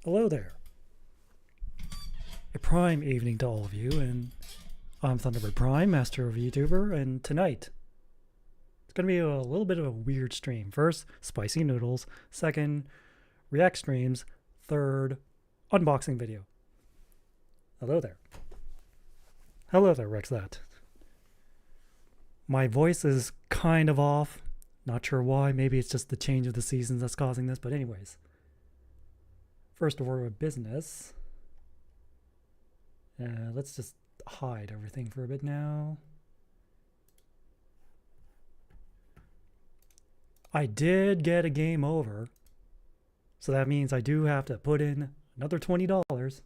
Hello there. A prime evening to all of you, and I'm Thunderbird Prime, master of YouTuber, and tonight it's going to be a little bit of a weird stream. First, spicy noodles. Second, react streams. Third, unboxing video. Hello there. Hello there, Rexat. My voice is kind of off. Not sure why. Maybe it's just the change of the seasons that's causing this, but anyways. First order of business. Let's just hide everything for a bit now. I did get a game over, so that means I do have to put in another $20.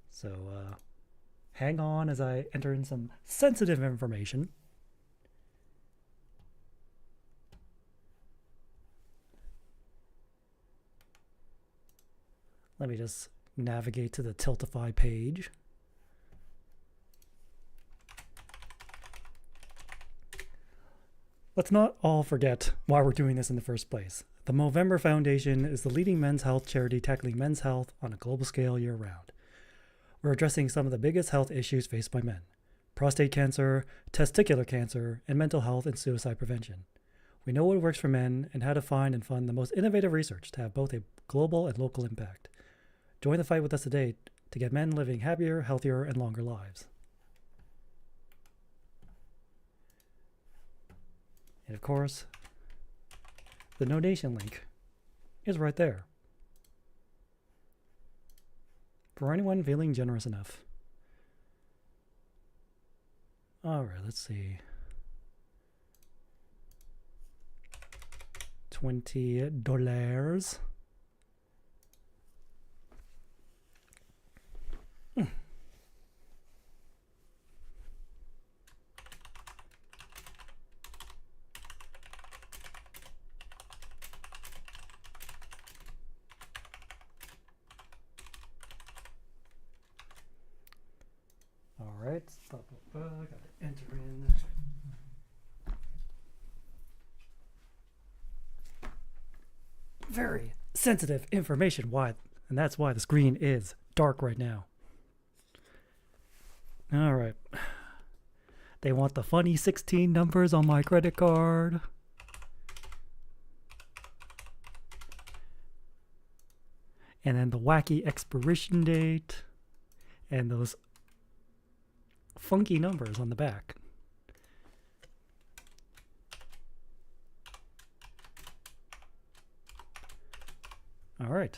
So hang on as I enter in some sensitive information. Let me just navigate to the Tiltify page. Let's not all forget why we're doing this in the first place. The Movember Foundation is the leading men's health charity tackling men's health on a global scale year-round. We're addressing some of the biggest health issues faced by men: prostate cancer, testicular cancer, and mental health and suicide prevention. We know what works for men and how to find and fund the most innovative research to have both a global and local impact. Join the fight with us today to get men living happier, healthier, and longer lives. And of course, the donation link is right there for anyone feeling generous enough. All right, let's see. $20. All right, stop. Gotta enter in. Very sensitive information. Why? And that's why the screen is dark right now. All right. They want the funny 16 numbers on my credit card. And then the wacky expiration date. And those funky numbers on the back. All right.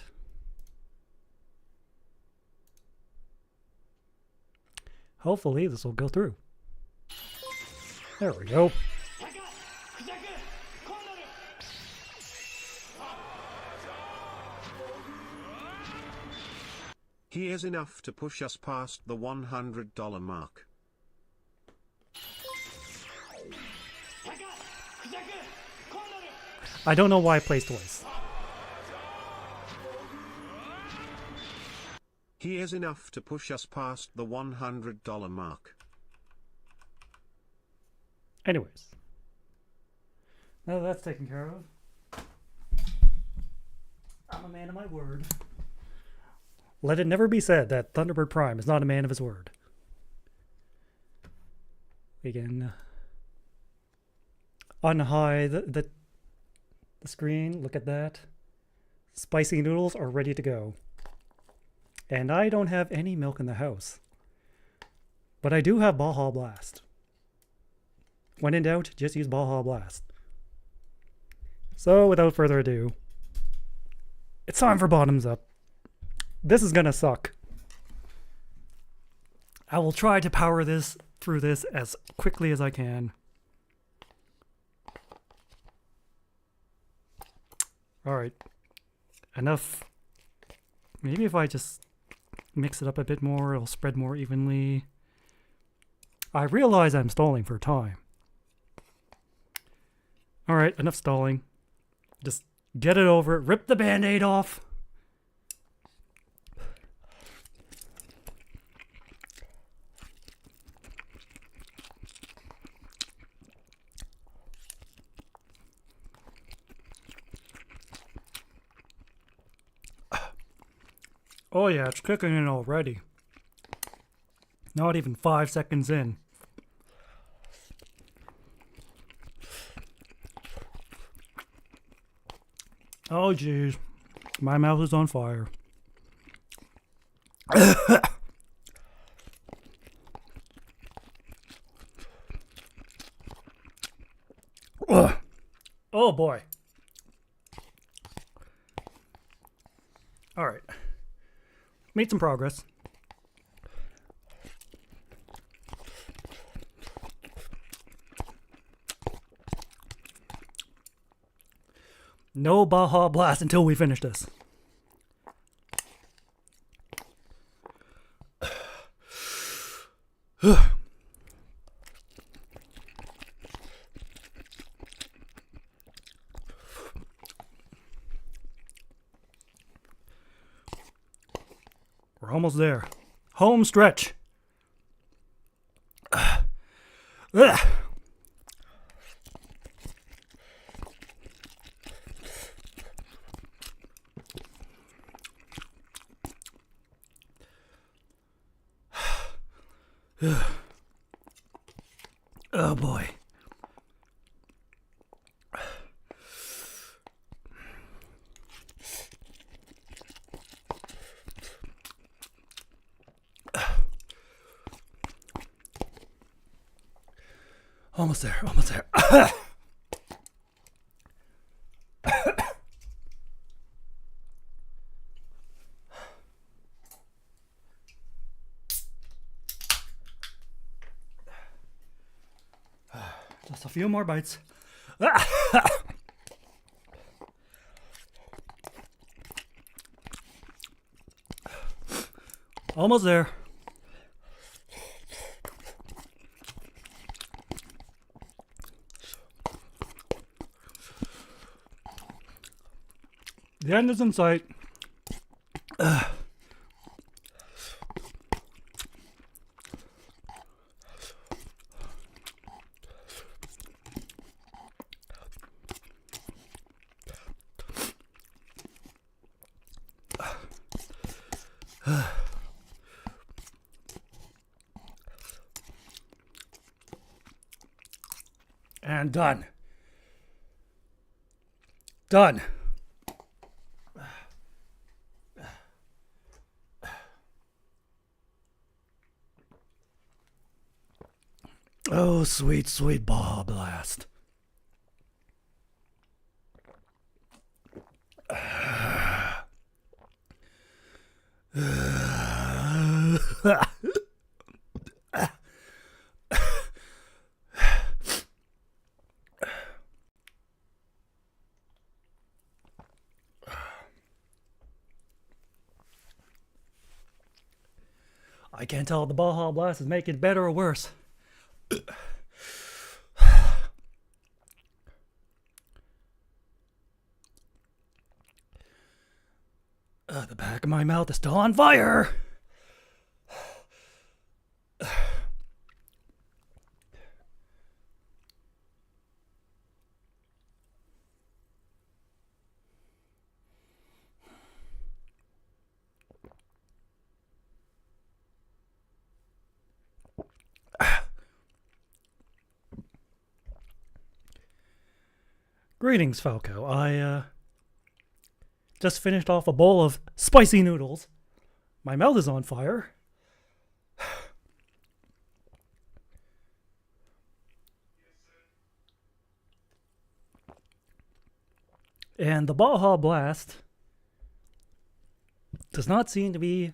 Hopefully this will go through. There we go. Here's enough to push us past the $100 mark. I don't know why I placed twice. Here's enough to push us past the $100 mark. Anyways. Now that that's taken care of, I'm a man of my word. Let it never be said that Thunderbird Prime is not a man of his word. We can unhide the screen. Look at that. Spicy noodles are ready to go. And I don't have any milk in the house. But I do have Baja Blast. When in doubt, just use Baja Blast. So without further ado, it's time for Bottoms Up. This is gonna suck. I will try to power through this as quickly as I can. Alright. Enough. Maybe if I just mix it up a bit more, it'll spread more evenly. I realize I'm stalling for time. Alright, enough stalling. Just get it over it. Rip the band-aid off. Oh yeah, it's kicking in already. Not even 5 seconds in. Oh geez, my mouth is on fire. Oh boy. All right. Made some progress. No Baja Blast until we finish this. We're almost there. Home stretch. Ugh. Oh boy. Almost there, almost there. Just a few more bites. Almost there. The end is in sight. And done. Done. Oh, sweet, sweet Baja Blast. I can't tell if the Baja Blast is making it better or worse. The back of my mouth is still on fire. Greetings, Falco. I just finished off a bowl of spicy noodles. My mouth is on fire. And the Baja Blast does not seem to be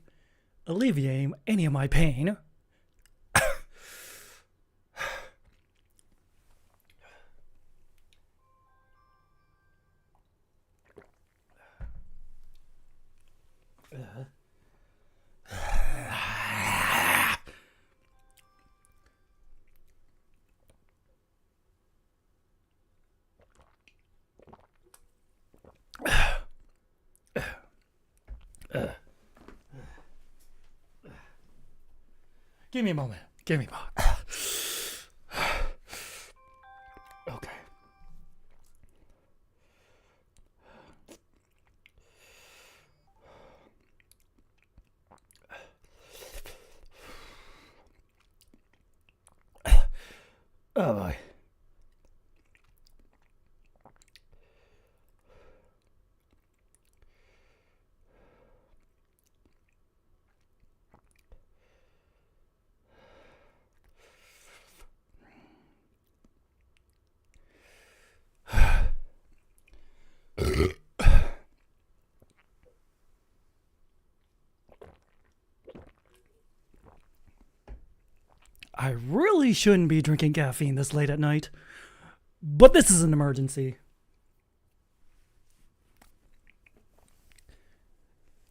alleviating any of my pain. Give me a moment. Give me a moment. Okay. Oh boy. probably shouldn't be drinking caffeine this late at night, but this is an emergency.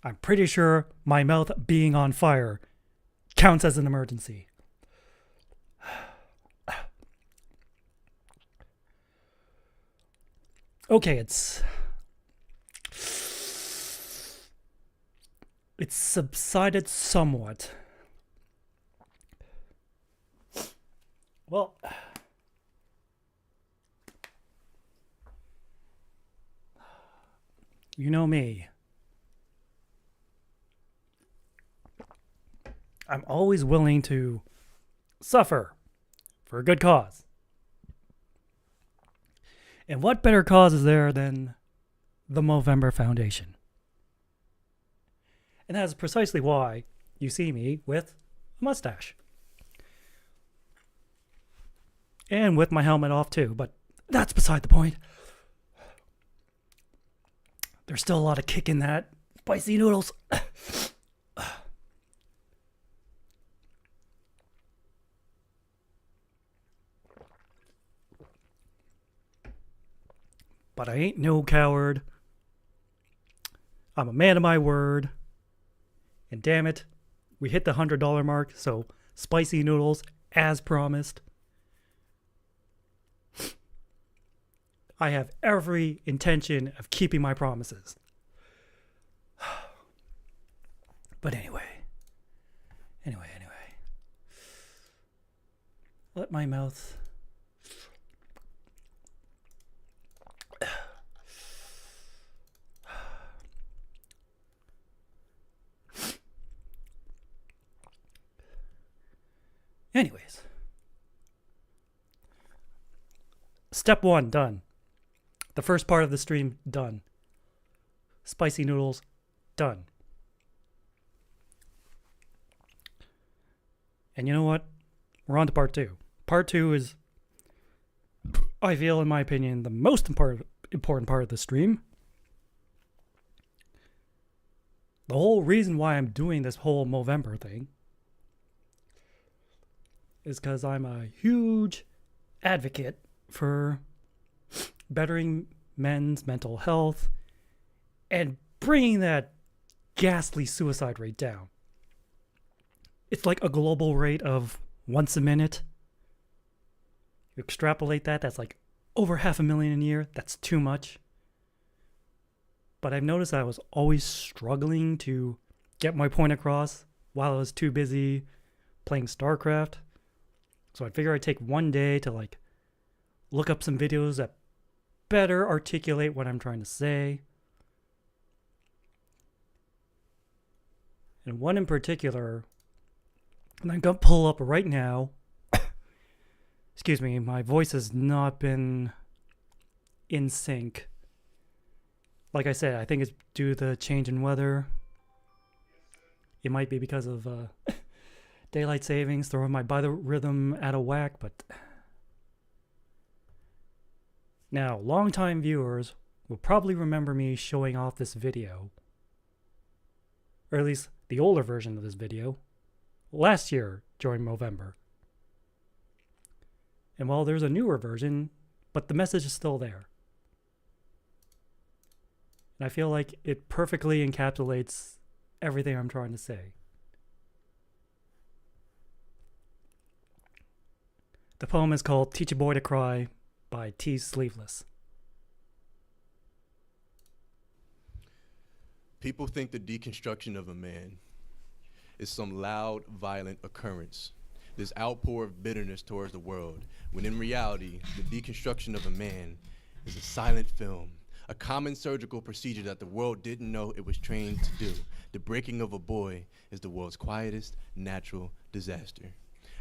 I'm pretty sure my mouth being on fire counts as an emergency. Okay, it's subsided somewhat. Well, you know me. I'm always willing to suffer for a good cause. And what better cause is there than the Movember Foundation? And that is precisely why you see me with a mustache. And with my helmet off too, but that's beside the point. There's still a lot of kick in that spicy noodles. But I ain't no coward. I'm a man of my word. And damn it, we hit the $100 mark, so spicy noodles, as promised. I have every intention of keeping my promises. But anyway. Let my mouth... Anyways. Step 1, done. The first part of the stream, done. Spicy noodles, done. And you know what? We're on to part 2. Part 2 is, I feel, in my opinion, the most important part of the stream. The whole reason why I'm doing this whole Movember thing is because I'm a huge advocate for bettering men's mental health and bringing that ghastly suicide rate down. It's like a global rate of once a minute. You extrapolate that, that's like over 500,000 a year. That's too much. But I've noticed I was always struggling to get my point across while I was too busy playing StarCraft. So I figure I'd take one day to like look up some videos that better articulate what I'm trying to say. And one in particular, and I'm going to pull up right now. Excuse me, my voice has not been in sync. Like I said, I think it's due to the change in weather. It might be because of daylight savings throwing my biorhythm out of whack, but... Now, longtime viewers will probably remember me showing off this video, or at least the older version of this video, last year during Movember. And while there's a newer version, but the message is still there. And I feel like it perfectly encapsulates everything I'm trying to say. The poem is called Teach a Boy to Cry by T. Sleeveless. People think the deconstruction of a man is some loud, violent occurrence, this outpour of bitterness towards the world, when in reality, the deconstruction of a man is a silent film, a common surgical procedure that the world didn't know it was trained to do. The breaking of a boy is the world's quietest natural disaster.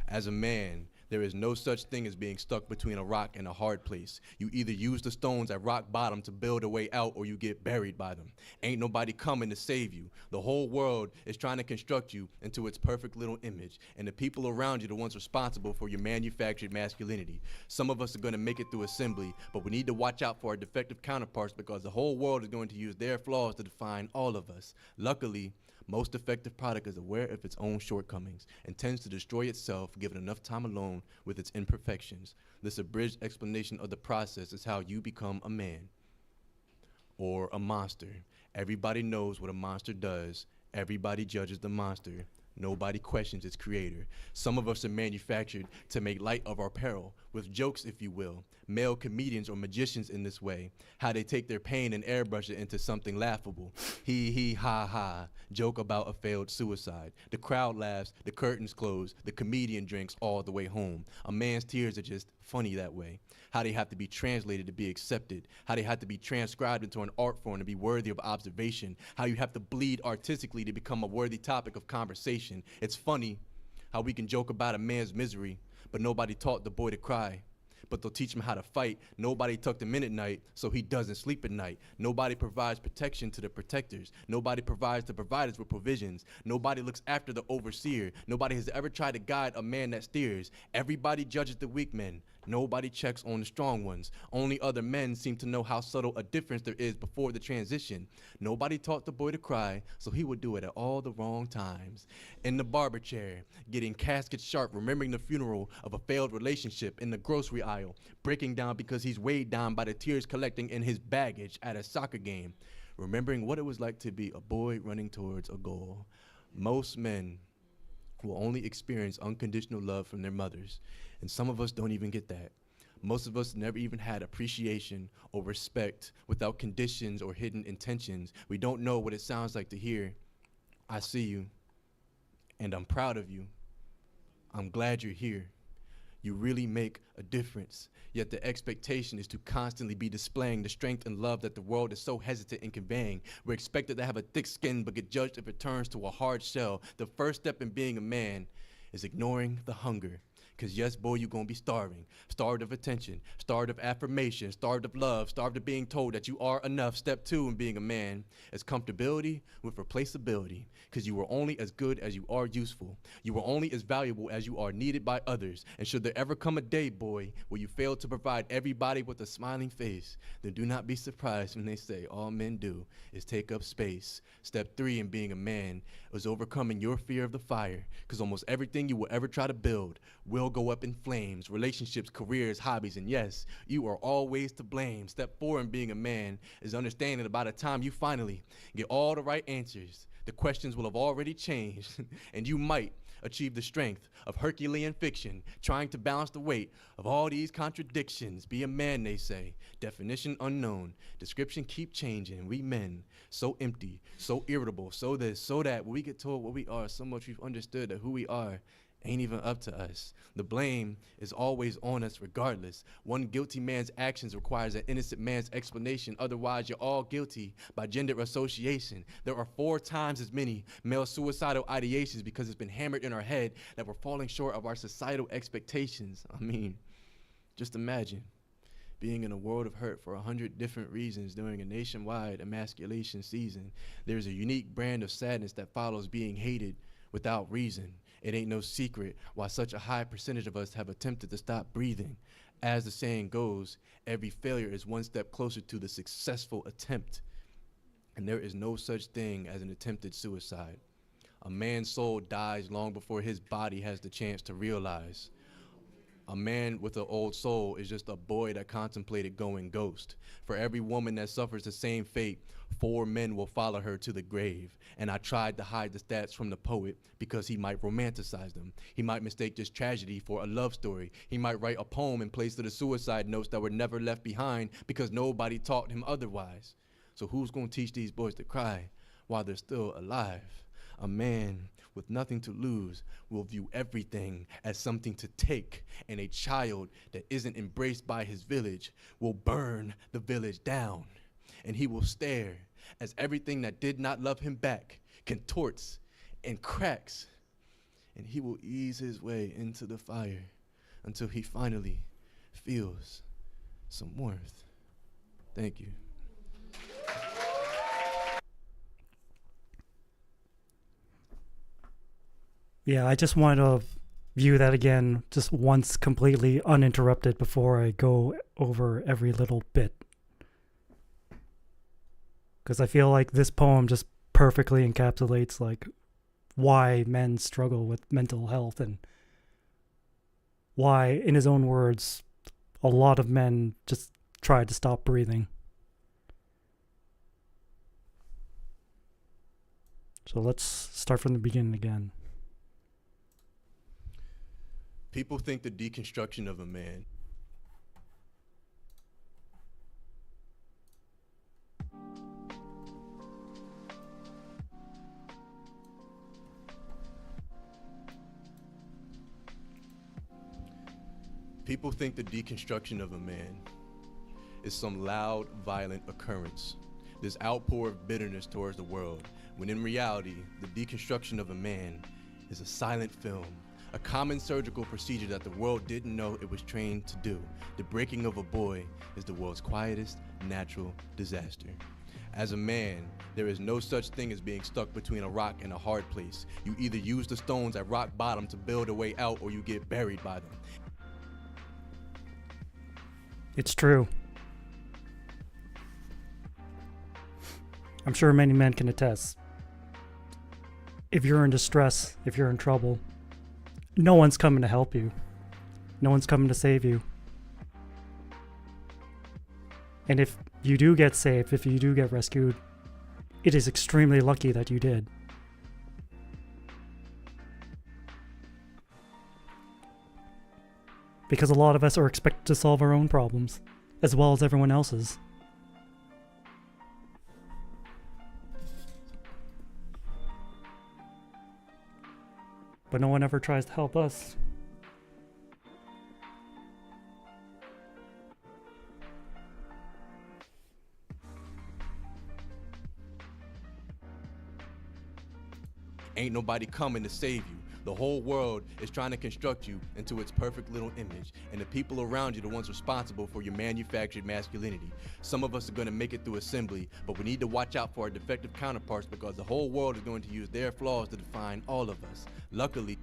As a man, there is no such thing as being stuck between a rock and a hard place. You either use the stones at rock bottom to build a way out, or you get buried by them. Ain't nobody coming to save you. The whole world is trying to construct you into its perfect little image, and the people around you are the ones responsible for your manufactured masculinity. Some of us are gonna make it through assembly, but we need to watch out for our defective counterparts, because the whole world is going to use their flaws to define all of us. Luckily, Most effective product is aware of its own shortcomings and tends to destroy itself given enough time alone with its imperfections. This abridged explanation of the process is how you become a man or a monster. Everybody knows what a monster does. Everybody judges the monster. Nobody questions its creator. Some of us are manufactured to make light of our peril, with jokes, if you will. Male comedians or magicians in this way, how they take their pain and airbrush it into something laughable. He, ha, ha, joke about a failed suicide. The crowd laughs, the curtains close, the comedian drinks all the way home. A man's tears are just funny that way. How they have to be translated to be accepted. How they have to be transcribed into an art form to be worthy of observation. How you have to bleed artistically to become a worthy topic of conversation. It's funny how we can joke about a man's misery, but nobody taught the boy to cry. But they'll teach him how to fight. Nobody tucked him in at night so he doesn't sleep at night. Nobody provides protection to the protectors. Nobody provides the providers with provisions. Nobody looks after the overseer. Nobody has ever tried to guide a man that steers. Everybody judges the weak men. Nobody checks on the strong ones. Only other men seem to know how subtle a difference there is before the transition. Nobody taught the boy to cry, so he would do it at all the wrong times. In the barber chair, getting casket sharp, remembering the funeral of a failed relationship. In the grocery aisle, breaking down because he's weighed down by the tears collecting in his baggage at a soccer game. Remembering what it was like to be a boy running towards a goal. Most men will only experience unconditional love from their mothers. And some of us don't even get that. Most of us never even had appreciation or respect without conditions or hidden intentions. We don't know what it sounds like to hear, I see you, and I'm proud of you. I'm glad you're here. You really make a difference. Yet the expectation is to constantly be displaying the strength and love that the world is so hesitant in conveying. We're expected to have a thick skin but get judged if it turns to a hard shell. The first step in being a man is ignoring the hunger. Because yes, boy, you're going to be starving. Starved of attention, starved of affirmation, starved of love, starved of being told that you are enough. Step 2 in being a man is comfortability with replaceability. Because you are only as good as you are useful. You are only as valuable as you are needed by others. And should there ever come a day, boy, where you fail to provide everybody with a smiling face, then do not be surprised when they say all men do is take up space. Step 3 in being a man is overcoming your fear of the fire. Because almost everything you will ever try to build will go up in flames. Relationships, careers, hobbies, and yes, you are always to blame. Step 4 in being a man is understanding that by the time you finally get all the right answers, the questions will have already changed, and you might achieve the strength of Herculean fiction, trying to balance the weight of all these contradictions. Be a man, they say. Definition unknown. Description keep changing. We men, so empty, so irritable, so this, so that. When we get told what we are, so much we've understood that who we are ain't even up to us. The blame is always on us regardless. One guilty man's actions requires an innocent man's explanation. Otherwise, you're all guilty by gender association. There are 4 times as many male suicidal ideations because it's been hammered in our head that we're falling short of our societal expectations. I mean, just imagine being in a world of hurt for 100 different reasons during a nationwide emasculation season. There's a unique brand of sadness that follows being hated without reason. It ain't no secret why such a high percentage of us have attempted to stop breathing. As the saying goes, every failure is one step closer to the successful attempt. And there is no such thing as an attempted suicide. A man's soul dies long before his body has the chance to realize. A man with an old soul is just a boy that contemplated going ghost. For every woman that suffers the same fate, 4 men will follow her to the grave. And I tried to hide the stats from the poet because he might romanticize them. He might mistake this tragedy for a love story. He might write a poem in place of the suicide notes that were never left behind because nobody taught him otherwise. So who's going to teach these boys to cry while they're still alive? A man with nothing to lose will view everything as something to take, and a child that isn't embraced by his village will burn the village down, and he will stare as everything that did not love him back contorts and cracks, and he will ease his way into the fire until he finally feels some warmth. Thank you. Yeah, I just want to view that again just once completely uninterrupted before I go over every little bit. Because I feel like this poem just perfectly encapsulates like why men struggle with mental health and why, in his own words, a lot of men just try to stop breathing. So let's start from the beginning again. People think the deconstruction of a man People think the deconstruction of a man is some loud, violent occurrence, this outpour of bitterness towards the world, when in reality, the deconstruction of a man is a silent film, a common surgical procedure that the world didn't know it was trained to do. The breaking of a boy is the world's quietest natural disaster. As a man, there is no such thing as being stuck between a rock and a hard place. You either use the stones at rock bottom to build a way out, or you get buried by them. It's true. I'm sure many men can attest. If you're in distress, if you're in trouble, no one's coming to help you. No one's coming to save you. And if you do get saved, if you do get rescued, it is extremely lucky that you did. Because a lot of us are expected to solve our own problems, as well as everyone else's. But no one ever tries to help us. Ain't nobody coming to save you. The whole world is trying to construct you into its perfect little image, and the people around you are the ones responsible for your manufactured masculinity. Some of us are going to make it through assembly, but we need to watch out for our defective counterparts, because the whole world is going to use their flaws to define all of us. Luckily.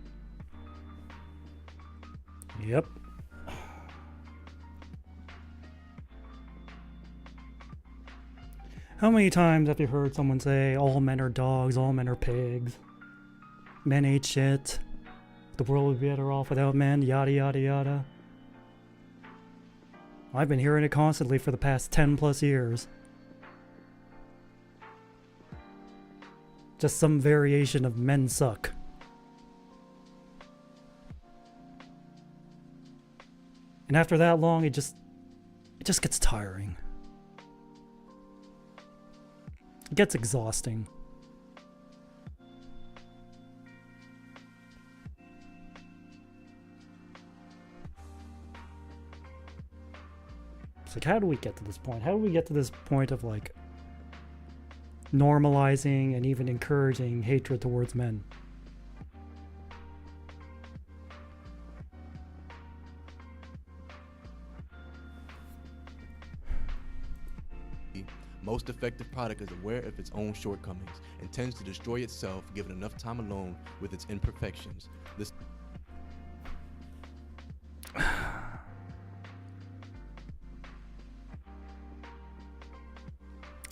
Yep. How many times have you heard someone say, all men are dogs, all men are pigs? Men ain't shit. The world would be better off without men, yada yada yada. I've been hearing it constantly for the past 10 plus years. Just some variation of men suck. And after that long, it just gets tiring. It gets exhausting. It's like, how do we get to this point? How do we get to this point of like normalizing and even encouraging hatred towards men? Most effective product is aware of its own shortcomings and tends to destroy itself given enough time alone with its imperfections. This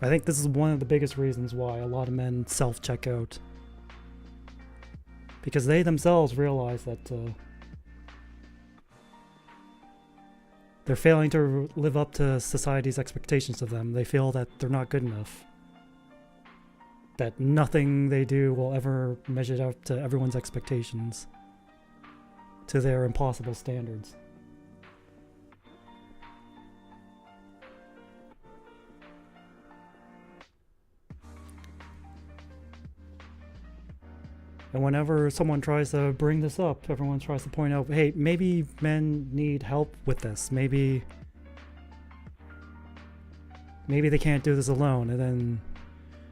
I think this is one of the biggest reasons why a lot of men self-check out. Because they themselves realize that they're failing to live up to society's expectations of them. They feel that they're not good enough. That nothing they do will ever measure up to everyone's expectations, to their impossible standards. And whenever someone tries to bring this up, everyone tries to point out, hey, maybe men need help with this. Maybe they can't do this alone. And then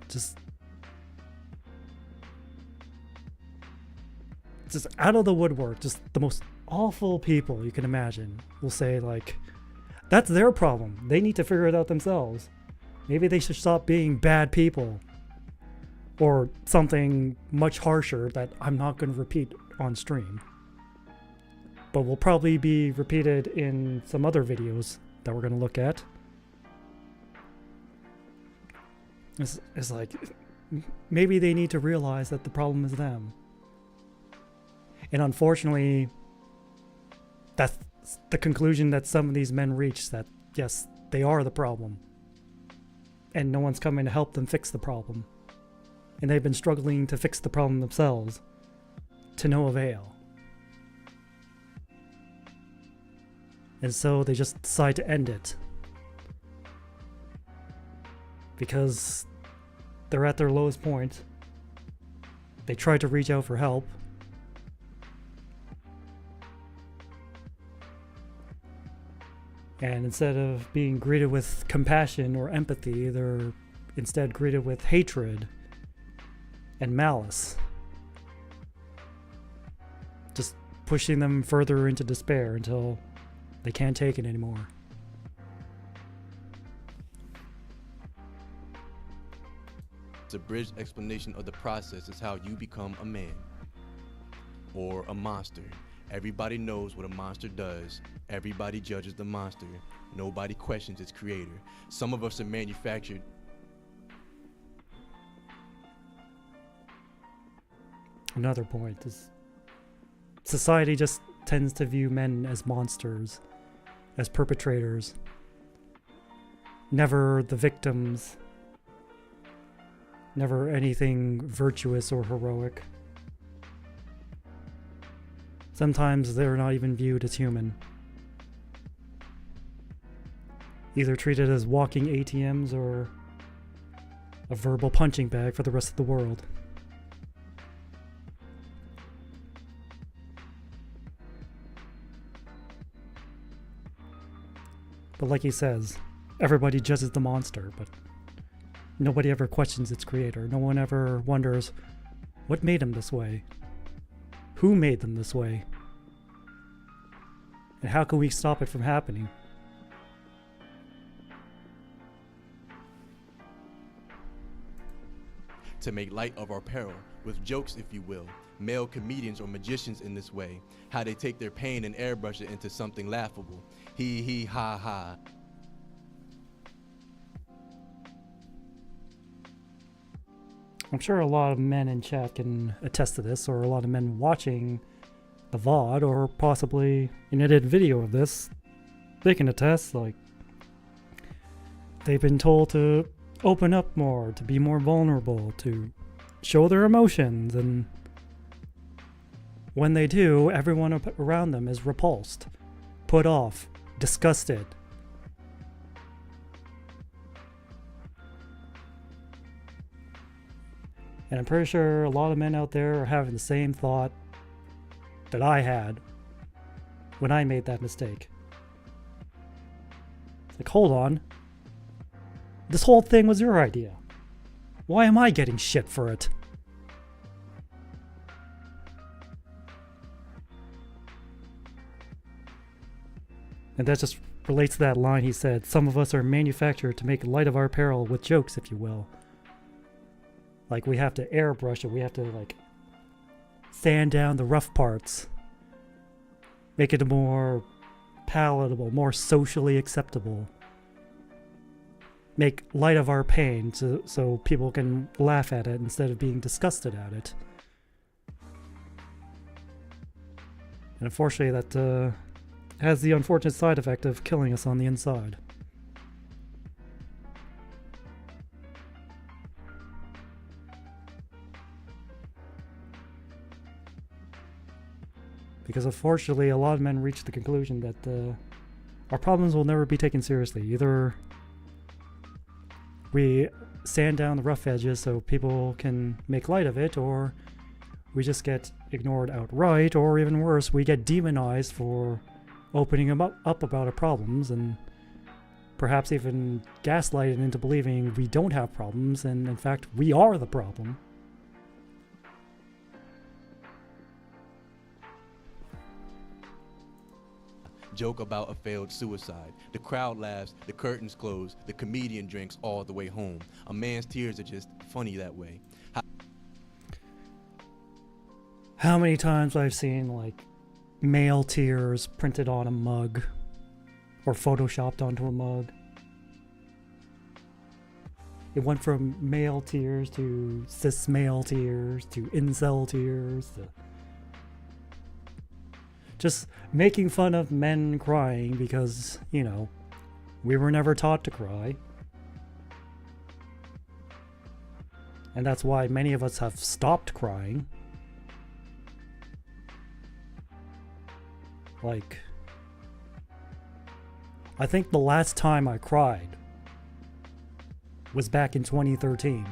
just out of the woodwork, just the most awful people you can imagine will say, like, that's their problem. They need to figure it out themselves. Maybe they should stop being bad people. Or something much harsher that I'm not going to repeat on stream, but will probably be repeated in some other videos that we're going to look at. It's like, maybe they need to realize that the problem is them. And unfortunately, that's the conclusion that some of these men reach, that yes, they are the problem. And no one's coming to help them fix the problem. And they've been struggling to fix the problem themselves, to no avail. And so they just decide to end it. Because they're at their lowest point. They try to reach out for help. And instead of being greeted with compassion or empathy, they're instead greeted with hatred and malice. Just pushing them further into despair until they can't take it anymore. It's a bridge explanation of the process is how you become a man or a monster. Everybody knows what a monster does. Everybody judges the monster. Nobody questions its creator. Some of us are manufactured. Another point is society just tends to view men as monsters, as perpetrators, never the victims, never anything virtuous or heroic. Sometimes they're not even viewed as human. Either treated as walking ATMs or a verbal punching bag for the rest of the world. But like he says, everybody judges the monster, but nobody ever questions its creator. No one ever wonders, what made him this way? Who made them this way? And how can we stop it from happening? To make light of our peril, with jokes if you will, male comedians or magicians in this way, how they take their pain and airbrush it into something laughable. He, ha, ha. I'm sure a lot of men in chat can attest to this, or a lot of men watching the VOD, or possibly an edited video of this, they can attest, like, they've been told to open up more, to be more vulnerable, to show their emotions, and when they do, everyone around them is repulsed, put off, disgusted. And I'm pretty sure a lot of men out there are having the same thought that I had when I made that mistake. It's like, hold on. This whole thing was your idea. Why am I getting shit for it? And that just relates to that line he said, some of us are manufactured to make light of our peril with jokes, if you will. Like, we have to airbrush it, we have to, like, sand down the rough parts. Make it more palatable, more socially acceptable. Make light of our pain so people can laugh at it instead of being disgusted at it. And unfortunately, that has the unfortunate side effect of killing us on the inside. Because unfortunately, a lot of men reach the conclusion that our problems will never be taken seriously. Either we sand down the rough edges so people can make light of it, or we just get ignored outright, or even worse, we get demonized for opening them up about our problems, and perhaps even gaslighted into believing we don't have problems, and in fact, we are the problem. Joke about a failed suicide. The crowd laughs, the curtains close, the comedian drinks all the way home. A man's tears are just funny that way. How many times I've seen, like, male tears printed on a mug or photoshopped onto a mug. It went from male tears to cis male tears to incel tears to just making fun of men crying because, you know, we were never taught to cry. And that's why many of us have stopped crying. Like, I think the last time I cried was back in 2013.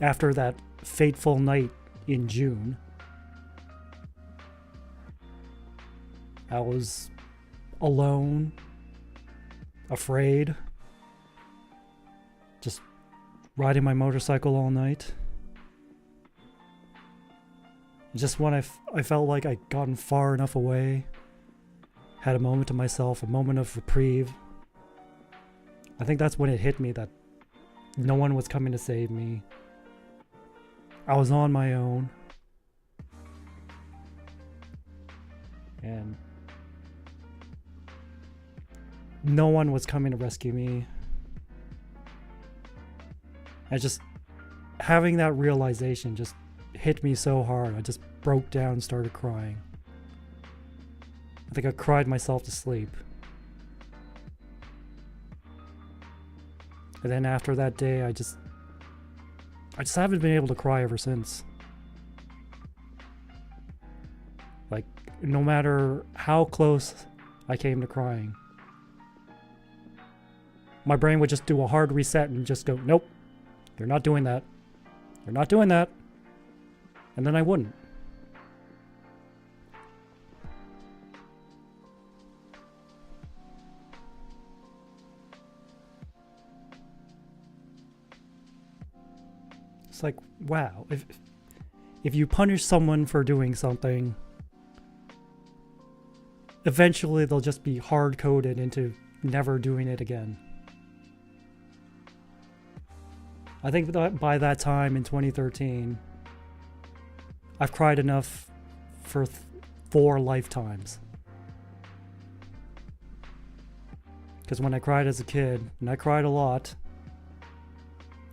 After that fateful night in June. I was alone, afraid, just riding my motorcycle all night. Just when I felt like I'd gotten far enough away, had a moment to myself, a moment of reprieve. I think that's when it hit me that no one was coming to save me. I was on my own. And no one was coming to rescue me. And just having that realization just hit me so hard. I just broke down and started crying. I think I cried myself to sleep. And then after that day, I just haven't been able to cry ever since. Like, no matter how close I came to crying, my brain would just do a hard reset and just go, nope, you're not doing that. You're not doing that. And then I wouldn't. It's like, wow, if you punish someone for doing something, eventually they'll just be hard-coded into never doing it again. I think that by that time in 2013, I've cried enough for 4 lifetimes. Because when I cried as a kid, and I cried a lot,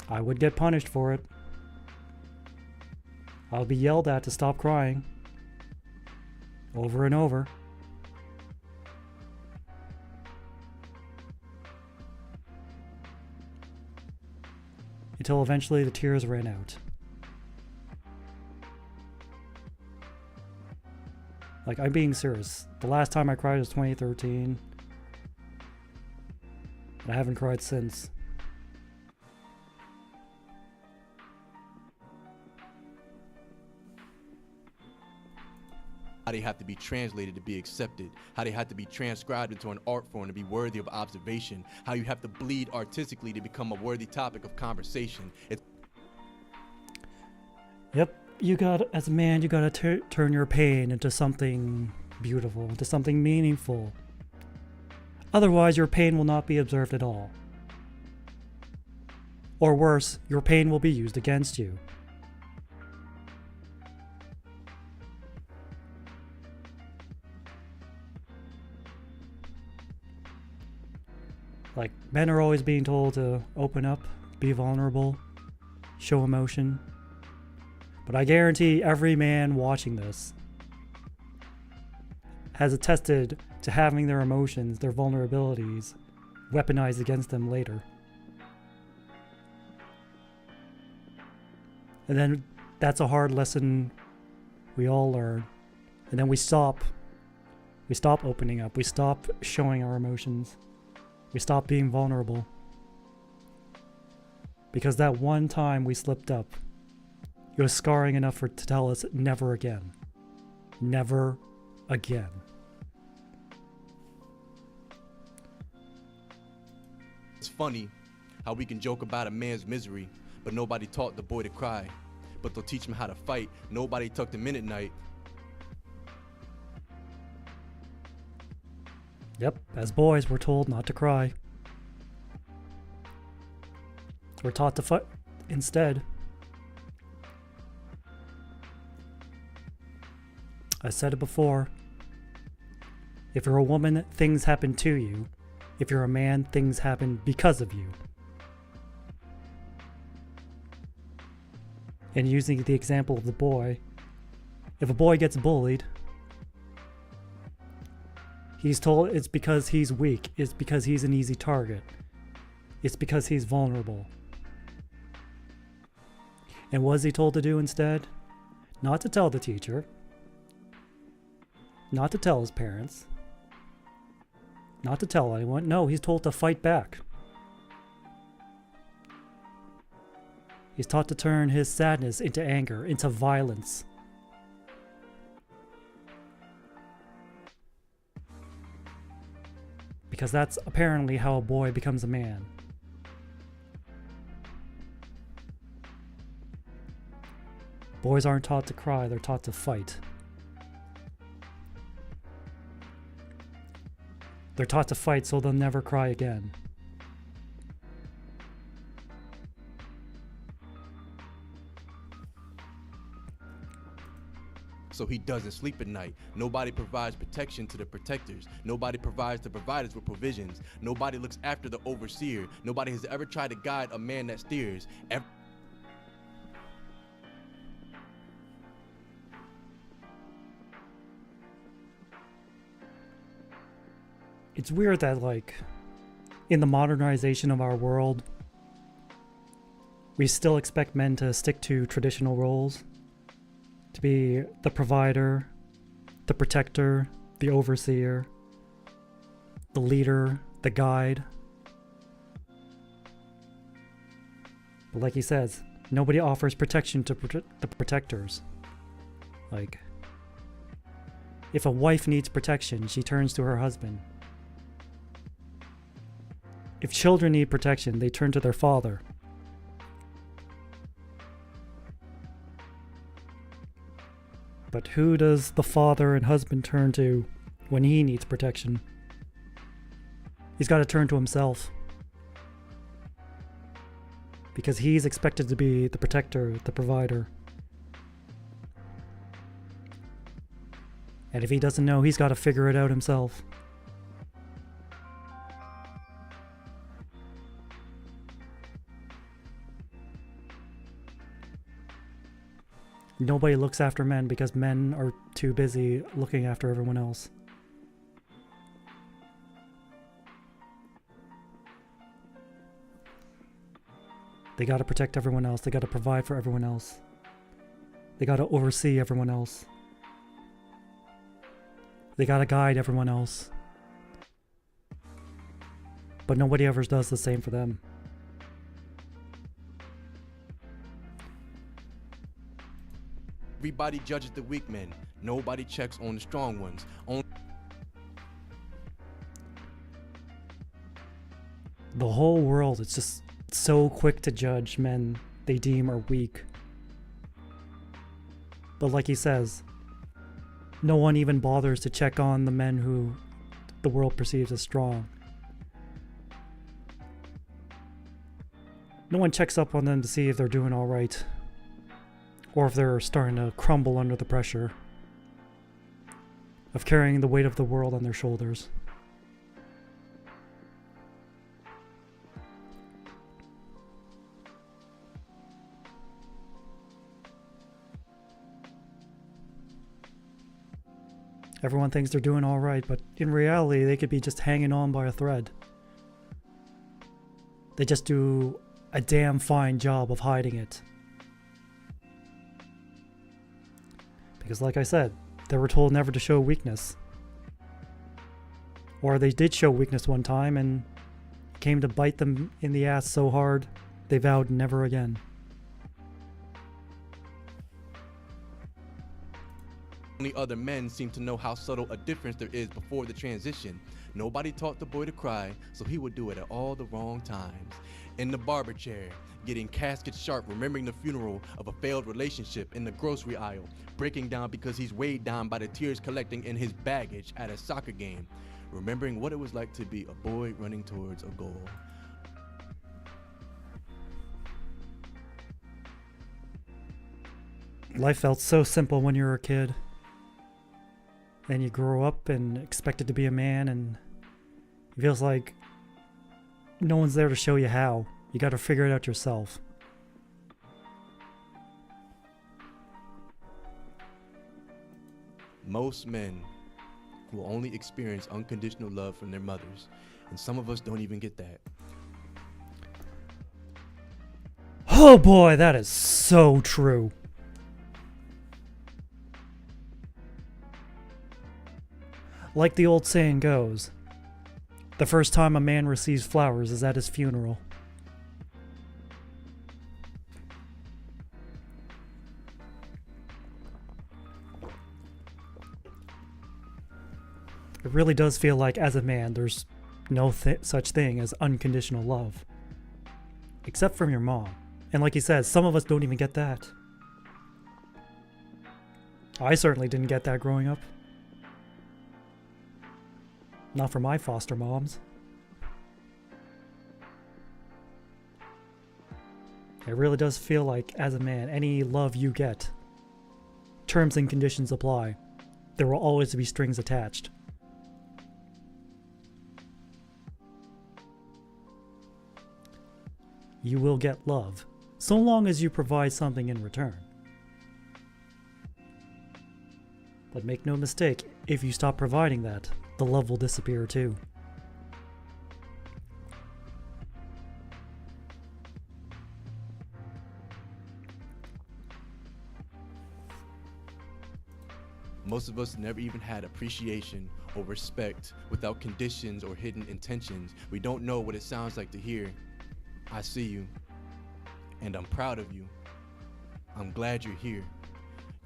I would get punished for it. I'll be yelled at to stop crying. Over and over. Until eventually the tears ran out. Like, I'm being serious. The last time I cried was 2013. And I haven't cried since. How they have to be translated to be accepted, how they have to be transcribed into an art form to be worthy of observation, how you have to bleed artistically to become a worthy topic of conversation. Yep, you got, as a man, you gotta turn your pain into something beautiful, into something meaningful. Otherwise, your pain will not be observed at all. Or worse, your pain will be used against you. Like, men are always being told to open up, be vulnerable, show emotion. But I guarantee every man watching this has attested to having their emotions, their vulnerabilities, weaponized against them later. And then that's a hard lesson we all learn. And then we stop opening up. We stop showing our emotions. We stop being vulnerable. Because that one time we slipped up, it was scarring enough to tell us never again. Never again. It's funny how we can joke about a man's misery, but nobody taught the boy to cry. But they'll teach him how to fight. Nobody tucked him in at night. Yep, as boys, we're told not to cry. We're taught to fight instead. I said it before. If you're a woman, things happen to you. If you're a man, things happen because of you. And using the example of the boy, if a boy gets bullied, he's told it's because he's weak, it's because he's an easy target, it's because he's vulnerable. And what is he told to do instead? Not to tell the teacher, not to tell his parents, not to tell anyone. No, he's told to fight back. He's taught to turn his sadness into anger, into violence. Because that's apparently how a boy becomes a man. Boys aren't taught to cry, they're taught to fight. They're taught to fight so they'll never cry again. So he doesn't sleep at night. Nobody provides protection to the protectors. Nobody provides the providers with provisions. Nobody looks after the overseer. Nobody has ever tried to guide a man that steers. It's weird that, like, in the modernization of our world, we still expect men to stick to traditional roles. To be the provider, the protector, the overseer, the leader, the guide. But like he says, nobody offers protection to the protectors. Like, if a wife needs protection, she turns to her husband. If children need protection, they turn to their father. But who does the father and husband turn to when he needs protection? He's got to turn to himself. Because he's expected to be the protector, the provider. And if he doesn't know, he's got to figure it out himself. Nobody looks after men because men are too busy looking after everyone else. They gotta protect everyone else. They gotta provide for everyone else. They gotta oversee everyone else. They gotta guide everyone else. But nobody ever does the same for them. Everybody judges the weak men. Nobody checks on the strong ones. The whole world is just so quick to judge men they deem are weak. But like he says, no one even bothers to check on the men who the world perceives as strong. No one checks up on them to see if they're doing all right, or if they're starting to crumble under the pressure of carrying the weight of the world on their shoulders. Everyone thinks they're doing all right, but in reality, they could be just hanging on by a thread. They just do a damn fine job of hiding it. Because like I said, they were told never to show weakness. Or they did show weakness one time and it came to bite them in the ass so hard, they vowed never again. Only other men seem to know how subtle a difference there is before the transition. Nobody taught the boy to cry, so he would do it at all the wrong times. In the barber chair, getting casket sharp, remembering the funeral of a failed relationship. In the grocery aisle, breaking down because he's weighed down by the tears collecting in his baggage at a soccer game. Remembering what it was like to be a boy running towards a goal. Life felt so simple when you were a kid. And you grow up and expected to be a man, and it feels like no one's there to show you how. You gotta figure it out yourself. Most men will only experience unconditional love from their mothers, and some of us don't even get that. Oh boy, that is so true. Like the old saying goes, the first time a man receives flowers is at his funeral. It really does feel like, as a man, there's no such thing as unconditional love. Except from your mom. And like he says, some of us don't even get that. I certainly didn't get that growing up. Not from my foster moms. It really does feel like, as a man, any love you get, terms and conditions apply. There will always be strings attached. You will get love, so long as you provide something in return. But make no mistake, if you stop providing that, the love will disappear too. Most of us never even had appreciation or respect without conditions or hidden intentions. We don't know what it sounds like to hear, "I see you, and I'm proud of you. I'm glad you're here.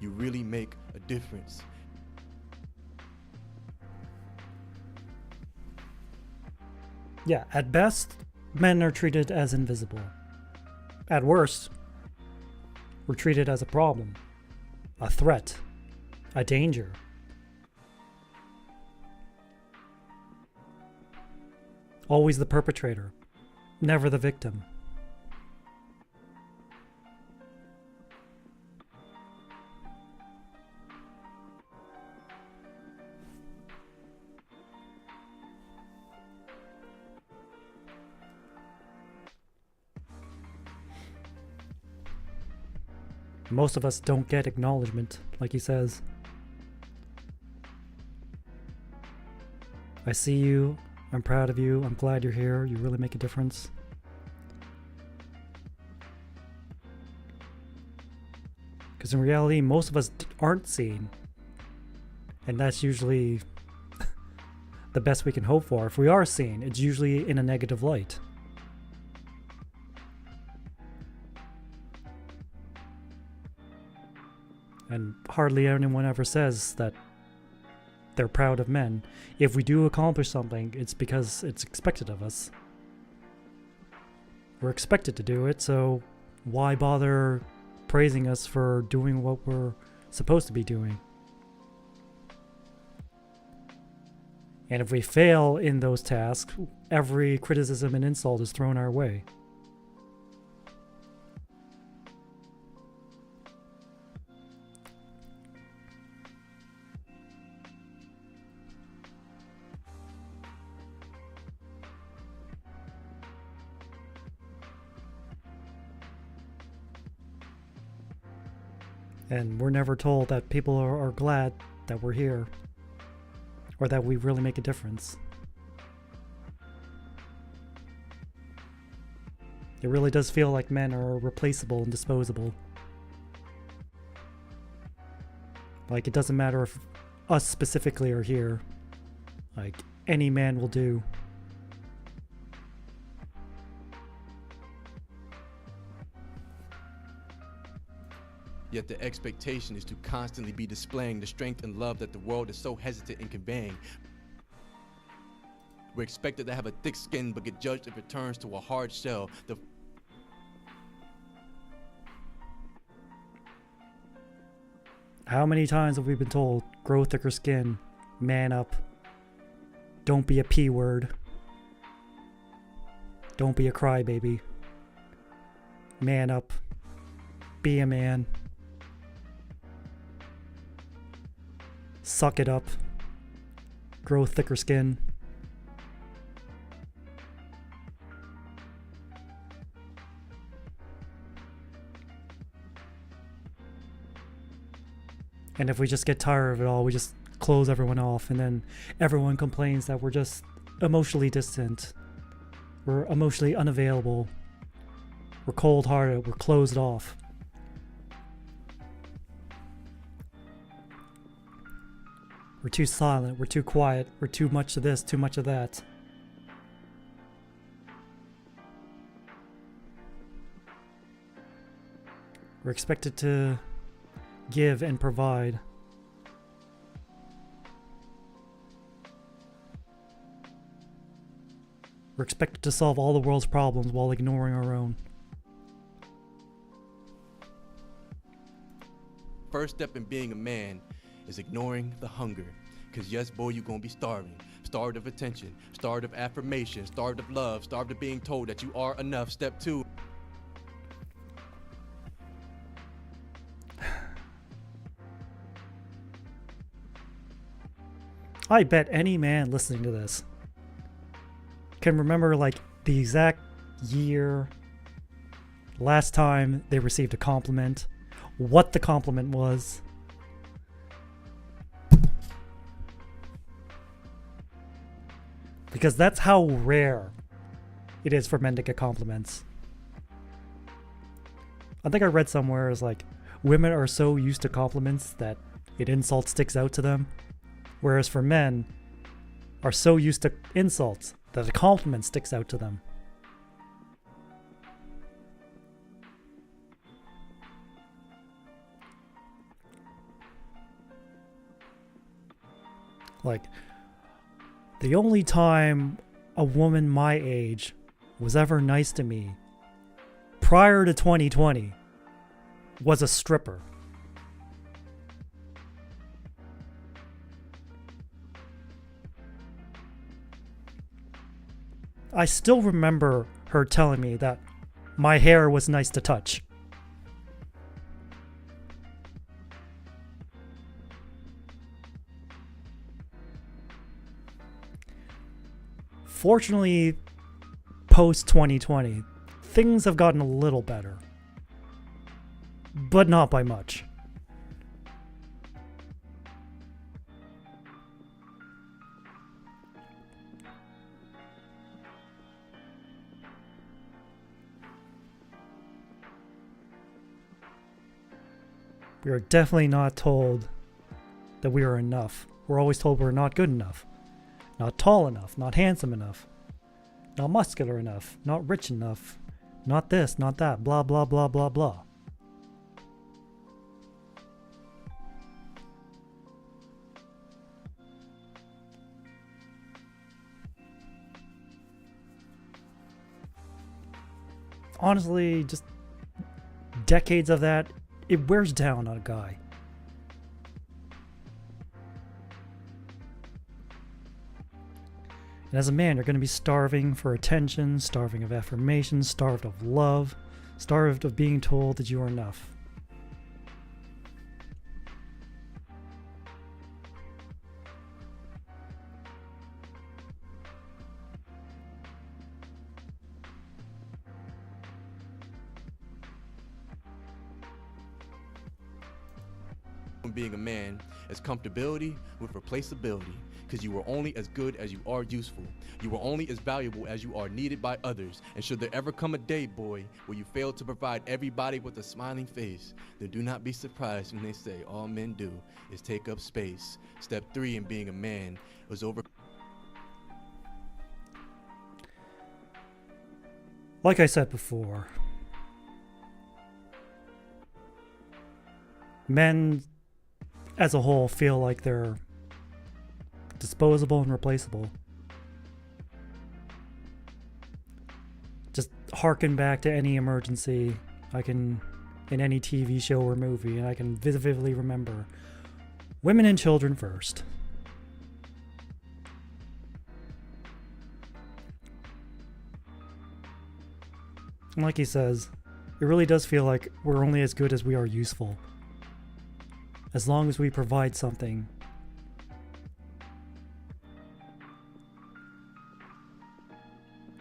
You really make a difference." Yeah, at best, men are treated as invisible. At worst, we're treated as a problem, a threat, a danger. Always the perpetrator, never the victim. Most of us don't get acknowledgement, like he says. I see you, I'm proud of you, I'm glad you're here, you really make a difference. Because in reality, most of us aren't seen. And that's usually the best we can hope for. If we are seen, it's usually in a negative light. And hardly anyone ever says that they're proud of men. If we do accomplish something, it's because it's expected of us. We're expected to do it, so why bother praising us for doing what we're supposed to be doing? And if we fail in those tasks, every criticism and insult is thrown our way. And we're never told that people are glad that we're here, or that we really make a difference. It really does feel like men are replaceable and disposable. Like, it doesn't matter if us specifically are here. Like, any man will do. Yet the expectation is to constantly be displaying the strength and love that the world is so hesitant in conveying. We're expected to have a thick skin but get judged if it turns to a hard shell. How many times have we been told, grow thicker skin, man up, don't be a P word, don't be a crybaby, man up, be a man, suck it up, grow thicker skin. And if we just get tired of it all, we just close everyone off, and then everyone complains that we're just emotionally distant, we're emotionally unavailable, we're cold-hearted, we're closed off. We're too silent, we're too quiet, we're too much of this, too much of that. We're expected to give and provide. We're expected to solve all the world's problems while ignoring our own. First step in being a man is ignoring the hunger. Cause yes, boy, you're gonna be starving. Starved of attention, starved of affirmation, starved of love, starved of being told that you are enough. Step 2. I bet any man listening to this can remember like the exact year, last time they received a compliment, what the compliment was. Because that's how rare it is for men to get compliments. I think I read somewhere is like women are so used to compliments that an insult sticks out to them. Whereas for men are so used to insults that a compliment sticks out to them. Like, the only time a woman my age was ever nice to me prior to 2020 was a stripper. I still remember her telling me that my hair was nice to touch. Fortunately, post 2020, things have gotten a little better, but not by much. We are definitely not told that we are enough. We're always told we're not good enough, not tall enough, not handsome enough, not muscular enough, not rich enough, not this, not that, blah, blah, blah, blah, blah. Honestly, just decades of that, it wears down on a guy. And as a man, you're going to be starving for attention, starving of affirmation, starved of love, starved of being told that you are enough. Being a man is comfortability with replaceability, because you are only as good as you are useful. You are only as valuable as you are needed by others. And should there ever come a day, boy, where you fail to provide everybody with a smiling face, then do not be surprised when they say all men do is take up space. Step 3 in being a man was over. Like I said before, men as a whole feel like they're disposable and replaceable. Just harken back to any emergency in any TV show or movie, and I can vividly remember women and children first. And like he says, it really does feel like we're only as good as we are useful. As long as we provide something.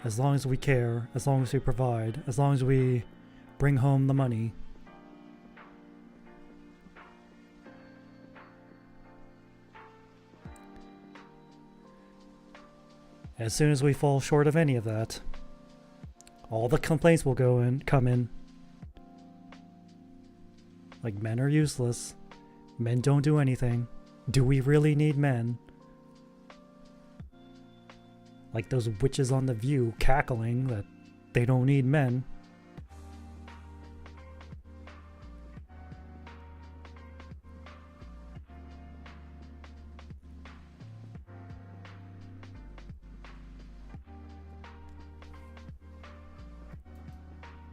As long as we care, as long as we provide, as long as we bring home the money. As soon as we fall short of any of that, all the complaints will come in. Like, men are useless. Men don't do anything. Do we really need men? Like those witches on The View cackling that they don't need men.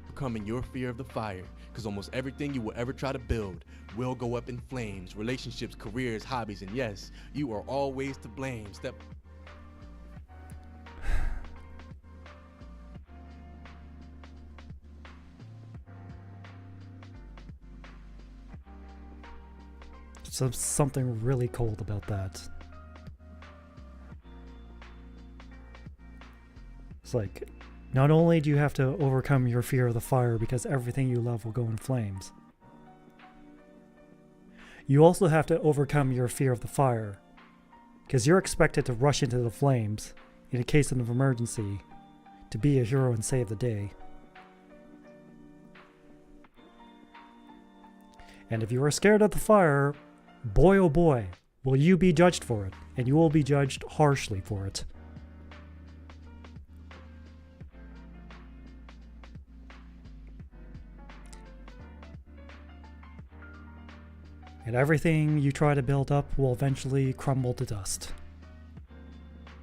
Becoming your fear of the fire, because almost everything you will ever try to build will go up in flames. Relationships, careers, hobbies, and yes, you are always to blame. So something really cold about that. It's like, not only do you have to overcome your fear of the fire because everything you love will go in flames, you also have to overcome your fear of the fire because you're expected to rush into the flames in a case of emergency to be a hero and save the day. And if you are scared of the fire, boy oh boy, will you be judged for it, and you will be judged harshly for it. And everything you try to build up will eventually crumble to dust.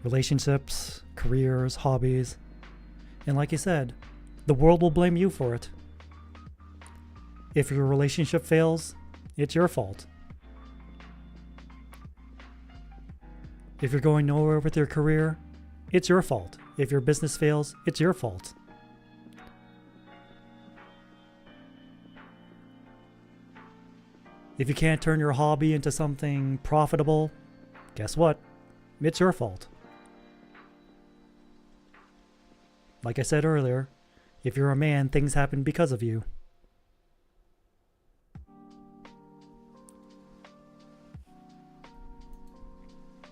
Relationships, careers, hobbies. And like you said, the world will blame you for it. If your relationship fails, it's your fault. If you're going nowhere with your career, it's your fault. If your business fails, it's your fault. If you can't turn your hobby into something profitable, guess what? It's your fault. Like I said earlier, if you're a man, things happen because of you.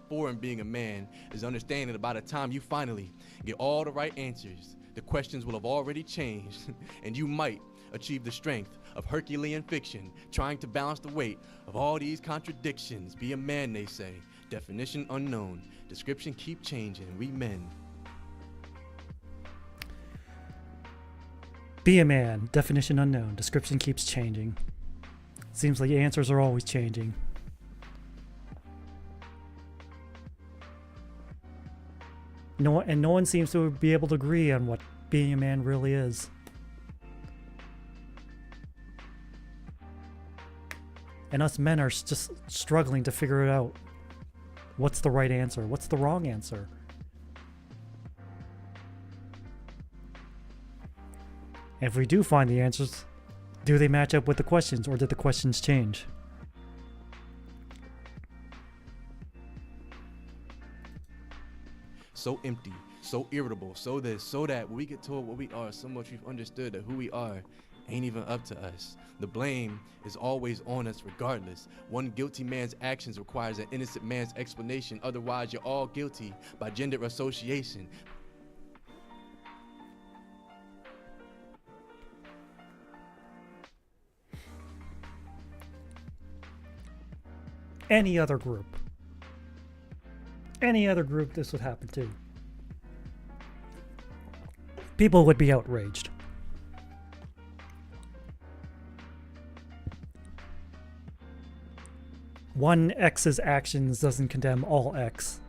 For and being a man is understanding that by the time you finally get all the right answers, the questions will have already changed, and you might achieve the strength of Herculean fiction, trying to balance the weight of all these contradictions. Be a man, they say. Definition unknown. Description keep changing. We men. Be a man. Definition unknown. Description keeps changing. Seems like answers are always changing. No one seems to be able to agree on what being a man really is. And us men are just struggling to figure it out. What's the right answer? What's the wrong answer? And if we do find the answers, do they match up with the questions, or did the questions change? So empty, so irritable, so this, so that. When we get told what we are, so much we've understood that who we are ain't even up to us. The blame is always on us regardless. One guilty man's actions requires an innocent man's explanation. Otherwise, you're all guilty by gender association. Any other group this would happen to, people would be outraged. One X's actions doesn't condemn all X,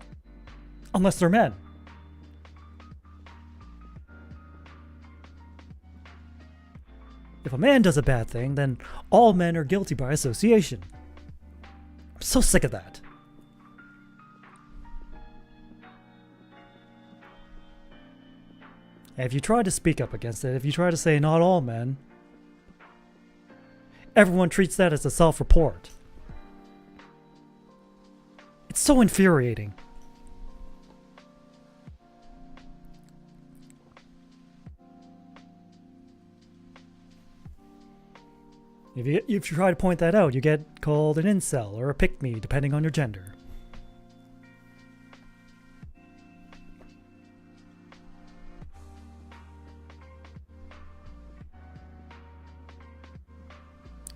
unless they're men. If a man does a bad thing, then all men are guilty by association. I'm so sick of that. And if you try to speak up against it, if you try to say not all men, everyone treats that as a self-report. It's so infuriating. If you try to point that out, you get called an incel or a pick-me, depending on your gender.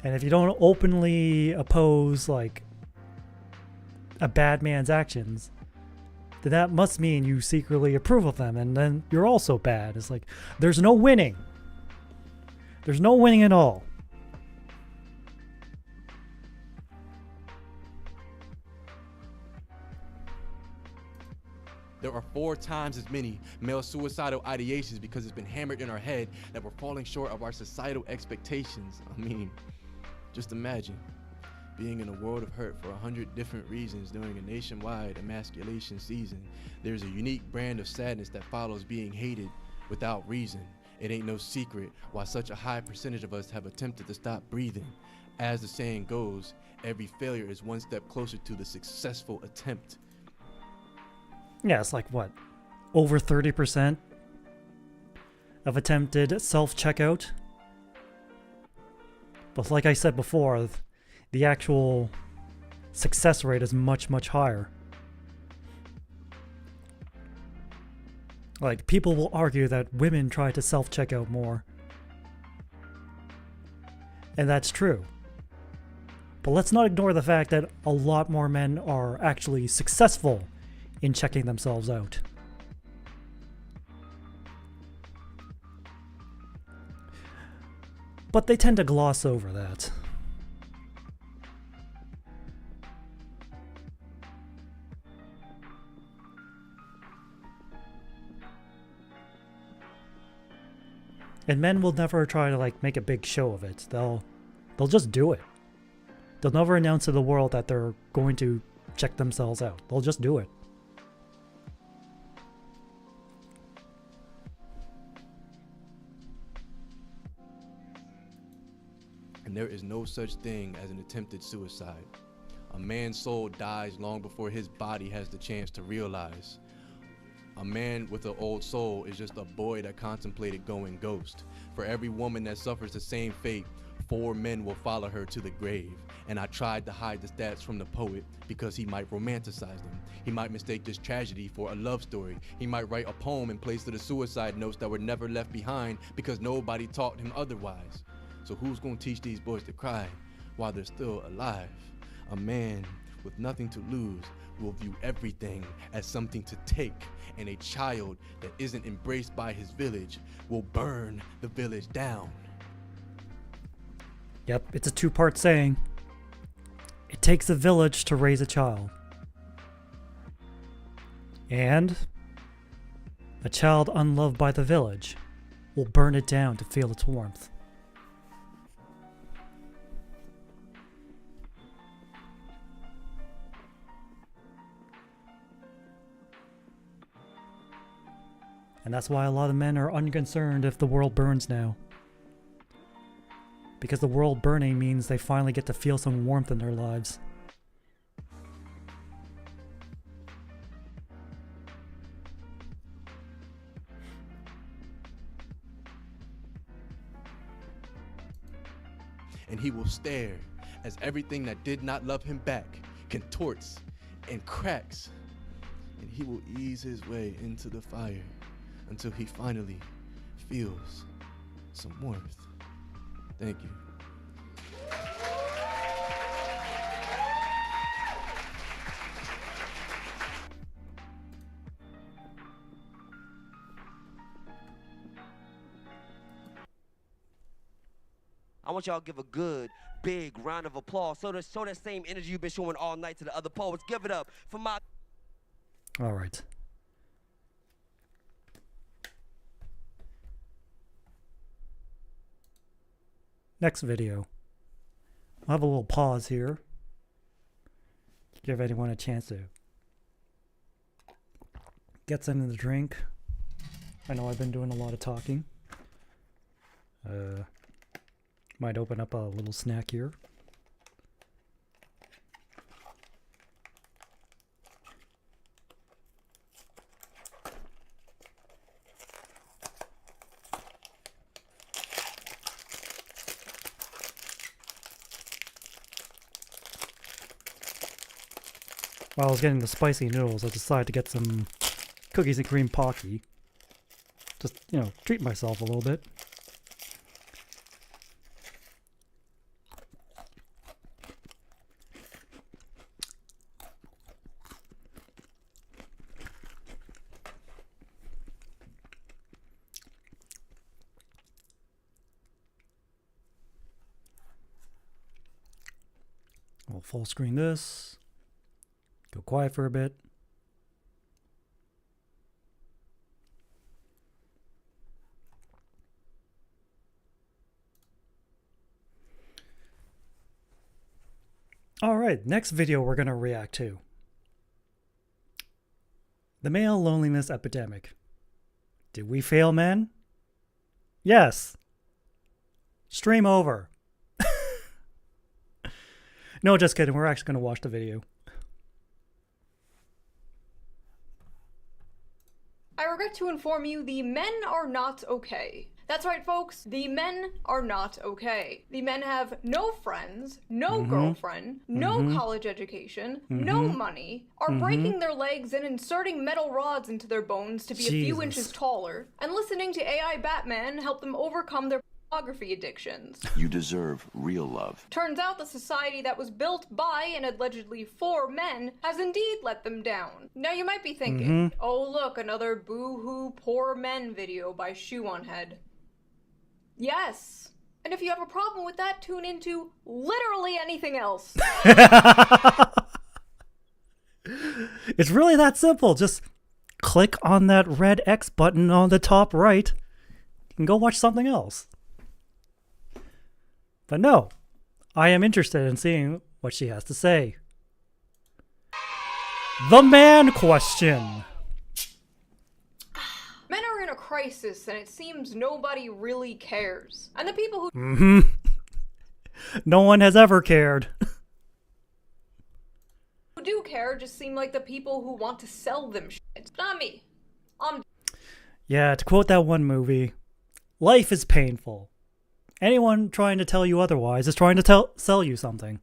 And if you don't openly oppose, like, a bad man's actions, then that must mean you secretly approve of them, and then you're also bad. It's like, there's no winning. There's no winning at all. There are 4 times as many male suicidal ideations because it's been hammered in our head that we're falling short of our societal expectations. I mean, just imagine being in a world of hurt for 100 different reasons during a nationwide emasculation season. There's a unique brand of sadness that follows being hated without reason. It ain't no secret why such a high percentage of us have attempted to stop breathing. As the saying goes, every failure is one step closer to the successful attempt. Yeah, it's like, what, over 30% of attempted self-checkout? But like I said before, the actual success rate is much, much higher. Like, people will argue that women try to self-checkout more. And that's true. But let's not ignore the fact that a lot more men are actually successful in checking themselves out. But they tend to gloss over that. And men will never try to, like, make a big show of it. They'll just do it. They'll never announce to the world that they're going to check themselves out. They'll just do it. And there is no such thing as an attempted suicide. A man's soul dies long before his body has the chance to realize. A man with an old soul is just a boy that contemplated going ghost. For every woman that suffers the same fate, 4 men will follow her to the grave. And I tried to hide the stats from the poet because he might romanticize them. He might mistake this tragedy for a love story. He might write a poem and place to the suicide notes that were never left behind because nobody taught him otherwise. So who's gonna teach these boys to cry while they're still alive? A man with nothing to lose will view everything as something to take, and a child that isn't embraced by his village will burn the village down. Yep, it's a 2-part saying. It takes a village to raise a child. And a child unloved by the village will burn it down to feel its warmth. And that's why a lot of men are unconcerned if the world burns now. Because the world burning means they finally get to feel some warmth in their lives. And he will stare as everything that did not love him back contorts and cracks. And he will ease his way into the fire until he finally feels some warmth. Thank you. I want y'all to give a good, big round of applause. So that same energy you've been showing all night to the other poets. Give it up for my... All right. Next video. I'll have a little pause here. Give anyone a chance to get something to drink. I know I've been doing a lot of talking. Might open up a little snack here. While I was getting the spicy noodles, I decided to get some cookies and cream Pocky. Just, you know, treat myself a little bit. We'll full screen this. Go quiet for a bit. All right, next video we're going to react to. The male loneliness epidemic. Did we fail, men? Yes. Stream over. No, just kidding. We're actually going to watch the video. I regret to inform you, the men are not okay. That's right, folks. The men are not okay. The men have no friends, no girlfriend, no college education, no money, are breaking their legs and inserting metal rods into their bones to be a few inches taller, and listening to AI Batman help them overcome their pornography addictions. You deserve real love. Turns out the society that was built by and allegedly for men has indeed let them down. Now you might be thinking, oh look, another boo-hoo poor men video by Shoe on Head. Yes. And if you have a problem with that, tune into literally anything else. It's really that simple. Just click on that red X button on the top right and go watch something else. But no, I am interested in seeing what she has to say. The man question. Men are in a crisis, and it seems nobody really cares. And the people who No one has ever cared. who do care just seem like the people who want to sell them shit. Not me. Yeah, to quote that one movie, life is painful. Anyone trying to tell you otherwise is trying to sell you something.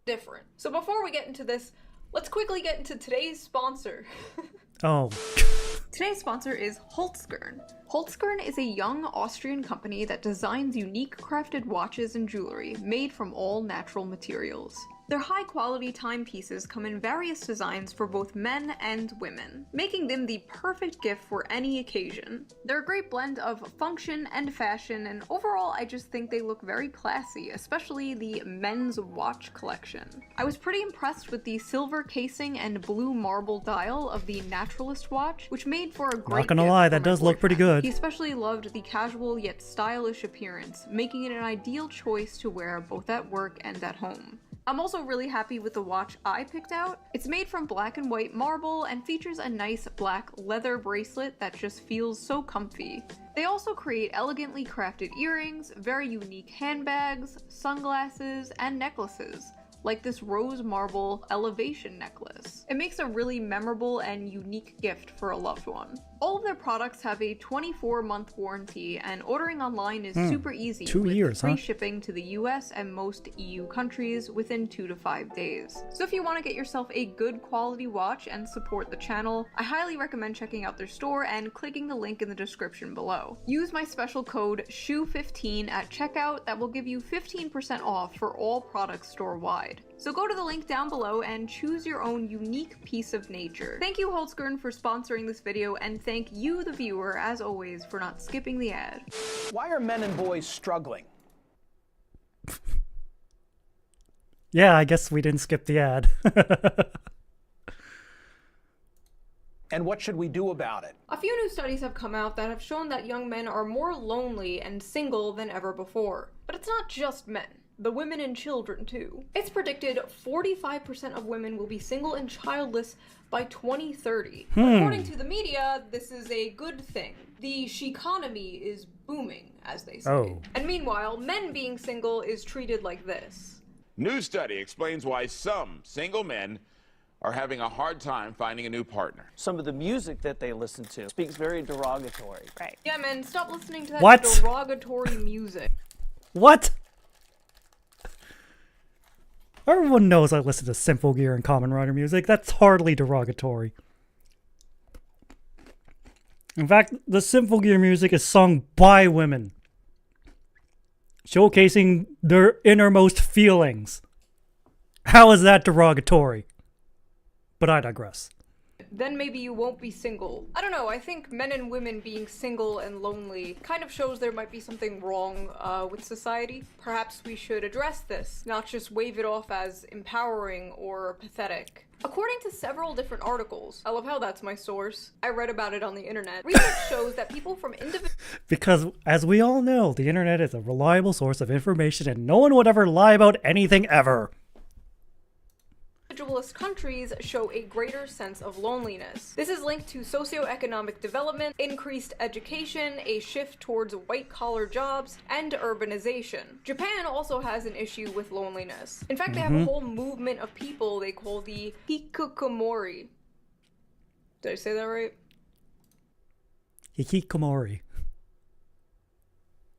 Different. So before we get into this, let's quickly get into today's sponsor. Oh. Today's sponsor is Holzkern. Holzkern is a young Austrian company that designs unique crafted watches and jewelry made from all natural materials. Their high-quality timepieces come in various designs for both men and women, making them the perfect gift for any occasion. They're a great blend of function and fashion, and overall I just think they look very classy, especially the men's watch collection. I was pretty impressed with the silver casing and blue marble dial of the Naturalist watch, which made for a great Not gonna gift lie, for that my does look pretty boyfriend. good. He especially loved the casual yet stylish appearance, making it an ideal choice to wear both at work and at home. I'm also really happy with the watch I picked out. It's made from black and white marble and features a nice black leather bracelet that just feels so comfy. They also create elegantly crafted earrings, very unique handbags, sunglasses, and necklaces, like this rose marble elevation necklace. It makes a really memorable and unique gift for a loved one. All of their products have a 24-month warranty, and ordering online is super easy. 2 with years, free huh? shipping to the US and most EU countries within 2 to 5 days. So if you want to get yourself a good quality watch and support the channel, I highly recommend checking out their store and clicking the link in the description below. Use my special code SHOE15 at checkout that will give you 15% off for all products store-wide. So go to the link down below and choose your own unique piece of nature. Thank you, Holzkern, for sponsoring this video, and thank you, the viewer, as always, for not skipping the ad. Why are men and boys struggling? Yeah, I guess we didn't skip the ad. And what should we do about it? A few new studies have come out that have shown that young men are more lonely and single than ever before. But it's not just men. The women and children too. It's predicted 45% of women will be single and childless by 2030. According to the media, this is a good thing. The she-economy is booming, as they say. Oh. And meanwhile, men being single is treated like this. New study explains why some single men are having a hard time finding a new partner. Some of the music that they listen to speaks very derogatory. Right. Yeah, men, stop listening to that What? derogatory music. What? Everyone knows I listen to Simple Gear and Common Rider music. That's hardly derogatory. In fact, the Simple Gear music is sung by women, showcasing their innermost feelings. How is that derogatory? But I digress. then maybe you won't be single. I don't know, I think men and women being single and lonely kind of shows there might be something wrong with society. Perhaps we should address this, not just wave it off as empowering or pathetic. According to several different articles, I love how that's my source, I read about it on the internet, research shows that people from Because, as we all know, the internet is a reliable source of information and no one would ever lie about anything ever. individualist countries show a greater sense of loneliness. This is linked to socioeconomic development, increased education, a shift towards white-collar jobs, and urbanization. Japan also has an issue with loneliness. In fact, they have a whole movement of people they call the hikikomori. Did I say that right? Hikikomori.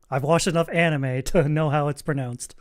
I've watched enough anime to know how it's pronounced.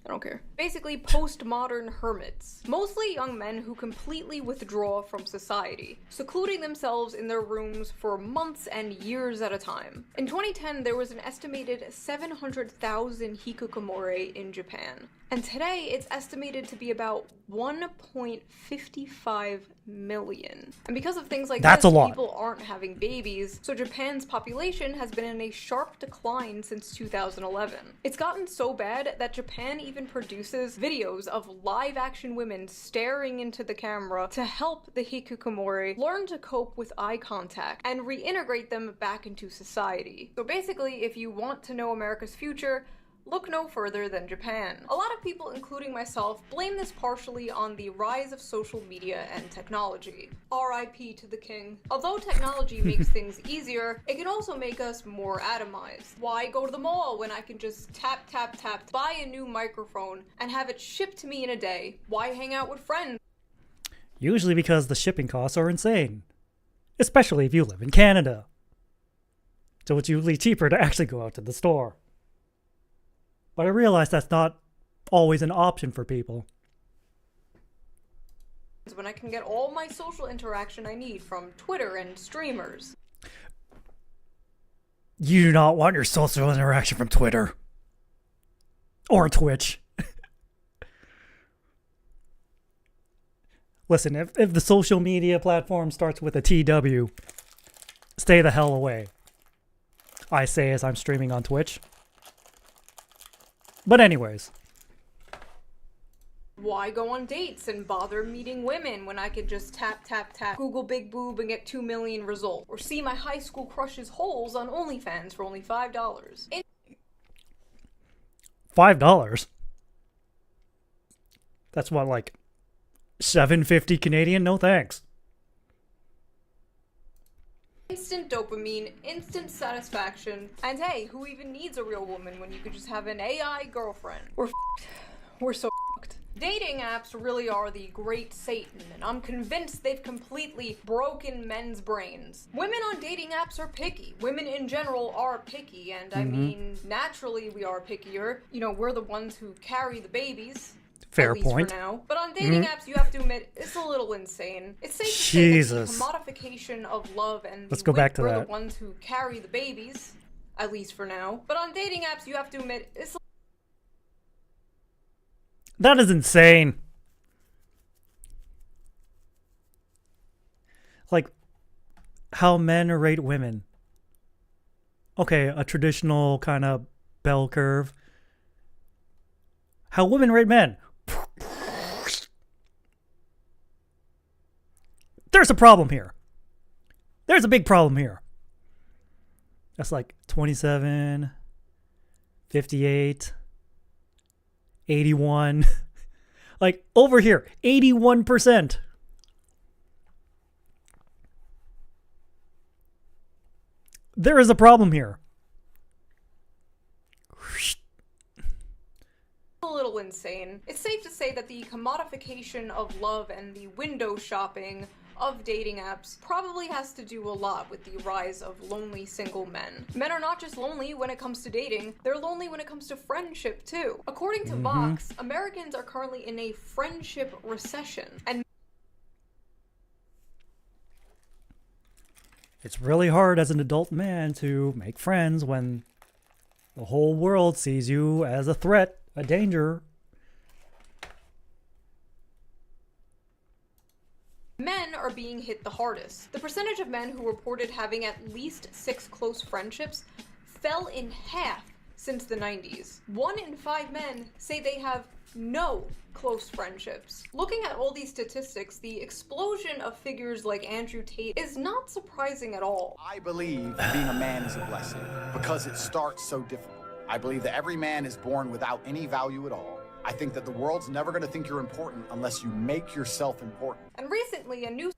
I don't care. Basically, postmodern hermits. Mostly young men who completely withdraw from society, secluding themselves in their rooms for months and years at a time. In 2010, there was an estimated 700,000 hikikomori in Japan. And today, it's estimated to be about 1.55 million. And because of things like That's this, a lot. people aren't having babies, so Japan's population has been in a sharp decline since 2011. It's gotten so bad that Japan even produces videos of live-action women staring into the camera to help the hikikomori learn to cope with eye contact and reintegrate them back into society. So basically, if you want to know America's future, look no further than Japan. A lot of people, including myself, blame this partially on the rise of social media and technology. RIP to the king. Although technology makes things easier, it can also make us more atomized. Why go to the mall when I can just tap, tap, tap, buy a new microphone, and have it shipped to me in a day? Why hang out with friends? Usually because the shipping costs are insane. Especially if you live in Canada. So it's usually cheaper to actually go out to the store. But I realize that's not always an option for people. When I can get all my social interaction I need from Twitter and streamers. You do not want your social interaction from Twitter. Or Twitch. Listen, if the social media platform starts with a TW, stay the hell away. I say as I'm streaming on Twitch. But anyways. Why go on dates and bother meeting women when I could just tap, tap, tap, Google big boob and get 2 million results? Or see my high school crush's holes on OnlyFans for only $5. $5? That's what, like, $7.50 Canadian? No thanks. Instant dopamine, instant satisfaction, and hey, who even needs a real woman when you could just have an AI girlfriend? We're f***ed. We're so f***ed. Dating apps really are the great Satan, and I'm convinced they've completely broken men's brains. Women on dating apps are picky. Women in general are picky, and I mean, naturally we are pickier. You know, we're the ones who carry the babies. Fair at least point. For now. But on dating apps, you have to admit, it's a little insane. It's safe to say Jesus. that the commodification of love and Let's go back to we're that. the ones who carry the babies, at least for now. But on dating apps, you have to admit, it's That is insane. Like, how men rate women. Okay, a traditional kind of bell curve. How women rate men. There's a problem here. There's a big problem here. That's like 27, 58, 81. Like, over here, 81%. There is a problem here. a little insane. It's safe to say that the commodification of love and the window shopping of dating apps probably has to do a lot with the rise of lonely single men. Men are not just lonely when it comes to dating, they're lonely when it comes to friendship too. According to Vox, Americans are currently in a friendship recession, and it's really hard as an adult man to make friends when the whole world sees you as a threat, a danger. being hit the hardest. The percentage of men who reported having at least 6 close friendships fell in half since the 90s. 1 in 5 men say they have no close friendships. Looking at all these statistics, the explosion of figures like Andrew Tate is not surprising at all. I believe being a man is a blessing because it starts so difficult. I believe that every man is born without any value at all. I think that the world's never going to think you're important unless you make yourself important. And recently, a new...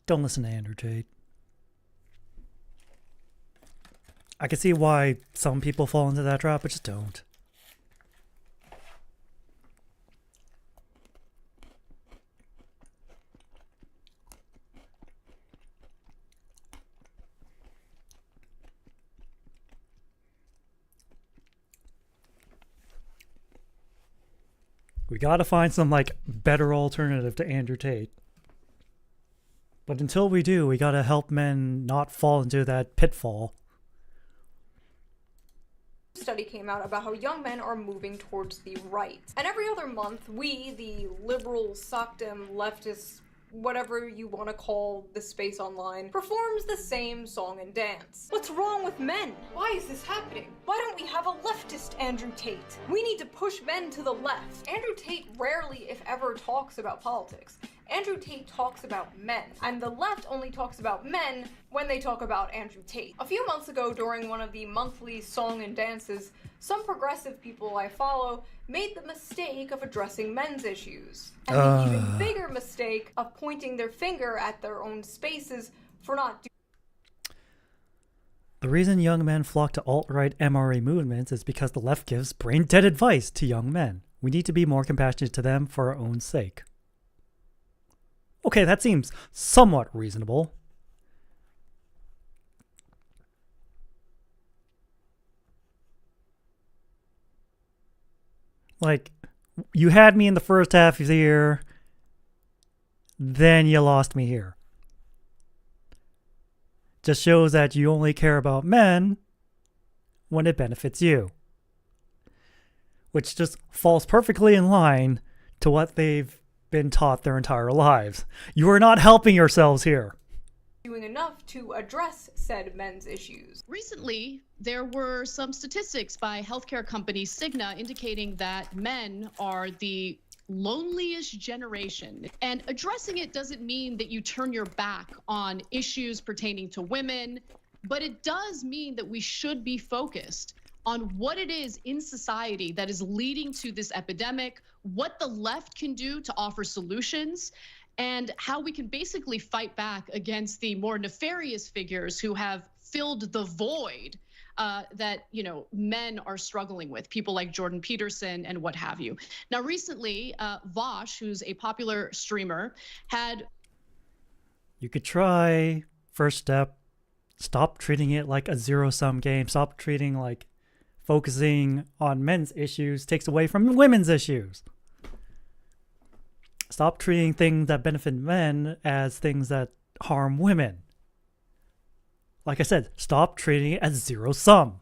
Don't listen to Andrew Tate. I can see why some people fall into that trap, but just don't. We gotta find some, like, better alternative to Andrew Tate. But until we do, we gotta help men not fall into that pitfall. Study came out about how young men are moving towards the right. And every other month, we, the liberal, sockdem, leftist, whatever you want to call the space online, performs the same song and dance. What's wrong with men? Why is this happening? Why don't we have a leftist Andrew Tate? We need to push men to the left. Andrew Tate rarely, if ever, talks about politics. Andrew Tate talks about men, and the left only talks about men when they talk about Andrew Tate. A few months ago, during one of the monthly song and dances, some progressive people I follow made the mistake of addressing men's issues. And the even bigger mistake of pointing their finger at their own spaces for not doing. The reason young men flock to alt-right MRA movements is because the left gives brain-dead advice to young men. We need to be more compassionate to them for our own sake. Okay, that seems somewhat reasonable. Like, you had me in the first half of the year, then you lost me here. Just shows that you only care about men when it benefits you. Which just falls perfectly in line to what they've been taught their entire lives. You are not helping yourselves here. Doing enough to address said men's issues. Recently, there were some statistics by healthcare company Cigna indicating that men are the loneliest generation. And addressing it doesn't mean that you turn your back on issues pertaining to women, but it does mean that we should be focused on what it is in society that is leading to this epidemic, what the left can do to offer solutions, and how we can basically fight back against the more nefarious figures who have filled the void that, you know, men are struggling with, people like Jordan Peterson and what have you. Now, recently, Vosh, who's a popular streamer, had... You could try. First step, stop treating it like a zero-sum game. Stop treating like focusing on men's issues takes away from women's issues. Stop treating things that benefit men as things that harm women. Like I said, stop treating it as zero-sum.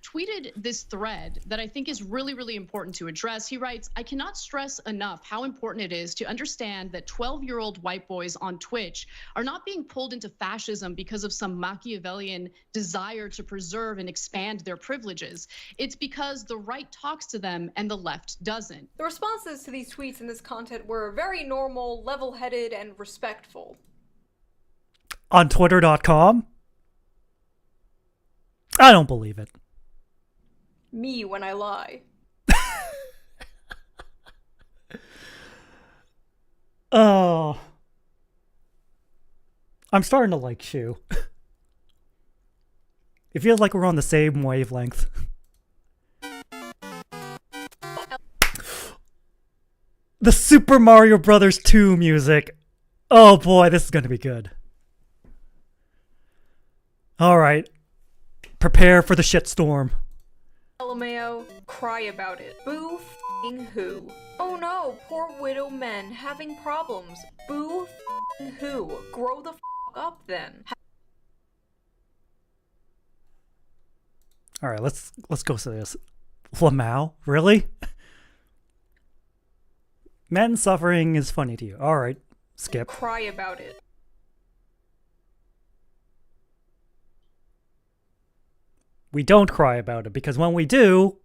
Tweeted this thread that I think is really, really important to address. He writes, "I cannot stress enough how important it is to understand that 12-year-old white boys on Twitch are not being pulled into fascism because of some Machiavellian desire to preserve and expand their privileges. It's because the right talks to them and the left doesn't." The responses to these tweets and this content were very normal, level-headed, and respectful. On Twitter.com? I don't believe it. Me when I lie. Oh. I'm starting to like Shu. It feels like we're on the same wavelength. The Super Mario Brothers 2 music. Oh boy, this is going to be good. Alright. Prepare for the shitstorm. LMAO, cry about it. Boo f***ing who? Oh no, poor widow men having problems. Boo f***ing who? Grow the f*** up then. Alright, let's go to this. Lamau? Really? Men suffering is funny to you. All right, skip. Cry about it. We don't cry about it because when we do,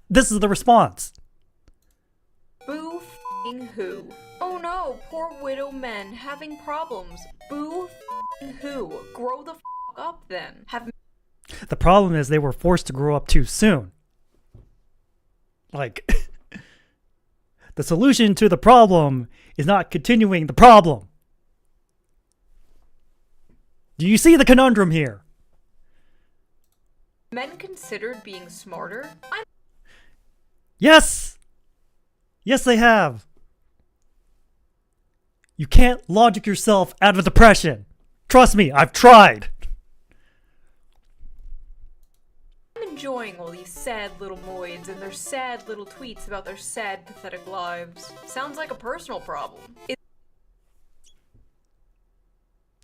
this is the response. Boo f***ing who? Oh no, poor widow men having problems. Boo f***ing who? Grow the f*** up then. The problem is they were forced to grow up too soon. Like, the solution to the problem is not continuing the problem. Do you see the conundrum here? Men considered being smarter? Yes! Yes, they have. You can't logic yourself out of depression. Trust me, I've tried. I'm enjoying all these sad little moids and their sad little tweets about their sad, pathetic lives. Sounds like a personal problem.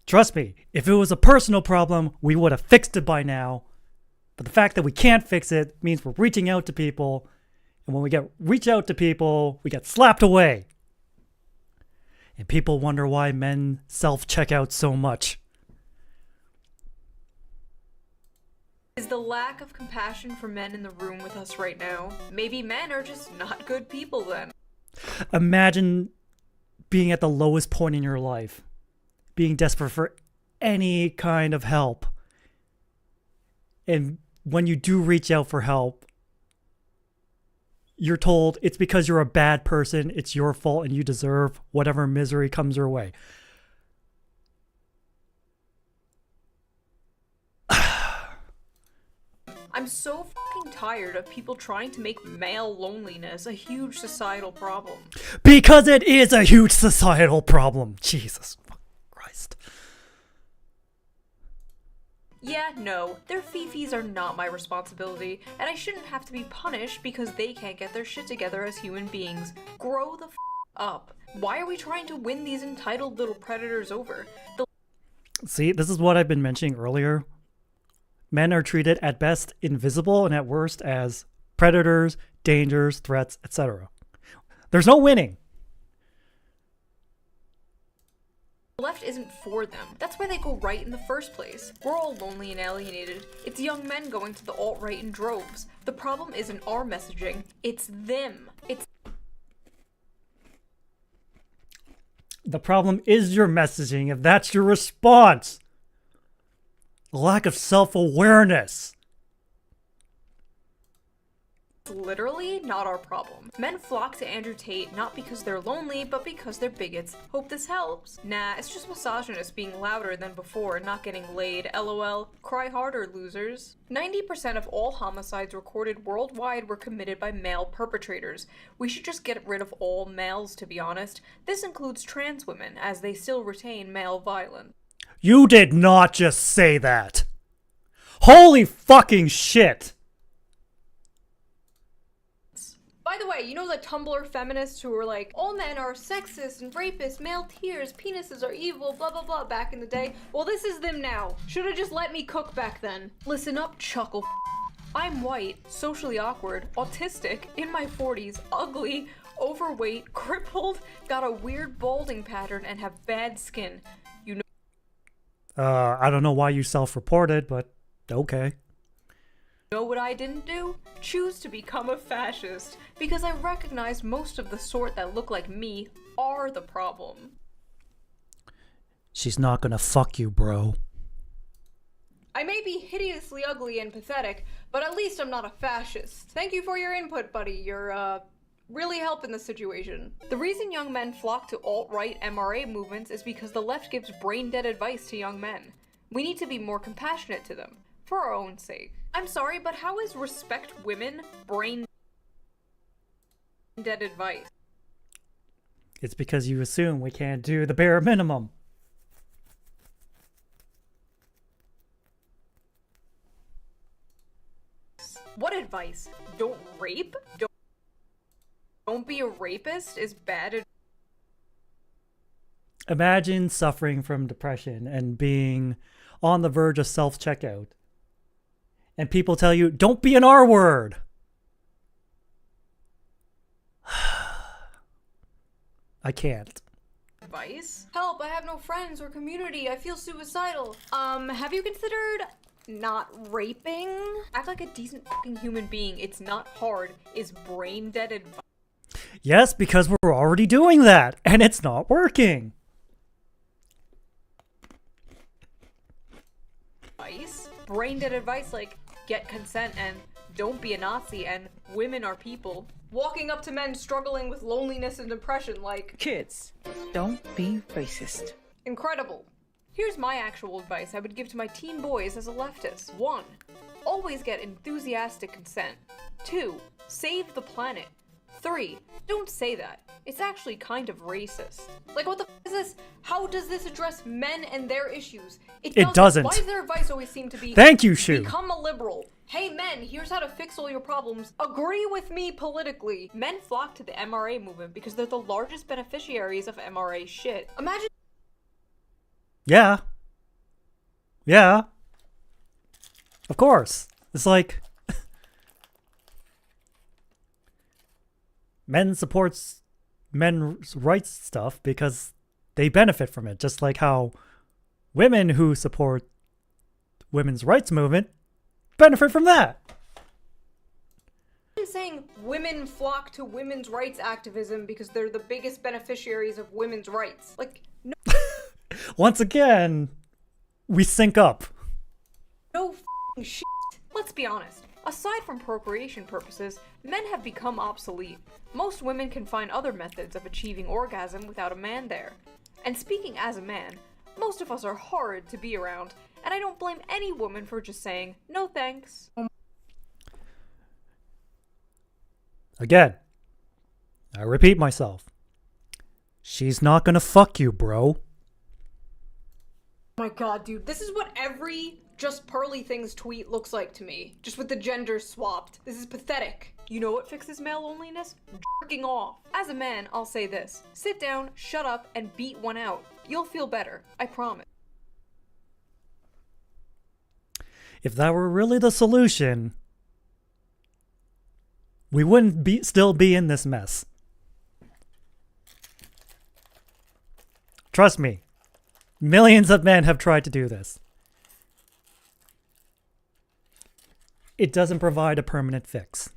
Trust me, if it was a personal problem, we would have fixed it by now. But the fact that we can't fix it means we're reaching out to people. And when we reach out to people, we get slapped away. And people wonder why men self-check out so much. Is the lack of compassion for men in the room with us right now? Maybe men are just not good people then. Imagine being at the lowest point in your life. Being desperate for any kind of help. And when you do reach out for help, you're told it's because you're a bad person, it's your fault, and you deserve whatever misery comes your way. I'm so fucking tired of people trying to make male loneliness a huge societal problem. Because it is a huge societal problem. Jesus Christ. Yeah, no, their fifis are not my responsibility, and I shouldn't have to be punished because they can't get their shit together as human beings. Grow the up. Why are we trying to win these entitled little predators over? See, this is what I've been mentioning earlier. Men are treated at best invisible and at worst as predators, dangers, threats, etc. There's no winning. The left isn't for them. That's why they go right in the first place. We're all lonely and alienated. It's young men going to the alt-right in droves. The problem isn't our messaging, it's them. The problem is your messaging if that's your response. The lack of self-awareness. Literally not our problem. Men flock to Andrew Tate not because they're lonely, but because they're bigots. Hope this helps. Nah, it's just misogynists being louder than before and not getting laid. LOL. Cry harder, losers. 90% of all homicides recorded worldwide were committed by male perpetrators. We should just get rid of all males, to be honest. This includes trans women, as they still retain male violence. You did not just say that. Holy fucking shit. By the way, you know the Tumblr feminists who were like, all men are sexist and rapists, male tears, penises are evil, blah blah blah back in the day? Well, this is them now. Should've just let me cook back then. Listen up, chuckle. I'm white, socially awkward, autistic, in my 40s, ugly, overweight, crippled, got a weird balding pattern, and have bad skin. You know. I don't know why you self-reported, but okay. Know what I didn't do? Choose to become a fascist, because I recognized most of the sort that look like me are the problem. She's not gonna fuck you, bro. I may be hideously ugly and pathetic, but at least I'm not a fascist. Thank you for your input, buddy. You're, really helping the situation. The reason young men flock to alt-right MRA movements is because the left gives brain-dead advice to young men. We need to be more compassionate to them, for our own sake. I'm sorry, but how is respect women brain-dead advice? It's because you assume we can't do the bare minimum. What advice? Don't rape? Don't be a rapist is bad advice. Imagine suffering from depression and being on the verge of self-checkout. And people tell you, don't be an R word. I can't. Advice? Help, I have no friends or community. I feel suicidal. Have you considered not raping? Act like a decent fucking human being. It's not hard. Is brain dead advice? Yes, because we're already doing that, and it's not working. Brain dead advice like get consent and don't be a Nazi and women are people. Walking up to men struggling with loneliness and depression like kids, don't be racist. Incredible. Here's my actual advice I would give to my teen boys as a leftist. 1. Always get enthusiastic consent. 2. Save the planet. 3. Don't say that. It's actually kind of racist. Like, what the f is this? How does this address men and their issues? It doesn't. Why does their advice always seem to be, thank you, Shu. Become a liberal. Hey men, here's how to fix all your problems. Agree with me politically. Men flock to the MRA movement because they're the largest beneficiaries of MRA shit. Imagine. Yeah. Yeah. Of course. It's like men supports men's rights stuff because they benefit from it, just like how women who support women's rights movement benefit from that. I'm saying women flock to women's rights activism because they're the biggest beneficiaries of women's rights. Like, no. Once again, we sync up. No f***ing shit. Let's be honest. Aside from procreation purposes, men have become obsolete. Most women can find other methods of achieving orgasm without a man there. And speaking as a man, most of us are horrid to be around, and I don't blame any woman for just saying, no thanks. Again, I repeat myself. She's not gonna fuck you, bro. Oh my god, dude, this is what every Just Pearly Things tweet looks like to me. Just with the genders swapped. This is pathetic. You know what fixes male loneliness? Jerking off. As a man, I'll say this. Sit down, shut up, and beat one out. You'll feel better. I promise. If that were really the solution, we wouldn't still be in this mess. Trust me. Millions of men have tried to do this. It doesn't provide a permanent fix.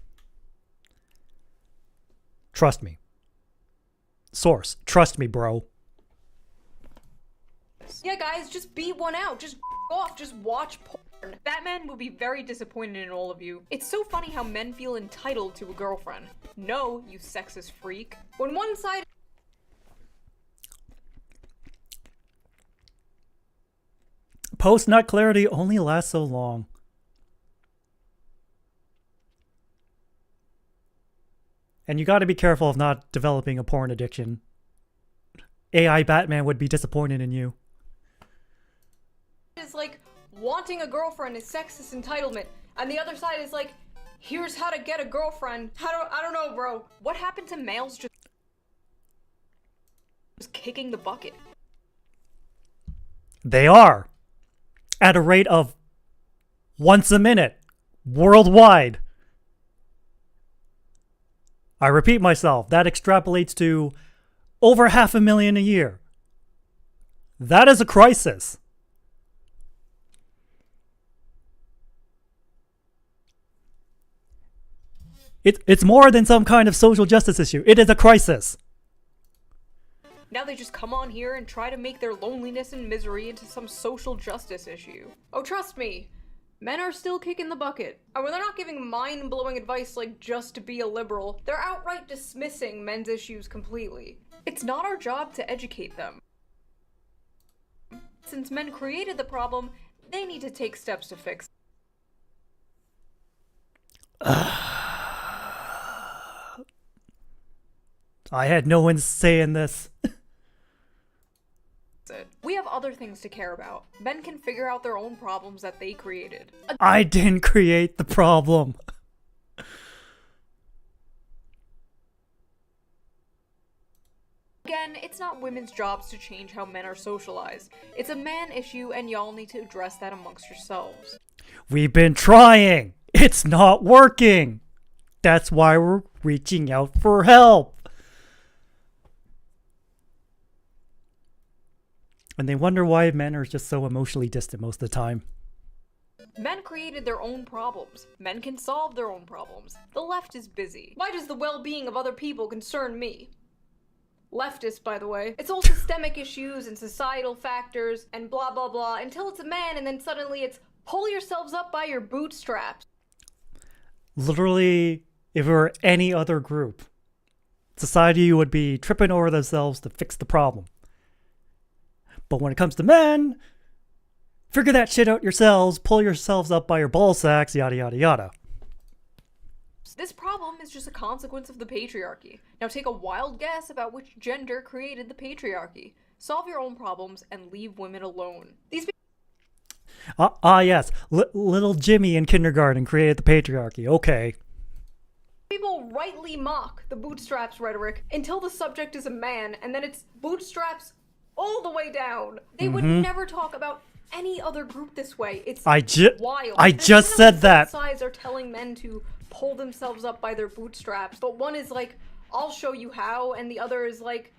Trust me. Source, trust me, bro. Yeah, guys, just beat one out. Just off. Just watch porn. Batman will be very disappointed in all of you. It's so funny how men feel entitled to a girlfriend. No, you sexist freak. When one side... Post-nut clarity only lasts so long. And you gotta be careful of not developing a porn addiction. AI Batman would be disappointed in you. Is like, wanting a girlfriend is sexist entitlement. And the other side is like, here's how to get a girlfriend. I don't know, bro. What happened to males just kicking the bucket? They are. At a rate of once a minute. Worldwide. I repeat myself, that extrapolates to over 500,000 a year. That is a crisis. It's more than some kind of social justice issue. It is a crisis. Now they just come on here and try to make their loneliness and misery into some social justice issue. Oh, trust me. Men are still kicking the bucket. And when they're not giving mind-blowing advice like just to be a liberal, they're outright dismissing men's issues completely. It's not our job to educate them. Since men created the problem, they need to take steps to fix it. I had no one say in this. We have other things to care about. Men can figure out their own problems that they created. I didn't create the problem. Again, it's not women's jobs to change how men are socialized. It's a man issue and y'all need to address that amongst yourselves. We've been trying. It's not working. That's why we're reaching out for help. and they wonder why men are just so emotionally distant most of the time. Men created their own problems. Men can solve their own problems. The left is busy. Why does the well-being of other people concern me? Leftist, by the way. It's all systemic issues and societal factors and blah blah blah until it's a man and then suddenly it's pull yourselves up by your bootstraps. Literally, if it were any other group, society would be tripping over themselves to fix the problem. But when it comes to men, figure that shit out yourselves, pull yourselves up by your ball sacks, yada yada yada. This problem is just a consequence of the patriarchy. Now take a wild guess about which gender created the patriarchy. Solve your own problems and leave women alone. These yes, little Jimmy in kindergarten created the patriarchy, okay. people rightly mock the bootstraps rhetoric until the subject is a man, and then it's bootstraps all the way down. They would never talk about any other group this way. It's wild. I just said that. Both sides are telling men to pull themselves up by their bootstraps, but one is like, I'll show you how, and the other is like,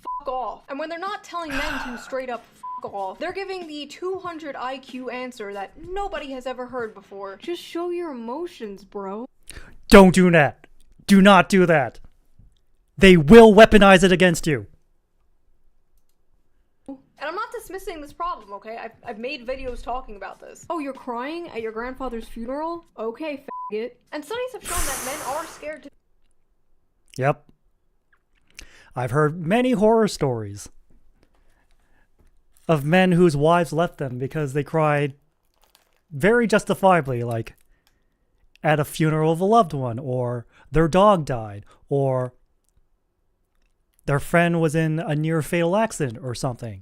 fuck off. And when they're not telling men to straight up fuck off, they're giving the 200 IQ answer that nobody has ever heard before. Just show your emotions, bro. Don't do that. Do not do that. They will weaponize it against you. And I'm not dismissing this problem, okay? I've made videos talking about this. Oh, you're crying at your grandfather's funeral? Okay, faggot. And studies have shown that men are scared to... Yep. I've heard many horror stories of men whose wives left them because they cried very justifiably, like at a funeral of a loved one, or their dog died, or their friend was in a near fatal accident or something.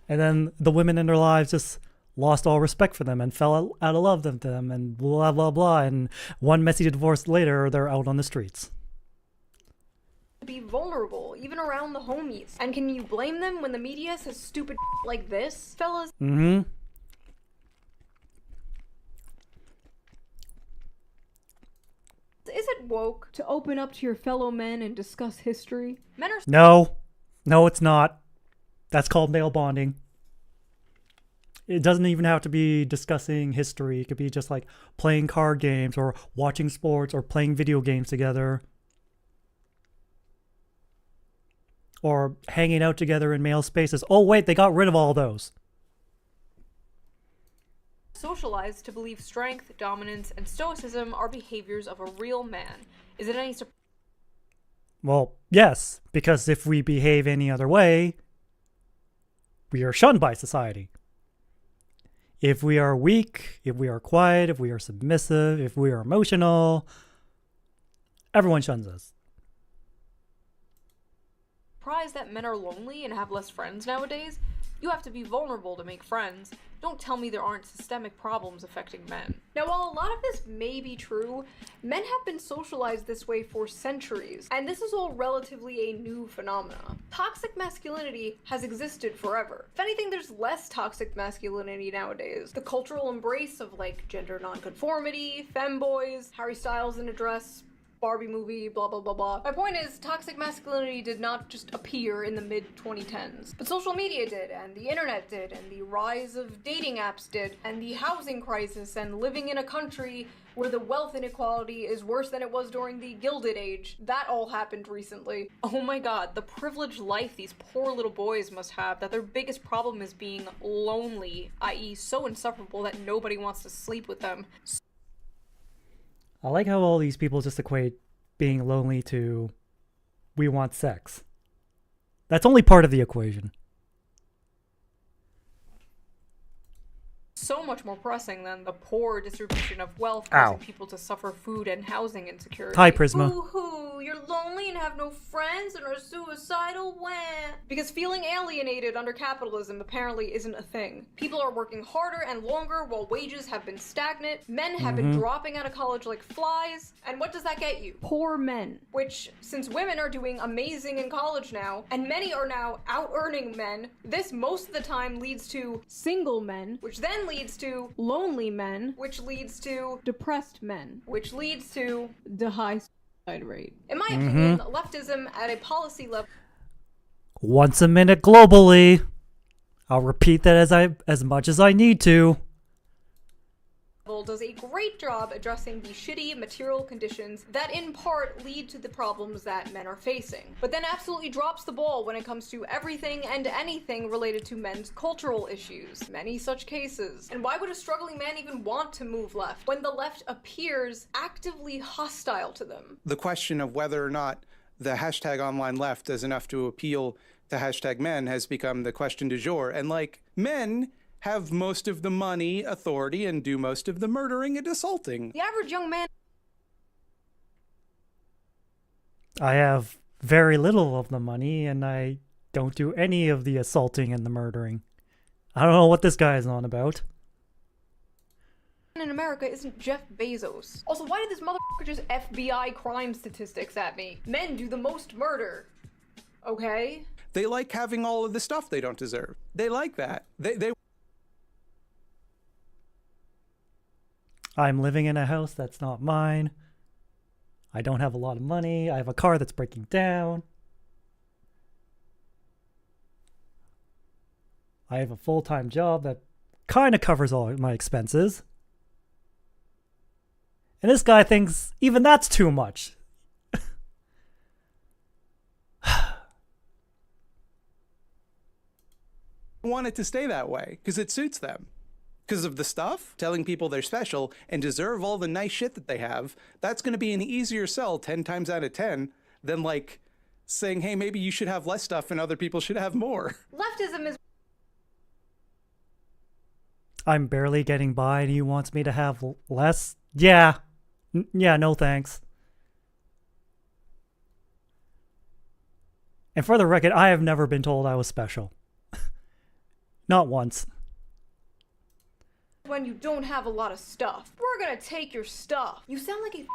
And then the women in their lives just lost all respect for them and fell out of love with them and blah, blah, blah. And one messy divorce later, they're out on the streets. Be vulnerable, even around the homies. And can you blame them when the media says stupid like this, fellas? Mm-hmm. Is it woke to open up to your fellow men and discuss history? Men are... No, it's not. That's called male bonding. It doesn't even have to be discussing history. It could be just like playing card games or watching sports or playing video games together. Or hanging out together in male spaces. Oh wait, they got rid of all those. Socialized to believe strength, dominance, and stoicism are behaviors of a real man. Is it any surprise? Well, yes, because if we behave any other way, we are shunned by society. If we are weak, if we are quiet, if we are submissive, if we are emotional, everyone shuns us. Surprised that men are lonely and have less friends nowadays? You have to be vulnerable to make friends. Don't tell me there aren't systemic problems affecting men. Now, while a lot of this may be true, men have been socialized this way for centuries, and this is all relatively a new phenomenon. Toxic masculinity has existed forever. If anything, there's less toxic masculinity nowadays. The cultural embrace of, like, gender nonconformity, femboys, Harry Styles in a dress, Barbie movie, blah blah blah blah. My point is, toxic masculinity did not just appear in the mid-2010s. But social media did, and the internet did, and the rise of dating apps did, and the housing crisis, and living in a country where the wealth inequality is worse than it was during the Gilded Age. That all happened recently. Oh my god, the privileged life these poor little boys must have, that their biggest problem is being lonely, i.e. so insufferable that nobody wants to sleep with them. I like how all these people just equate being lonely to we want sex. That's only part of the equation. So much more pressing than the poor distribution of wealth causing people to suffer food and housing insecurity. Hi, Prisma. Boo-hoo, you're lonely and have no friends and are suicidal when... Because feeling alienated under capitalism apparently isn't a thing. People are working harder and longer while wages have been stagnant. Men have been dropping out of college like flies. And what does that get you? Poor men. Which, since women are doing amazing in college now, and many are now out-earning men, this most of the time leads to single men, which then leads to lonely men, which leads to depressed men, which leads to the high suicide rate. In my opinion, leftism at a policy level... Once a minute globally. I'll repeat that as much as I need to. Does a great job addressing the shitty material conditions that in part lead to the problems that men are facing, but then absolutely drops the ball when it comes to everything and anything related to men's cultural issues. Many such cases. And why would a struggling man even want to move left when the left appears actively hostile to them? The question of whether or not the hashtag online left is enough to appeal to hashtag men has become the question du jour. And like, men have most of the money, authority, and do most of the murdering and assaulting. The average young man... I have very little of the money, and I don't do any of the assaulting and the murdering. I don't know what this guy is on about. In America isn't Jeff Bezos. Also, why did this motherfucker just FBI crime statistics at me? Men do the most murder. Okay? They like having all of the stuff they don't deserve. They like that. They I'm living in a house that's not mine. I don't have a lot of money. I have a car that's breaking down. I have a full-time job that kind of covers all my expenses. And this guy thinks even that's too much. want it to stay that way because it suits them. Because of the stuff, telling people they're special and deserve all the nice shit that they have, that's going to be an easier sell 10 times out of 10 than like saying, hey, maybe you should have less stuff and other people should have more. Leftism is... I'm barely getting by and he wants me to have less? Yeah. Yeah, no thanks. And for the record, I have never been told I was special. Not once. When you don't have a lot of stuff. We're gonna take your stuff. You sound like a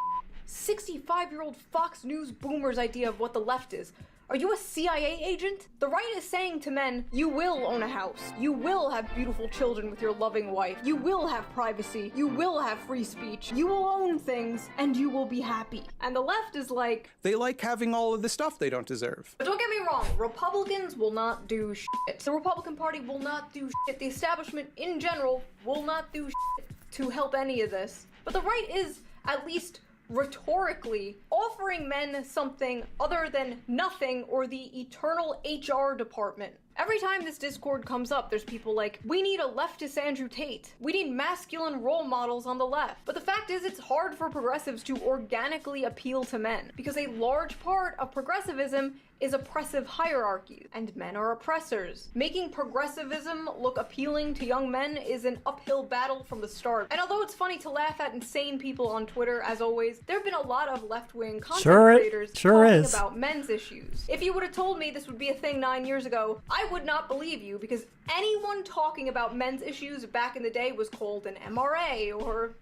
65-year-old Fox News boomer's idea of what the left is. Are you a CIA agent? The right is saying to men, you will own a house. You will have beautiful children with your loving wife. You will have privacy. You will have free speech. You will own things, and you will be happy. And the left is like... They like having all of the stuff they don't deserve. But don't get me wrong, Republicans will not do shit. The Republican Party will not do shit. The establishment in general will not do shit to help any of this. But the right is, at least rhetorically, offering men something other than nothing or the eternal HR department. Every time this Discord comes up, there's people like, we need a leftist Andrew Tate. We need masculine role models on the left. But the fact is, it's hard for progressives to organically appeal to men because a large part of progressivism is oppressive hierarchies, and men are oppressors. Making progressivism look appealing to young men is an uphill battle from the start. And although it's funny to laugh at insane people on Twitter, as always, there have been a lot of left-wing content creators talking about men's issues. If you would have told me this would be a thing 9 years ago, I would not believe you, because anyone talking about men's issues back in the day was called an MRA or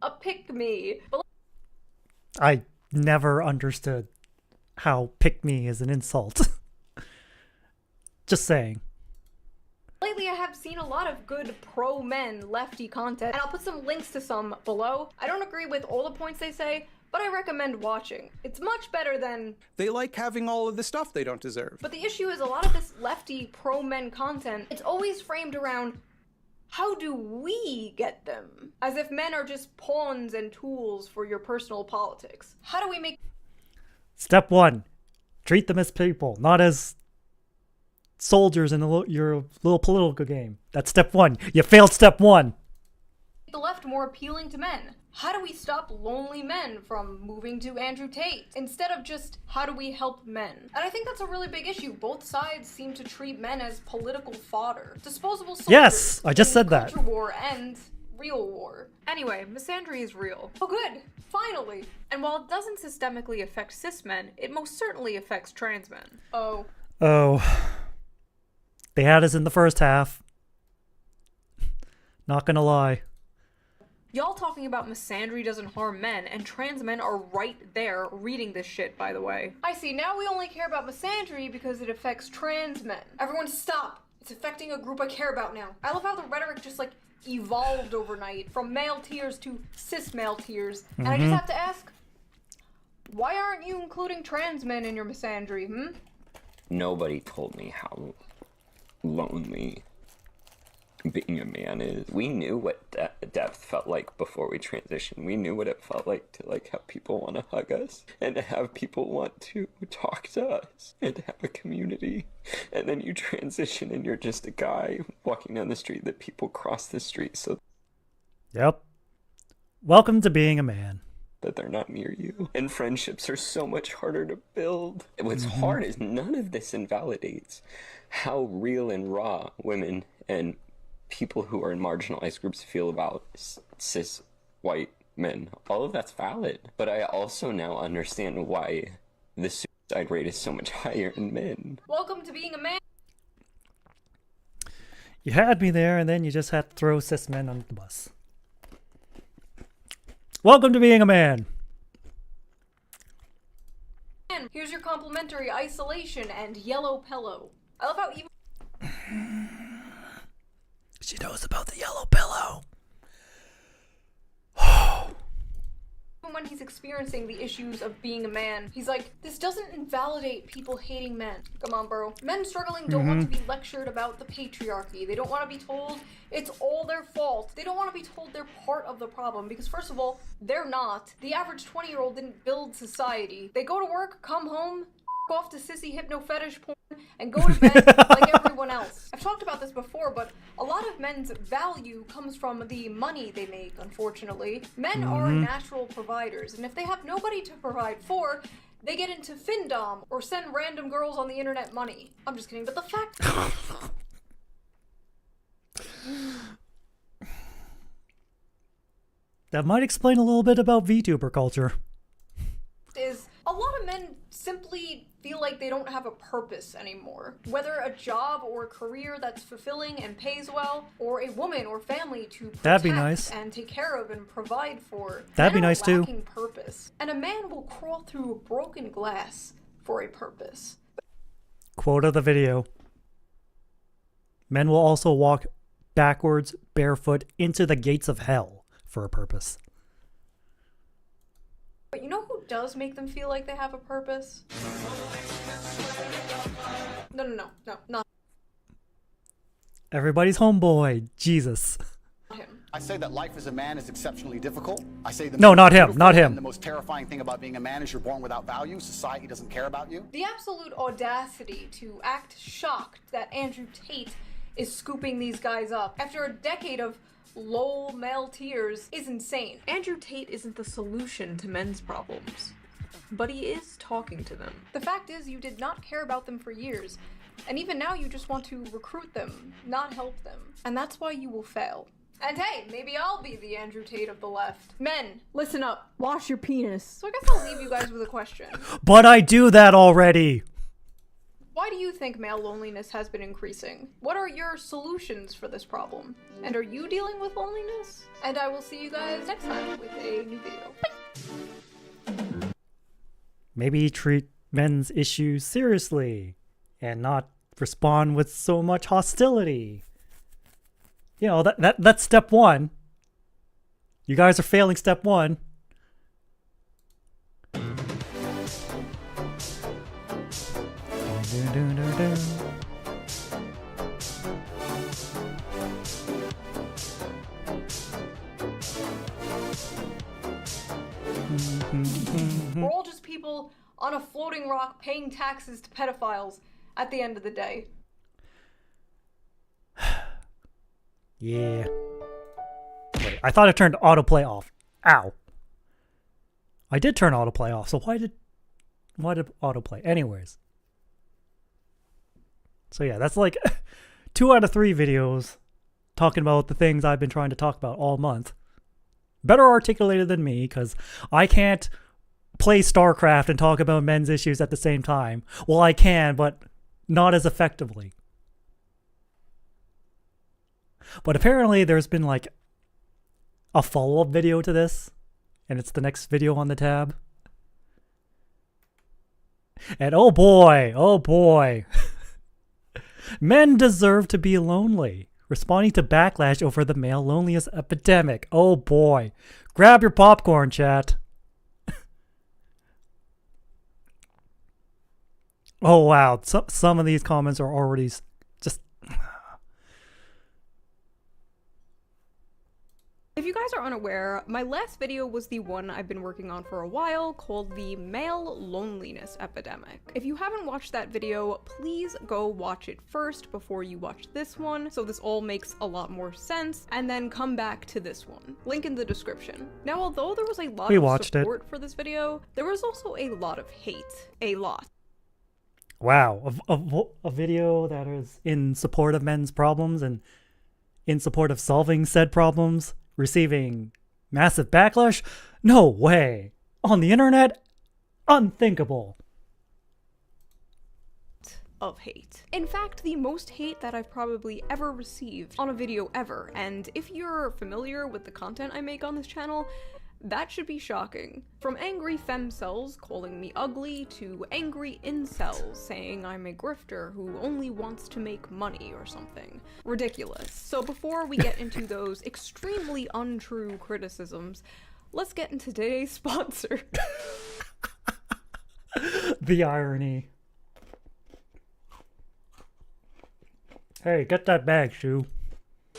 a pick-me. But I never understood how pick me is an insult. Just saying. Lately I have seen a lot of good pro-men lefty content, and I'll put some links to some below. I don't agree with all the points they say, but I recommend watching. It's much better than... They like having all of the stuff they don't deserve. But the issue is a lot of this lefty pro-men content, it's always framed around how do we get them? As if men are just pawns and tools for your personal politics. How do we make... Step 1. Treat them as people, not as soldiers in your little political game. That's step 1. You failed step 1. The left more appealing to men. How do we stop lonely men from moving to Andrew Tate? Instead of just, how do we help men? And I think that's a really big issue. Both sides seem to treat men as political fodder. Disposable soldiers. Yes, I just said that. Culture war and real war. Anyway, misandry is real. Oh good, finally. And while it doesn't systemically affect cis men, it most certainly affects trans men. Oh. They had us in the first half. Not gonna lie. Y'all talking about misandry doesn't harm men, and trans men are right there reading this shit, by the way. I see, now we only care about misandry because it affects trans men. Everyone stop! It's affecting a group I care about now. I love how the rhetoric just like evolved overnight from male tears to cis male tears. And I just have to ask, why aren't you including trans men in your misandry, Nobody told me how lonely being a man is. We knew what depth felt like before we transitioned. We knew what it felt like to like have people want to hug us and to have people want to talk to us and to have a community. And then you transition and you're just a guy walking down the street that people cross the street so Yep. Welcome to being a man. that they're not near you. And friendships are so much harder to build. What's hard is none of this invalidates how real and raw women and people who are in marginalized groups feel about cis white men. All of that's valid. But I also now understand why the suicide rate is so much higher in men. Welcome to being a man. You had me there, and then you just had to throw cis men under the bus. Welcome to being a man. And here's your complimentary isolation and yellow pillow. I love how even She knows about the yellow pillow. when he's experiencing the issues of being a man, he's like, this doesn't invalidate people hating men. Come on, bro. Men struggling don't want to be lectured about the patriarchy. They don't want to be told it's all their fault. They don't want to be told they're part of the problem because, first of all, they're not. The average 20-year-old didn't build society. They go to work, come home, off to sissy hypno fetish porn, and go to bed like everyone else. I've talked about this before, but a lot of men's value comes from the money they make, unfortunately. Men are natural providers, and if they have nobody to provide for, they get into findom or send random girls on the internet money. I'm just kidding, but the fact That might explain a little bit about VTuber culture. is a lot of men simply feel like they don't have a purpose anymore. Whether a job or a career that's fulfilling and pays well, or a woman or family to protect That'd be nice. and take care of and provide for. That'd be Men are nice too. lacking purpose. And a man will crawl through broken glass for a purpose. Quote of the video. Men will also walk backwards, barefoot, into the gates of hell for a purpose. But you know who does make them feel like they have a purpose? No, not Everybody's homeboy, Jesus. him. I say that life as a man is exceptionally difficult. I say the No, most not him, beautiful not him. And the most terrifying thing about being a man is you're born without value. Society doesn't care about you. The absolute audacity to act shocked that Andrew Tate is scooping these guys up after a decade of lol male tears is insane. Andrew Tate isn't the solution to men's problems, but he is talking to them. The fact is, you did not care about them for years, and even now you just want to recruit them, not help them. And that's why you will fail. And hey, maybe I'll be the Andrew Tate of the left. Men, listen up. Wash your penis. So I guess I'll leave you guys with a question. But I do that already. Why do you think male loneliness has been increasing? What are your solutions for this problem? And are you dealing with loneliness? And I will see you guys next time with a new video. Maybe treat men's issues seriously and not respond with so much hostility. You know, that's step one. You guys are failing step one. We're all just people on a floating rock paying taxes to pedophiles at the end of the day. Yeah. Wait, I thought I turned autoplay off. Ow. I did turn autoplay off, so why did autoplay? Anyways. So yeah, that's like 2 out of 3 videos talking about the things I've been trying to talk about all month. Better articulated than me, because I can't play StarCraft and talk about men's issues at the same time. Well, I can, but not as effectively. But apparently there's been like a follow-up video to this, and it's the next video on the tab. And oh boy. Men deserve to be lonely. Responding to backlash over the male loneliness epidemic. Oh boy. Grab your popcorn, chat. Oh, wow. Some of these comments are already just... If you guys are unaware, my last video was the one I've been working on for a while called the Male Loneliness Epidemic. If you haven't watched that video, please go watch it first before you watch this one, so this all makes a lot more sense, and then come back to this one. Link in the description. Now, although there was a lot of support for this video, there was also a lot of hate. A lot. Wow. A video that is in support of men's problems and in support of solving said problems, receiving massive backlash? No way. On the internet? Unthinkable. Of hate. In fact, the most hate that I've probably ever received on a video ever, and if you're familiar with the content I make on this channel, that should be shocking. From angry femcells calling me ugly to angry incels saying I'm a grifter who only wants to make money or something. Ridiculous. So before we get into those extremely untrue criticisms, let's get into today's sponsor. The irony. Hey, get that bag, Shu.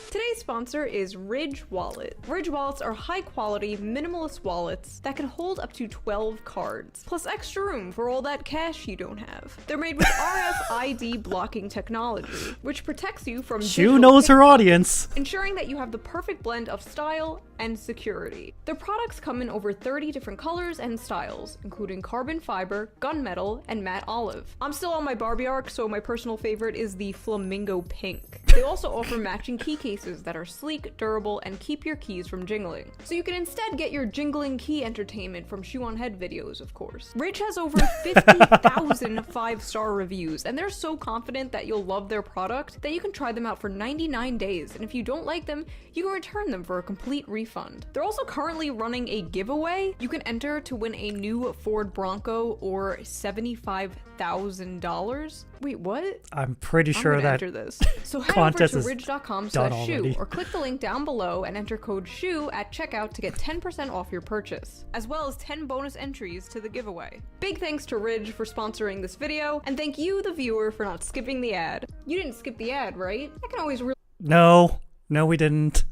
Today's sponsor is Ridge Wallet. Ridge Wallets are high-quality, minimalist wallets that can hold up to 12 cards, plus extra room for all that cash you don't have. They're made with RFID blocking technology, which protects you from Shu knows her audience, ensuring that you have the perfect blend of style and security. Their products come in over 30 different colors and styles, including carbon fiber, gunmetal, and matte olive. I'm still on my Barbie arc, so my personal favorite is the flamingo pink. They also offer matching key cases that are sleek, durable, and keep your keys from jingling. So you can instead get your jingling key entertainment from Shoe on Head videos, of course. Ridge has over 50,000 5-star reviews, and they're so confident that you'll love their product that you can try them out for 99 days, and if you don't like them, you can return them for a complete refund. They're also currently running a giveaway. You can enter to win a new Ford Bronco or $75,000. Wait, what? I'm pretty sure that enter this. So head over to ridge.com/shoe or click the link down below and enter code SHOE at checkout to get 10% off your purchase, as well as 10 bonus entries to the giveaway. Big thanks to Ridge for sponsoring this video, and thank you, the viewer, for not skipping the ad. You didn't skip the ad, right? I can always No, we didn't.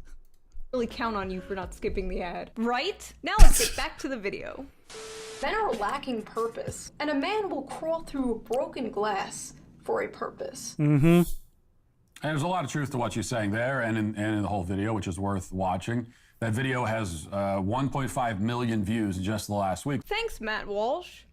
Really count on you for not skipping the ad, right? Now let's get back to the video. Men are lacking purpose, and a man will crawl through broken glass for a purpose. Mm-hmm. There's a lot of truth to what you're saying there and in the whole video, which is worth watching. That video has 1.5 million views in just the last week. Thanks, Matt Walsh.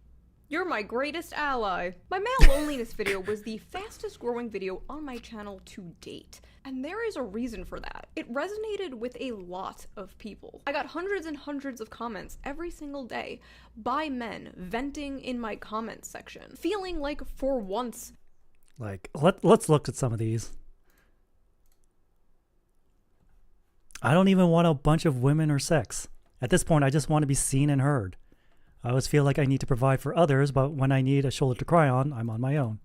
You're my greatest ally. My male loneliness video was the fastest growing video on my channel to date. And there is a reason for that. It resonated with a lot of people. I got hundreds and hundreds of comments every single day by men venting in my comments section, feeling like for once. Like, let's look at some of these. I don't even want a bunch of women or sex. At this point, I just want to be seen and heard. I always feel like I need to provide for others, but when I need a shoulder to cry on, I'm on my own.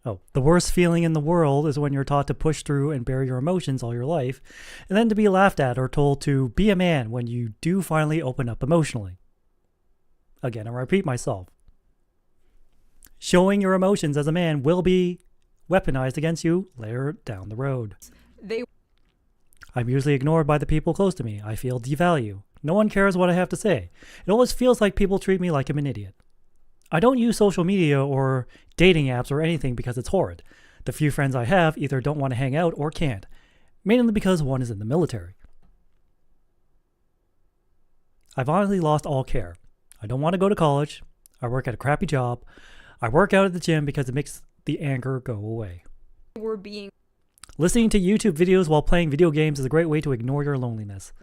Oh, the worst feeling in the world is when you're taught to push through and bear your emotions all your life, and then to be laughed at or told to be a man when you do finally open up emotionally. Again, I repeat myself. Showing your emotions as a man will be weaponized against you later down the road. I'm usually ignored by the people close to me. I feel devalue. No one cares what I have to say. It always feels like people treat me like I'm an idiot. I don't use social media or dating apps or anything because it's horrid. The few friends I have either don't want to hang out or can't, mainly because one is in the military. I've honestly lost all care. I don't want to go to college. I work at a crappy job. I work out at the gym because it makes the anger go away. Listening to YouTube videos while playing video games is a great way to ignore your loneliness.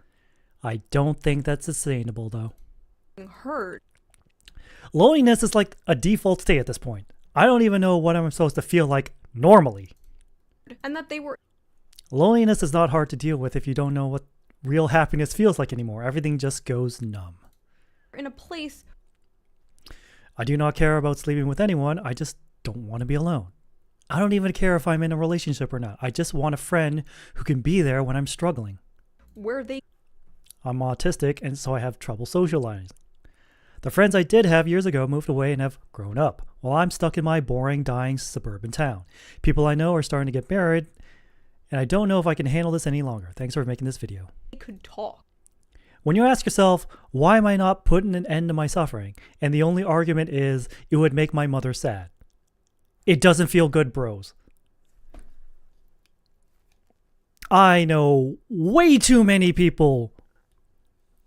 I don't think that's sustainable, though. Hurt. Loneliness is like a default state at this point. I don't even know what I'm supposed to feel like normally. And that they were... Loneliness is not hard to deal with if you don't know what real happiness feels like anymore. Everything just goes numb. In a place... I do not care about sleeping with anyone. I just don't want to be alone. I don't even care if I'm in a relationship or not. I just want a friend who can be there when I'm struggling. Where they... I'm autistic, and so I have trouble socializing. The friends I did have years ago moved away and have grown up. while I'm stuck in my boring, dying suburban town. People I know are starting to get married, and I don't know if I can handle this any longer. Thanks for making this video. They could talk. When you ask yourself, why am I not putting an end to my suffering? And the only argument is, it would make my mother sad. It doesn't feel good, bros. I know way too many people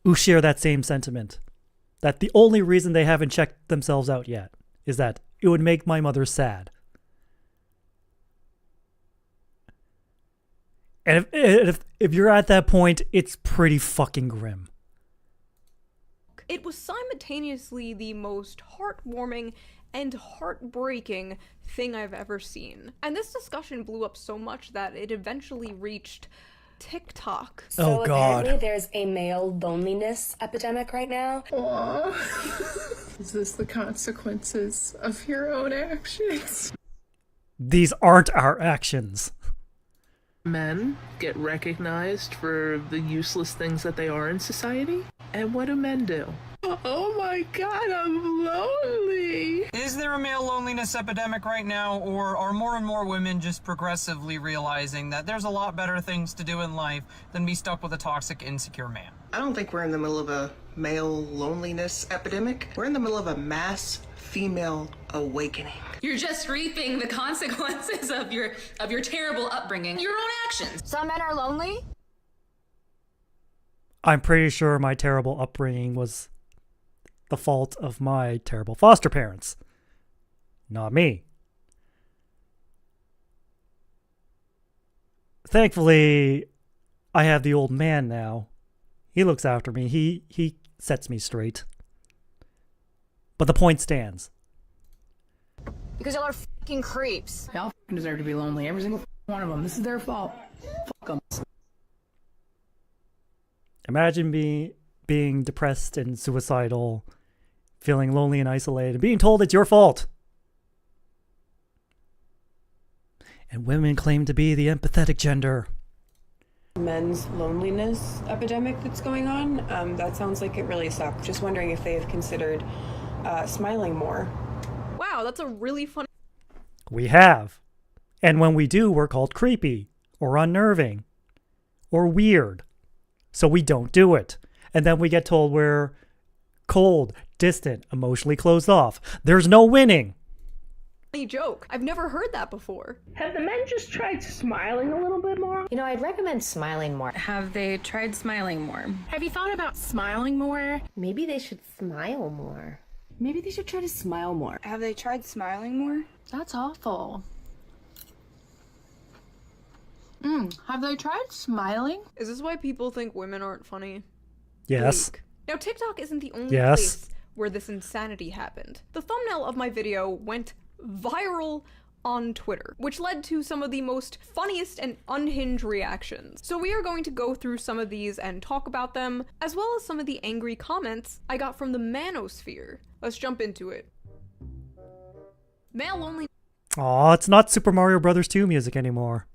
who share that same sentiment. That the only reason they haven't checked themselves out yet is that it would make my mother sad. And if you're at that point, it's pretty fucking grim. It was simultaneously the most heartwarming and heartbreaking thing I've ever seen. And this discussion blew up so much that it eventually reached TikTok. So oh God. Apparently there's a male loneliness epidemic right now. Is this the consequences of your own actions? These aren't our actions. Men get recognized for the useless things that they are in society. And what do men do? Oh my God, I'm lonely. Is there a male loneliness epidemic right now, or are more and more women just progressively realizing that there's a lot better things to do in life than be stuck with a toxic, insecure man? I don't think we're in the middle of a male loneliness epidemic. We're in the middle of a mass female awakening. You're just reaping the consequences of your terrible upbringing, your own actions. Some men are lonely. I'm pretty sure my terrible upbringing was the fault of my terrible foster parents, not me. Thankfully, I have the old man now. He looks after me. He sets me straight. But the point stands. Because y'all are fucking creeps. Y'all deserve to be lonely. Every single one of them. This is their fault. Fuck them. Imagine being depressed and suicidal, feeling lonely and isolated, and being told it's your fault. And women claim to be the empathetic gender. Men's loneliness epidemic that's going on, that sounds like it really sucks. Just wondering if they've considered smiling more. Wow, that's a really funny... We have. And when we do, we're called creepy, or unnerving, or weird. So we don't do it. And then we get told we're cold, distant, emotionally closed off. There's no winning. Joke. I've never heard that before. Have the men just tried smiling a little bit more? You know, I'd recommend smiling more. Have they tried smiling more? Have you thought about smiling more? Maybe they should smile more. Maybe they should try to smile more. Have they tried smiling more? That's awful. Have they tried smiling? Is this why people think women aren't funny? Yes. Bleak. Now, TikTok isn't the only Yes. place where this insanity happened. The thumbnail of my video went viral on Twitter, which led to some of the most funniest and unhinged reactions. So we are going to go through some of these and talk about them, as well as some of the angry comments I got from the manosphere. Let's jump into it. Male only. Aw, it's not Super Mario Brothers 2 music anymore.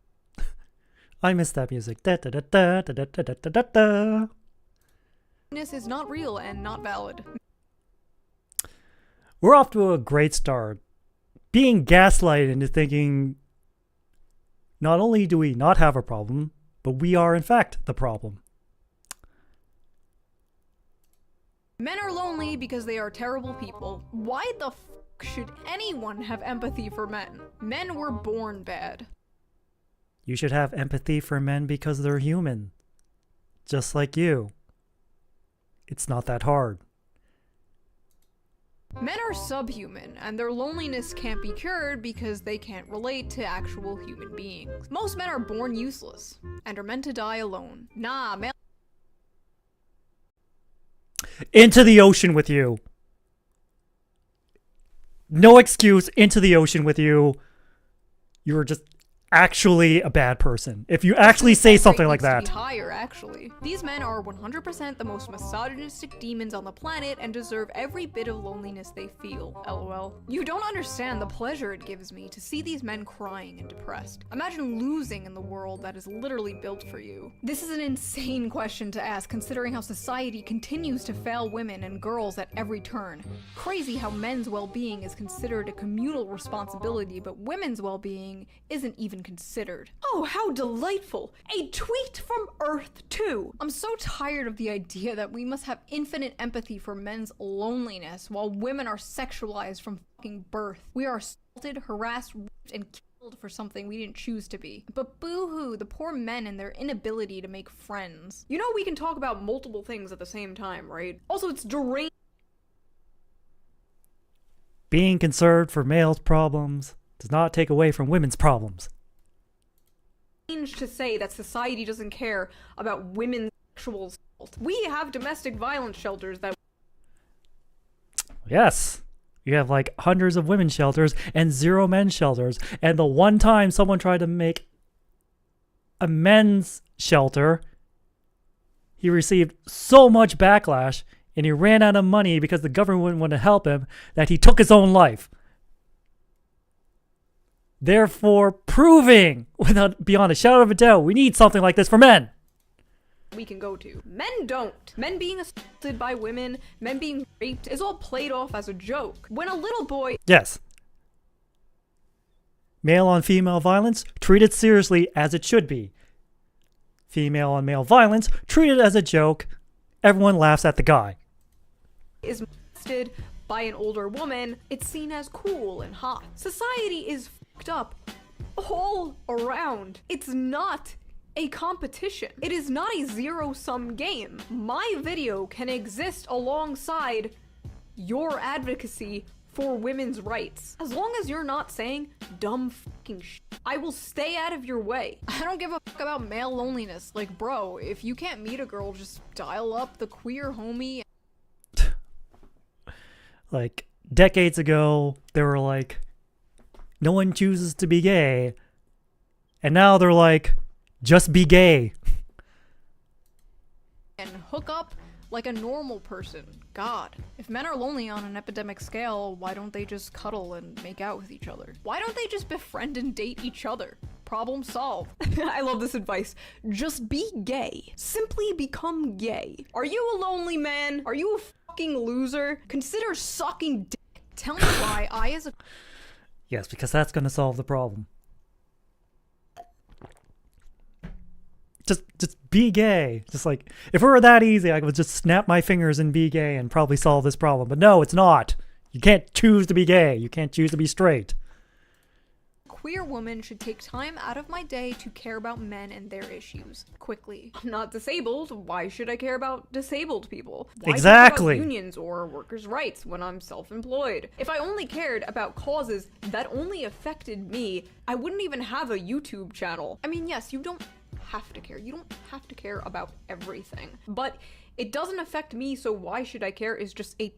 I miss that music. Da da da da da da da da da da. This is not real and not valid. We're off to a great start. Being gaslighted into thinking not only do we not have a problem, but we are in fact the problem. Men are lonely because they are terrible people. Why the f should anyone have empathy for men? Men were born bad. You should have empathy for men because they're human. Just like you. It's not that hard. Men are subhuman, and their loneliness can't be cured because they can't relate to actual human beings. Most men are born useless, and are meant to die alone. Nah, men— Into the ocean with you. No excuse, into the ocean with you. You were just actually a bad person. If you actually say something like that. Higher, actually. These men are 100% the most misogynistic demons on the planet and deserve every bit of loneliness they feel. LOL. You don't understand the pleasure it gives me to see these men crying and depressed. Imagine losing in the world that is literally built for you. This is an insane question to ask, considering how society continues to fail women and girls at every turn. Crazy how men's well-being is considered a communal responsibility, but women's well-being isn't even considered. Oh, how delightful! A tweet from Earth 2! I'm so tired of the idea that we must have infinite empathy for men's loneliness while women are sexualized from fucking birth. We are assaulted, harassed, raped, and killed for something we didn't choose to be. But boo-hoo, the poor men and their inability to make friends. You know we can talk about multiple things at the same time, right? Also, it's deranged. Being concerned for males' problems does not take away from women's problems. To say that society doesn't care about women's sexual assault. We have domestic violence shelters that... Yes. You have like hundreds of women's shelters and 0 men's shelters. And the one time someone tried to make a men's shelter, he received so much backlash and he ran out of money because the government wouldn't want to help him that he took his own life. Therefore, proving without beyond a shadow of a doubt, we need something like this for men. We can go to. Men don't. Men being assaulted by women, men being raped is all played off as a joke. When a little boy... Yes. Male on female violence, treated seriously as it should be. Female on male violence, treated as a joke. Everyone laughs at the guy. ...is molested by an older woman, it's seen as cool and hot. Society is fucked up all around. It's not a competition. It is not a zero-sum game. My video can exist alongside your advocacy for women's rights. As long as you're not saying dumb fucking shit, I will stay out of your way. I don't give a fuck about male loneliness. Like, bro, if you can't meet a girl, just dial up the queer homie. Like, decades ago, they were like, no one chooses to be gay. And now they're like, just be gay. And hook up like a normal person. God. If men are lonely on an epidemic scale, why don't they just cuddle and make out with each other? Why don't they just befriend and date each other? Problem solved. I love this advice. Just be gay. Simply become gay. Are you a lonely man? Are you a fucking loser? Consider sucking dick. Tell me why I as a... Yes, because that's going to solve the problem. Just be gay. Just like, if it were that easy, I would just snap my fingers and be gay and probably solve this problem. But no, it's not. You can't choose to be gay. You can't choose to be straight. Queer woman should take time out of my day to care about men and their issues. Quickly. I'm not disabled. Why should I care about disabled people? Why exactly. Care about unions or workers' rights when I'm self-employed? If I only cared about causes that only affected me, I wouldn't even have a YouTube channel. I mean, yes, you don't have to care. You don't have to care about everything. But it doesn't affect me, so why should I care is just a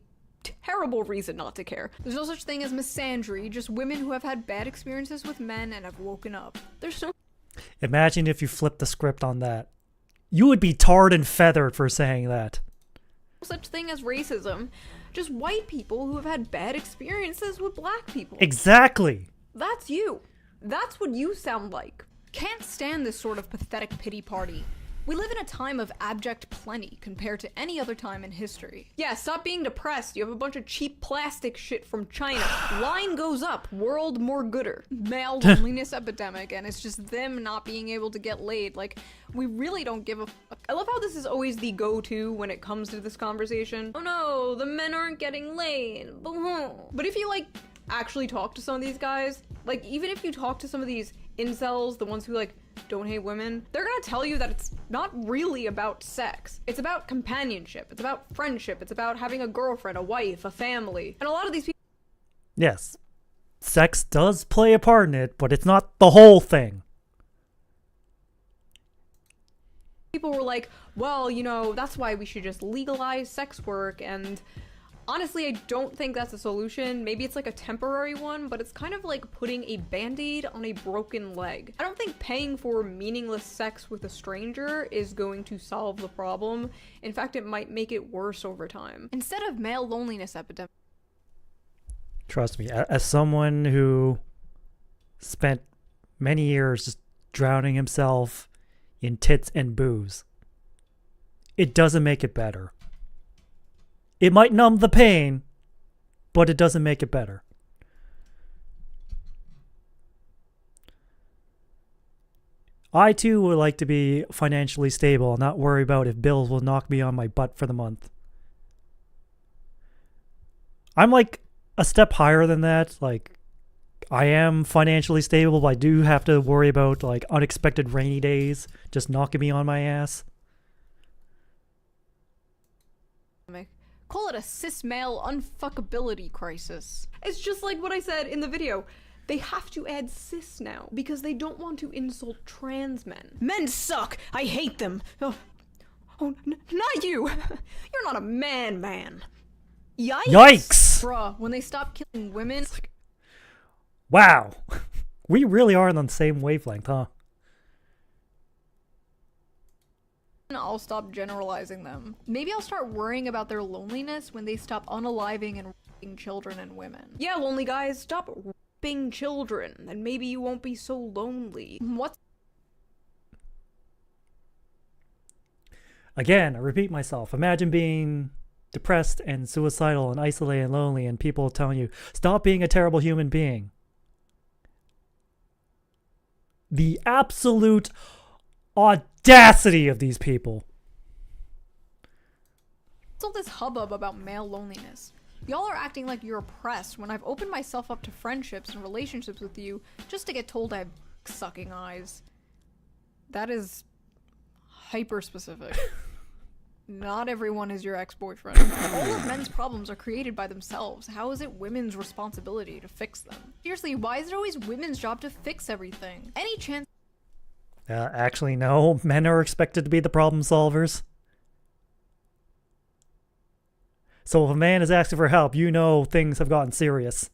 terrible reason not to care. There's no such thing as misandry, just women who have had bad experiences with men and have woken up. There's no... Imagine if you flipped the script on that. You would be tarred and feathered for saying that. No such thing as racism. Just white people who have had bad experiences with black people. Exactly. That's you. That's what you sound like. Can't stand this sort of pathetic pity party. We live in a time of abject plenty compared to any other time in history. Yeah, stop being depressed. You have a bunch of cheap plastic shit from China. Line goes up. World more gooder. Male loneliness epidemic, and it's just them not being able to get laid. Like, we really don't give a fuck. I love how this is always the go-to when it comes to this conversation. Oh no, the men aren't getting laid. But if you, like, actually talk to some of these guys, like, even if you talk to some of these incels, the ones who, like, don't hate women, they're gonna tell you that it's not really about sex. It's about companionship. It's about friendship. It's about having a girlfriend, a wife, a family. And a lot of these people... Yes. Sex does play a part in it, but it's not the whole thing. People were like, well, you know, that's why we should just legalize sex work and Honestly, I don't think that's a solution. Maybe it's like a temporary one, but it's kind of like putting a band-aid on a broken leg. I don't think paying for meaningless sex with a stranger is going to solve the problem. In fact, it might make it worse over time. Instead of male loneliness epidemic. Trust me, as someone who spent many years just drowning himself in tits and booze, it doesn't make it better. It might numb the pain, but it doesn't make it better. I too would like to be financially stable and not worry about if bills will knock me on my butt for the month. I'm like a step higher than that. Like, I am financially stable, but I do have to worry about like unexpected rainy days just knocking me on my ass. Call it a cis male unfuckability crisis. It's just like what I said in the video. They have to add cis now because they don't want to insult trans men. Men suck! I hate them! Oh, not you! You're not a man. Yikes! Yikes! Bruh, when they stop killing women... Wow! We really are on the same wavelength, huh? I'll stop generalizing them. Maybe I'll start worrying about their loneliness when they stop unaliving and raping children and women. Yeah, lonely guys, stop raping children, and maybe you won't be so lonely. What? Again, I repeat myself. Imagine being depressed and suicidal and isolated and lonely and people telling you, stop being a terrible human being. The absolute audacity of these people. What's all this hubbub about male loneliness? Y'all are acting like you're oppressed when I've opened myself up to friendships and relationships with you just to get told I have sucking eyes. That is hyper specific. Not everyone is your ex-boyfriend. All of men's problems are created by themselves. How is it women's responsibility to fix them? Seriously, why is it always women's job to fix everything? Any chance... Actually, no. Men are expected to be the problem solvers. So if a man is asking for help, you know things have gotten serious.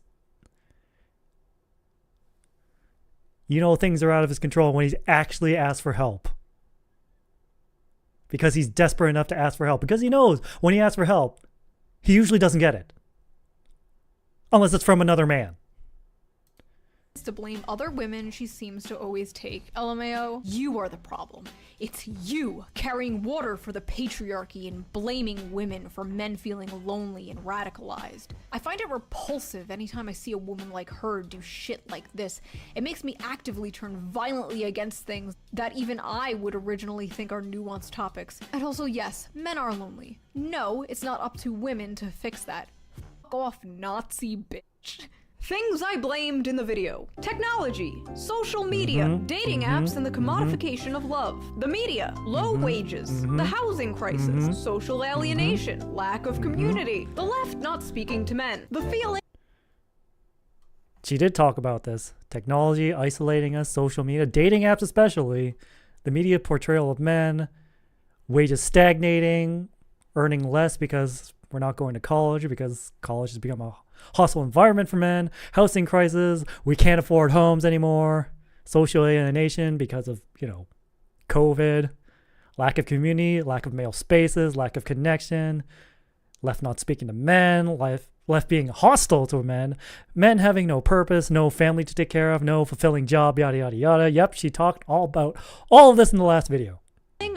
You know things are out of his control when he's actually asked for help. Because he's desperate enough to ask for help. Because he knows when he asks for help, he usually doesn't get it. Unless it's from another man. To blame other women she seems to always take. LMAO, you are the problem. It's you carrying water for the patriarchy and blaming women for men feeling lonely and radicalized. I find it repulsive anytime I see a woman like her do shit like this. It makes me actively turn violently against things that even I would originally think are nuanced topics. And also, yes, men are lonely. No, it's not up to women to fix that. Fuck off, Nazi bitch. Things I blamed in the video. Technology, social media, dating apps, and the commodification of love. The media, low wages, the housing crisis, social alienation, lack of community, the left not speaking to men, the feeling... She did talk about this. Technology isolating us, social media, dating apps especially, the media portrayal of men, wages stagnating, earning less because we're not going to college, because college has become a hostile environment for men, housing crisis, we can't afford homes anymore, social alienation because of, COVID, lack of community, lack of male spaces, lack of connection, left not speaking to men, left being hostile to men having no purpose, no family to take care of, no fulfilling job, yada, yada, yada. Yep, she talked all about all of this in the last video.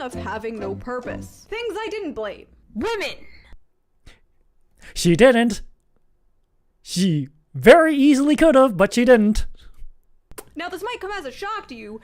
Of having no purpose. Things I didn't blame. Women! She didn't. She very easily could have, but she didn't. Now this might come as a shock to you,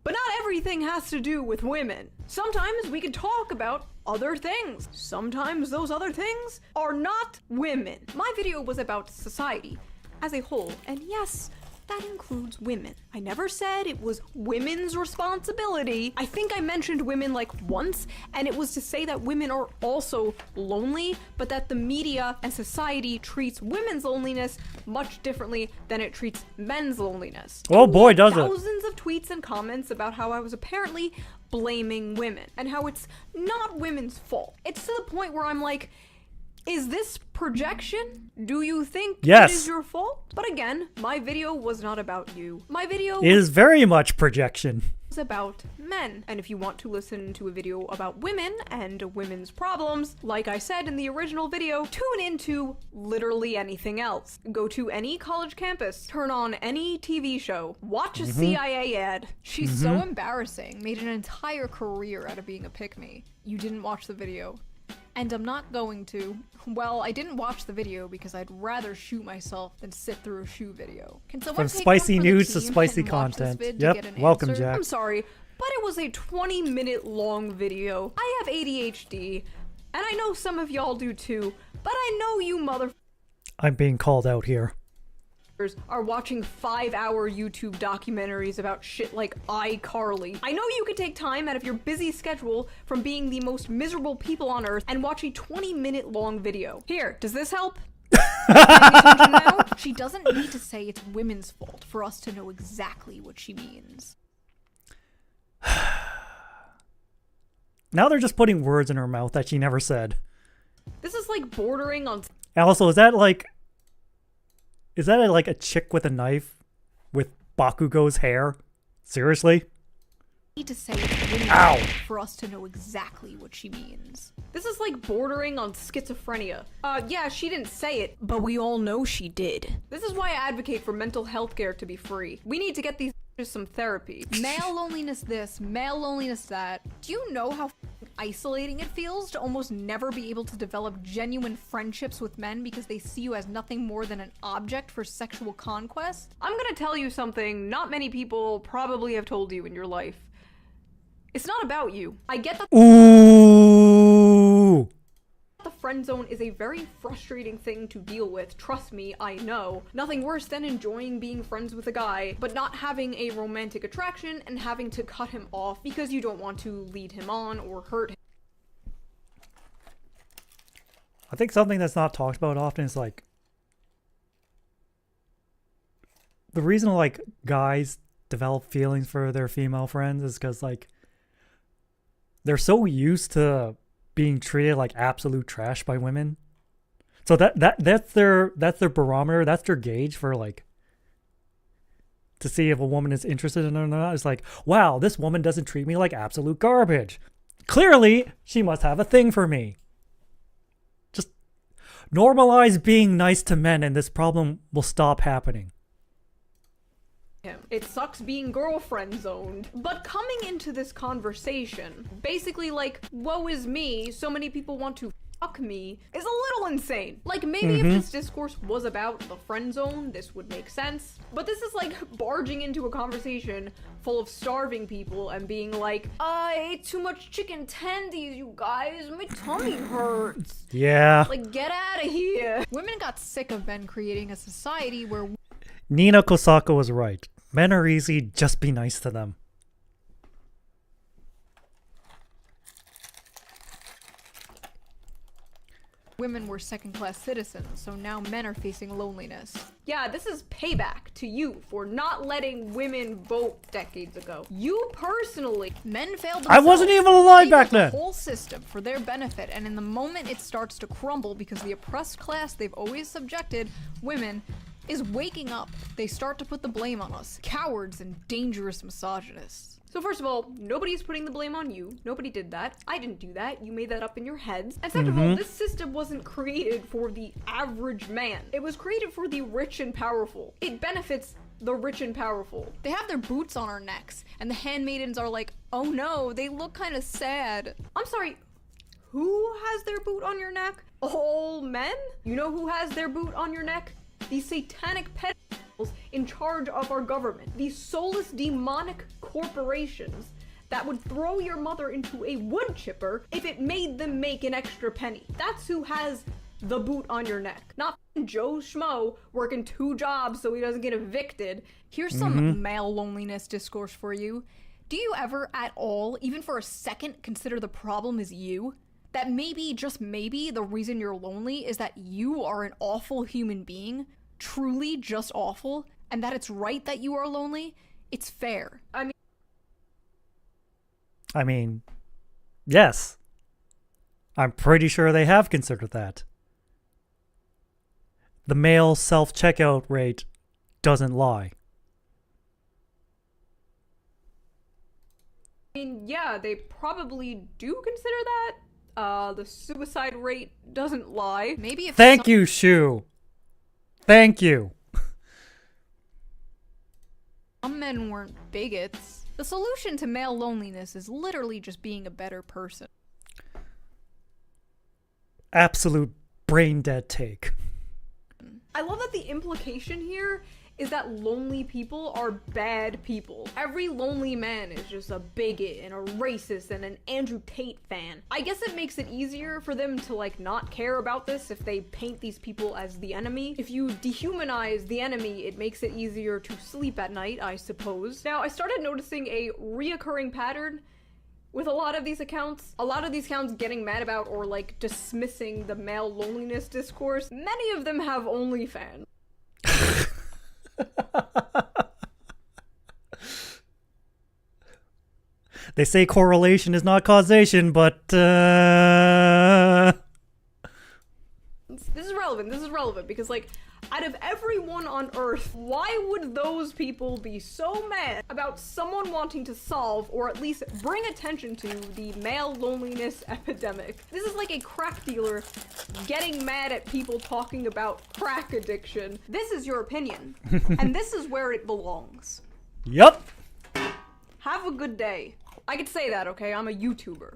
but not everything has to do with women. Sometimes we can talk about other things. Sometimes those other things are not women. My video was about society as a whole, and yes, that includes women. I never said it was women's responsibility. I think I mentioned women like once, and it was to say that women are also lonely, but that the media and society treats women's loneliness much differently than it treats men's loneliness. Oh boy, does it. Thousands of tweets and comments about how I was apparently blaming women, and how it's not women's fault. It's to the point where I'm like, Is this projection? Do you think Yes. it is your fault? But again, my video was not about you. My video It is very much projection. was about men. And if you want to listen to a video about women and women's problems, like I said in the original video, tune into literally anything else. Go to any college campus, turn on any TV show, watch a CIA ad. She's so embarrassing, made an entire career out of being a pick-me. You didn't watch the video. And I'm not going to. Well, I didn't watch the video because I'd rather shoot myself than sit through a shoe video. Can someone From take spicy one for the news to team spicy and watch this content. vid to Yep, get an welcome, answer? Jack. I'm sorry, but it was a 20-minute long video. I have ADHD, and I know some of y'all do too, but I know you motherfuckers I'm being called out here. are watching 5-hour YouTube documentaries about shit like iCarly. I know you could take time out of your busy schedule from being the most miserable people on earth and watch a 20-minute long video. Here, does this help? Paying attention now? She doesn't need to say it's women's fault for us to know exactly what she means. Now they're just putting words in her mouth that she never said. This is like bordering on... Also, is that like a chick with a knife with Bakugo's hair? Seriously? Need to say it's women's Ow. fault for us to know exactly what she means. This is like bordering on schizophrenia. Yeah, she didn't say it, but we all know she did. This is why I advocate for mental health care to be free. We need to get these some therapy. Male loneliness this, male loneliness that. Do you know how isolating it feels to almost never be able to develop genuine friendships with men because they see you as nothing more than an object for sexual conquest? I'm gonna tell you something not many people probably have told you in your life. It's not about you. I get that Ooh. the friend zone is a very frustrating thing to deal with. Trust me, I know. Nothing worse than enjoying being friends with a guy, but not having a romantic attraction and having to cut him off because you don't want to lead him on or hurt him. I think something that's not talked about often is like the reason like guys develop feelings for their female friends is because like they're so used to being treated like absolute trash by women. So that's their barometer, that's their gauge for like to see if a woman is interested in it or not. It's like, wow, this woman doesn't treat me like absolute garbage. Clearly, she must have a thing for me. Just normalize being nice to men and this problem will stop happening. It sucks being girlfriend zoned. But coming into this conversation, basically like, woe is me, so many people want to fuck me, is a little insane. Like maybe if this discourse was about the friend zone, this would make sense. But this is like barging into a conversation full of starving people and being like, I ate too much chicken tendies, you guys, my tummy hurts. Yeah. Like, get out of here. Women got sick of men creating a society where Nina Kosaka was right. Men are easy, just be nice to them. women were second-class citizens, so now men are facing loneliness. Yeah, this is payback to you for not letting women vote decades ago. You personally, men failed I wasn't even alive back the then. whole system for their benefit, and in the moment it starts to crumble because the oppressed class they've always subjected, women, is waking up. They start to put the blame on us, cowards and dangerous misogynists. So first of all, nobody's putting the blame on you. Nobody did that. I didn't do that. You made that up in your heads. And second of all, this system wasn't created for the average man. It was created for the rich and powerful. It benefits the rich and powerful. They have their boots on our necks, and the handmaidens are like, oh no, they look kind of sad. I'm sorry, who has their boot on your neck? All men? You know who has their boot on your neck? These satanic pedophiles in charge of our government. These soulless demonic corporations that would throw your mother into a wood chipper if it made them make an extra penny. That's who has the boot on your neck. Not Joe Schmo working 2 jobs so he doesn't get evicted. Here's some male loneliness discourse for you. Do you ever at all, even for a second, consider the problem is you? That maybe, just maybe, the reason you're lonely is that you are an awful human being, truly just awful, and that it's right that you are lonely? It's fair. I mean, yes. I'm pretty sure they have considered that. the male self-checkout rate doesn't lie. I mean, yeah, they probably do consider that. The suicide rate doesn't lie. Maybe if Thank you, Shu. Thank you. some men weren't bigots, the solution to male loneliness is literally just being a better person. Absolute brain dead take. I love that the implication here is that lonely people are bad people. Every lonely man is just a bigot and a racist and an Andrew Tate fan. I guess it makes it easier for them to like not care about this if they paint these people as the enemy. If you dehumanize the enemy, it makes it easier to sleep at night, I suppose. Now, I started noticing a reoccurring pattern with a lot of these accounts. A lot of these accounts getting mad about or like dismissing the male loneliness discourse. Many of them have OnlyFans. They say correlation is not causation, but This is relevant because like out of everyone on Earth, why would those people be so mad about someone wanting to solve or at least bring attention to the male loneliness epidemic? This is like a crack dealer getting mad at people talking about crack addiction. This is your opinion, and this is where it belongs. Yup. Have a good day. I could say that, okay? I'm a YouTuber.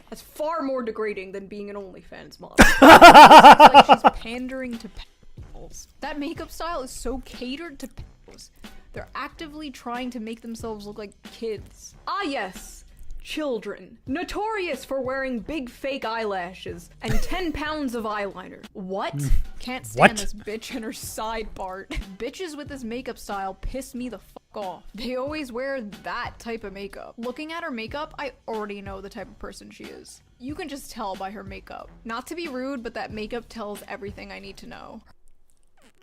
That's far more degrading than being an OnlyFans model. It's like she's pandering to pedophiles. That makeup style is so catered to pedophiles. They're actively trying to make themselves look like kids. Ah yes, children. Notorious for wearing big fake eyelashes and 10 pounds of eyeliner. What? Can't stand this bitch and her side part. Bitches with this makeup style piss me the fuck off. They always wear that type of makeup. Looking at her makeup, I already know the type of person she is. You can just tell by her makeup. Not to be rude, but that makeup tells everything I need to know.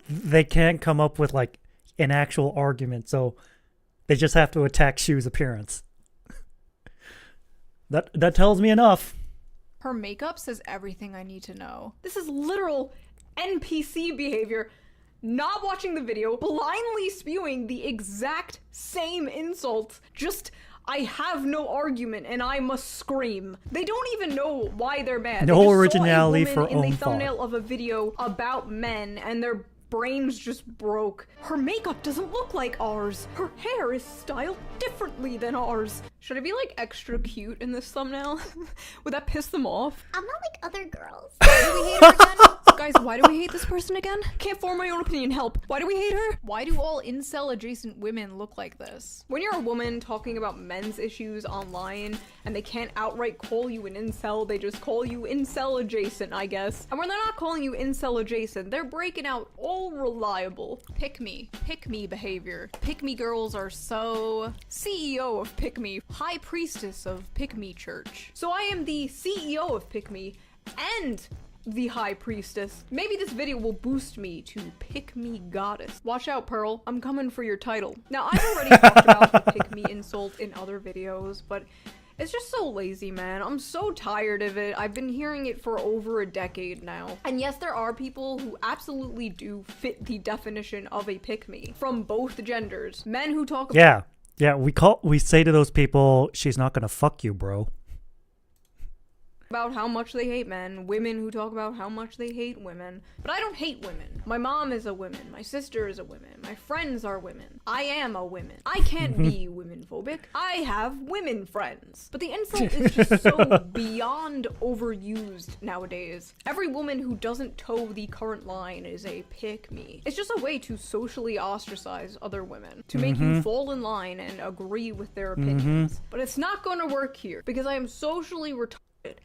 They can't come up with like an actual argument, so they just have to attack Shu's appearance. That tells me enough. Her makeup says everything I need to know. This is literal NPC behavior. Not watching the video, blindly spewing the exact same insult. Just, I have no argument and I must scream. They don't even know why they're mad. No they just originality saw a for woman in own the thought. thumbnail of a video about men and their brains just broke. Her makeup doesn't look like ours. Her hair is styled differently than ours. Should I be like extra cute in this thumbnail? Would that piss them off? I'm not like other girls. Why do we hate her again? Guys, why do we hate this person again? Can't form my own opinion, help. Why do we hate her? Why do all incel adjacent women look like this? When you're a woman talking about men's issues online and they can't outright call you an incel, they just call you incel adjacent, I guess. And when they're not calling you incel adjacent, they're breaking out all reliable pick me behavior. Pick me girls are so CEO of Pick Me, high priestess of Pick Me Church. So I am the CEO of Pick Me and the high priestess. Maybe this video will boost me to Pick Me Goddess. Watch out, Pearl. I'm coming for your title. Now, I've already talked about the Pick Me insult in other videos, but it's just so lazy, man. I'm so tired of it. I've been hearing it for over a decade now. And yes, there are people who absolutely do fit the definition of a pick me from both genders. Men who talk about Yeah, we say to those people, she's not gonna fuck you, bro. about how much they hate men, women who talk about how much they hate women. But I don't hate women. My mom is a woman, my sister is a woman, my friends are women. I am a woman. I can't be women-phobic. I have women friends. But the insult is just so beyond overused nowadays. Every woman who doesn't toe the current line is a pick-me. It's just a way to socially ostracize other women, to make you fall in line and agree with their opinions. But it's not going to work here, because I am socially retarded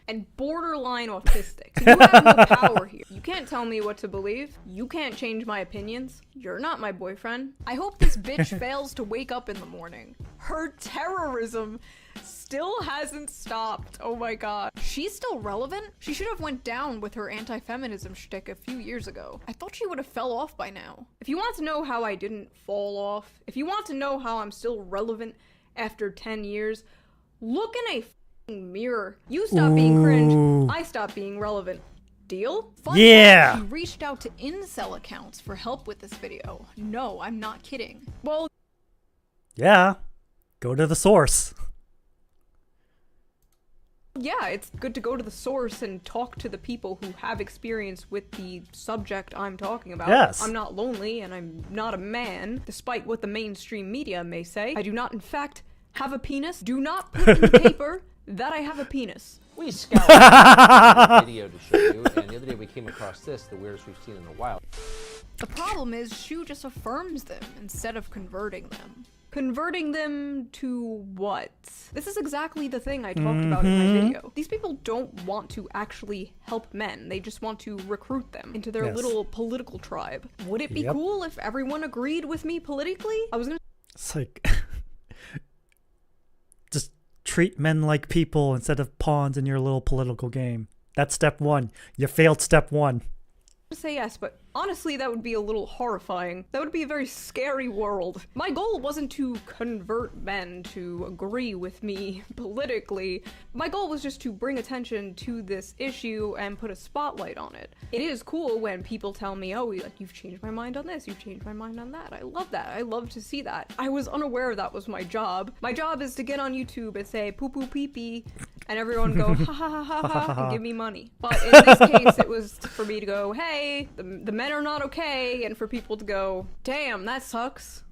and borderline autistic. So you have no power here. You can't tell me what to believe. You can't change my opinions. You're not my boyfriend. I hope this bitch fails to wake up in the morning. Her terrorism still hasn't stopped. Oh my god. She's still relevant? She should have went down with her anti-feminism shtick a few years ago. I thought she would have fell off by now. If you want to know how I didn't fall off, if you want to know how I'm still relevant after 10 years, look in a mirror. You stop being cringe, I stop being relevant. Deal? Fun Yeah. fact, she reached out to incel accounts for help with this video. No, I'm not kidding. Well, Yeah. Go to the source. yeah, it's good to go to the source and talk to the people who have experience with the subject I'm talking about. Yes. I'm not lonely and I'm not a man, despite what the mainstream media may say. I do not, in fact, have a penis. Do not put in the paper that I have a penis. We scoured the video to show you, and the other day we came across this, the weirdest we've seen in a while. The problem is Shu just affirms them instead of converting them. Converting them to what? This is exactly the thing I talked about in my video. These people don't want to actually help men. They just want to recruit them into their little political tribe. Would it be cool if everyone agreed with me politically? I was gonna... It's like... just treat men like people instead of pawns in your little political game. That's step one. You failed step one. say yes, but honestly that would be a little horrifying. That would be a very scary world. My goal wasn't to convert men to agree with me politically. My goal was just to bring attention to this issue and put a spotlight on it. It is cool when people tell me, oh, like, you've changed my mind on this, you've changed my mind on that. I love that. I love to see that. I was unaware that was my job. My job is to get on YouTube and say poo poo pee pee and everyone go ha ha ha ha ha and give me money. But in this case it was for me to go, hey, the men are not okay, and for people to go, damn, that sucks,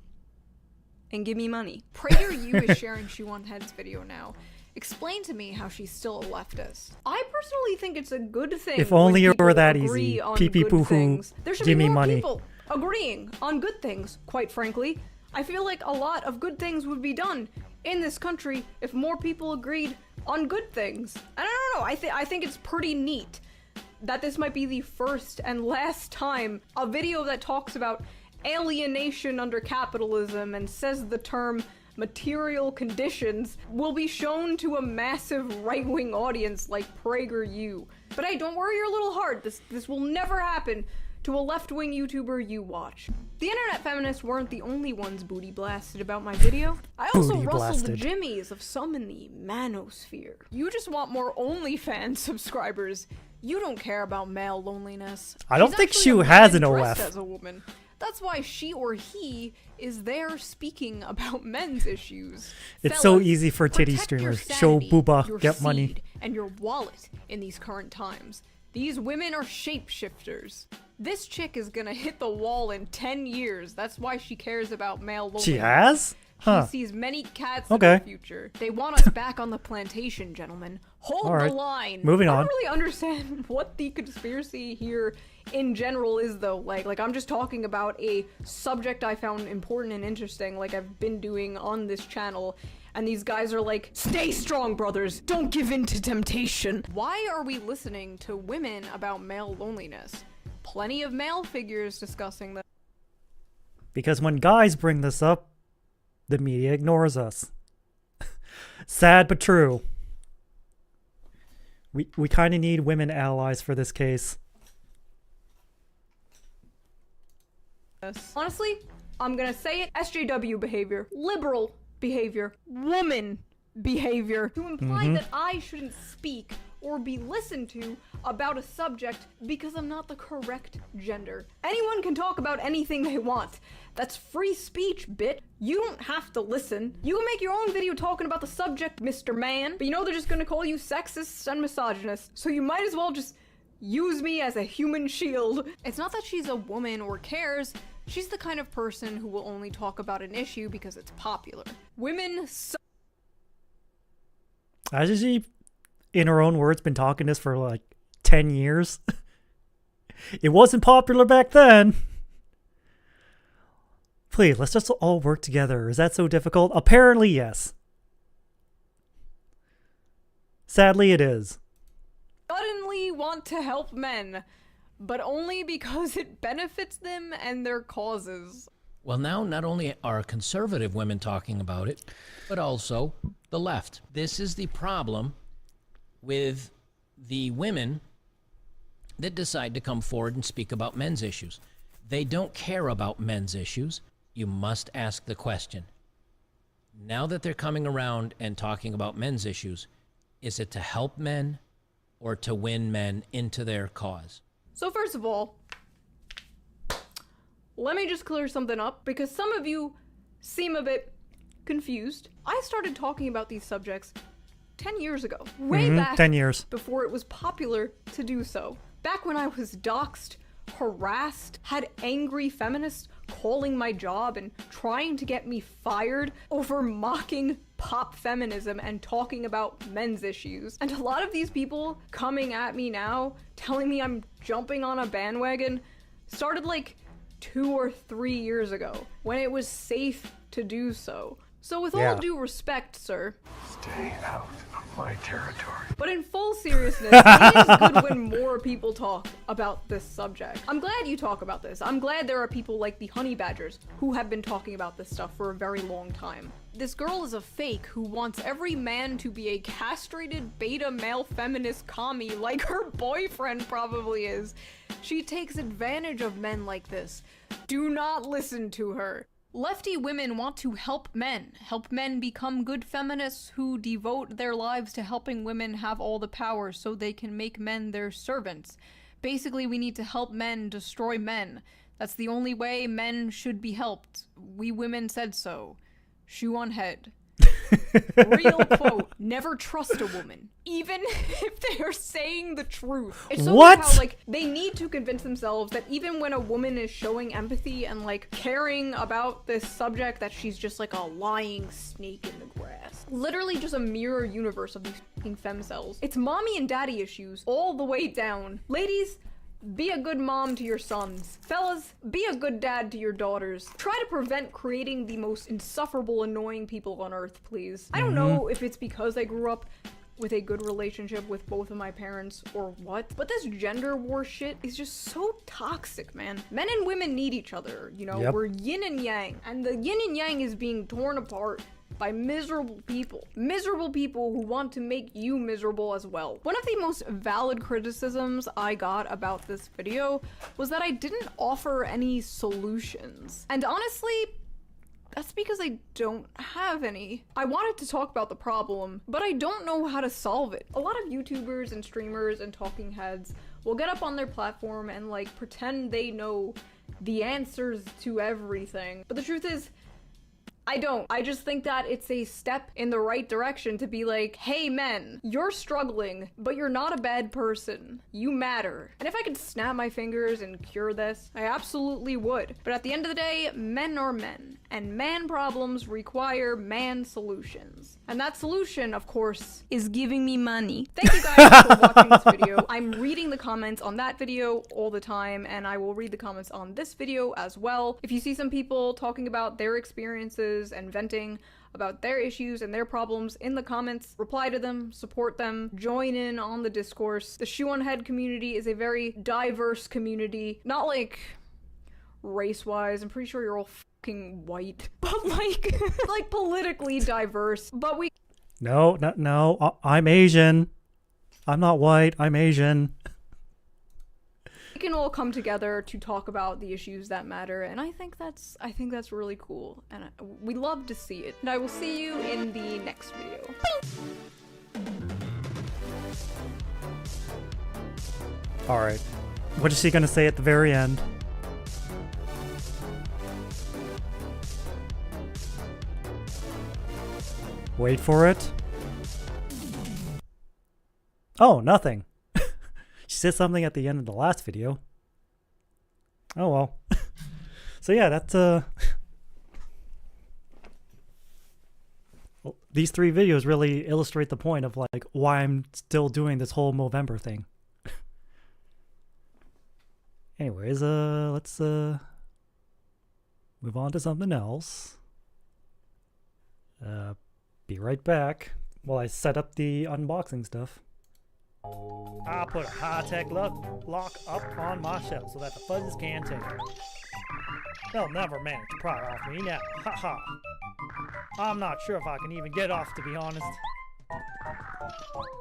and give me money. PragerU is sharing Shu1Head's video now. Explain to me how she's still a leftist. I personally think it's a good thing. If only it were that agree easy. on Pee pee good poo hoo. things. There should Give be me more money. people agreeing on good things, quite frankly. I feel like a lot of good things would be done in this country if more people agreed on good things. And I don't know, I think it's pretty neat that this might be the first and last time a video that talks about alienation under capitalism and says the term material conditions will be shown to a massive right-wing audience like PragerU. But hey, don't worry your little heart, this will never happen to a left-wing YouTuber you watch. The internet feminists weren't the only ones booty blasted about my video. I also Booty rustled the blasted. jimmies of some in the manosphere. You just want more OnlyFans subscribers. You don't care about male loneliness. I don't She's think actually Shu a has man an dressed OF. as a woman. That's why she or he is there speaking about men's issues. It's so Fellas, easy for titty protect your streamers. Show sanity, booba, your get money. seed, and your wallet in these current times. These women are shapeshifters. This chick is gonna hit the wall in 10 years. That's why she cares about male loneliness. She has? Huh. She sees many cats Okay. in the future. They want us back on the plantation, gentlemen. Hold All right. the line. Moving I on. don't really understand what the conspiracy here in general is, though. Like I'm just talking about a subject I found important and interesting, like I've been doing on this channel. And these guys are like, stay strong, brothers. Don't give in to temptation. Why are we listening to women about male loneliness? Plenty of male figures discussing that. Because when guys bring this up, the media ignores us. Sad but true. We kind of need women allies for this case. Honestly, I'm gonna say it. SJW behavior. Liberal behavior. Woman behavior. To imply that I shouldn't speak or be listened to about a subject because I'm not the correct gender. Anyone can talk about anything they want. That's free speech, bitch. You don't have to listen. You can make your own video talking about the subject, Mr. Man, but you know they're just gonna call you sexist and misogynist, so you might as well just use me as a human shield. It's not that she's a woman or cares. She's the kind of person who will only talk about an issue because it's popular. Women Has she, in her own words, been talking this for like 10 years? It wasn't popular back then. Please, let's just all work together. Is that so difficult? Apparently, yes. Sadly, it is. suddenly want to help men, but only because it benefits them and their causes. Well, now not only are conservative women talking about it, but also the left. This is the problem with the women that decide to come forward and speak about men's issues. They don't care about men's issues. You must ask the question. Now that they're coming around and talking about men's issues, is it to help men or to win men into their cause? So first of all, let me just clear something up, because some of you seem a bit confused. I started talking about these subjects 10 years ago. Way back 10 years. Before it was popular to do so. Back when I was doxxed, harassed, had angry feminists calling my job and trying to get me fired over mocking pop feminism and talking about men's issues. And a lot of these people coming at me now, telling me I'm jumping on a bandwagon, started like 2 or 3 years ago, when it was safe to do so. So with all due respect, sir, stay out of my territory. But in full seriousness, it is good when more people talk about this subject. I'm glad you talk about this. I'm glad there are people like the honey badgers who have been talking about this stuff for a very long time. This girl is a fake who wants every man to be a castrated beta male feminist commie like her boyfriend probably is. She takes advantage of men like this. Do not listen to her. Lefty women want to help men become good feminists who devote their lives to helping women have all the power so they can make men their servants. Basically, we need to help men destroy men. That's the only way men should be helped. We women said so. Shoe on head. Real quote, never trust a woman, even if they are saying the truth. It's so weird how, like, they need to convince themselves that even when a woman is showing empathy and, like, caring about this subject, that she's just, like, a lying snake in the grass. Literally just a mirror universe of these fucking femcells. It's mommy and daddy issues all the way down. Ladies, be a good mom to your sons. Fellas, be a good dad to your daughters. Try to prevent creating the most insufferable, annoying people on earth, please. I don't know if it's because I grew up with a good relationship with both of my parents or what, but this gender war shit is just so toxic, man. Men and women need each other, you know? We're yin and yang, and the yin and yang is being torn apart by miserable people who want to make you miserable as well. One of the most valid criticisms I got about this video was that I didn't offer any solutions. And honestly, that's because I don't have any. I wanted to talk about the problem, but I don't know how to solve it. A lot of YouTubers and streamers and talking heads will get up on their platform and like pretend they know the answers to everything. But the truth is, I don't. I just think that it's a step in the right direction to be like, hey men, you're struggling, but you're not a bad person. You matter. And if I could snap my fingers and cure this, I absolutely would. But at the end of the day, men are men, and man problems require man solutions. And that solution, of course, is giving me money. Thank you guys for watching this video. I'm reading the comments on that video all the time, and I will read the comments on this video as well. If you see some people talking about their experiences and venting about their issues and their problems in the comments, reply to them, support them, join in on the discourse. The Shoe on Head community is a very diverse community, not like race-wise. I'm pretty sure you're all fucking white, but like like politically diverse. But we No, I'm Asian. I'm not white, I'm Asian. We can all come together to talk about the issues that matter, and I think that's really cool, and we love to see it. And I will see you in the next video. All right, what is she gonna say at the very end? Wait for it. Oh, nothing. She said something at the end of the last video. Oh well. So yeah, that's well, these 3 videos really illustrate the point of like why I'm still doing this whole Movember thing. Anyways, let's move on to something else. Be right back while I set up the unboxing stuff. I'll put a high-tech lock up on my shelf so that the fuzzies can't take it. They'll never manage to pry off me now. Haha. I'm not sure if I can even get off, to be honest.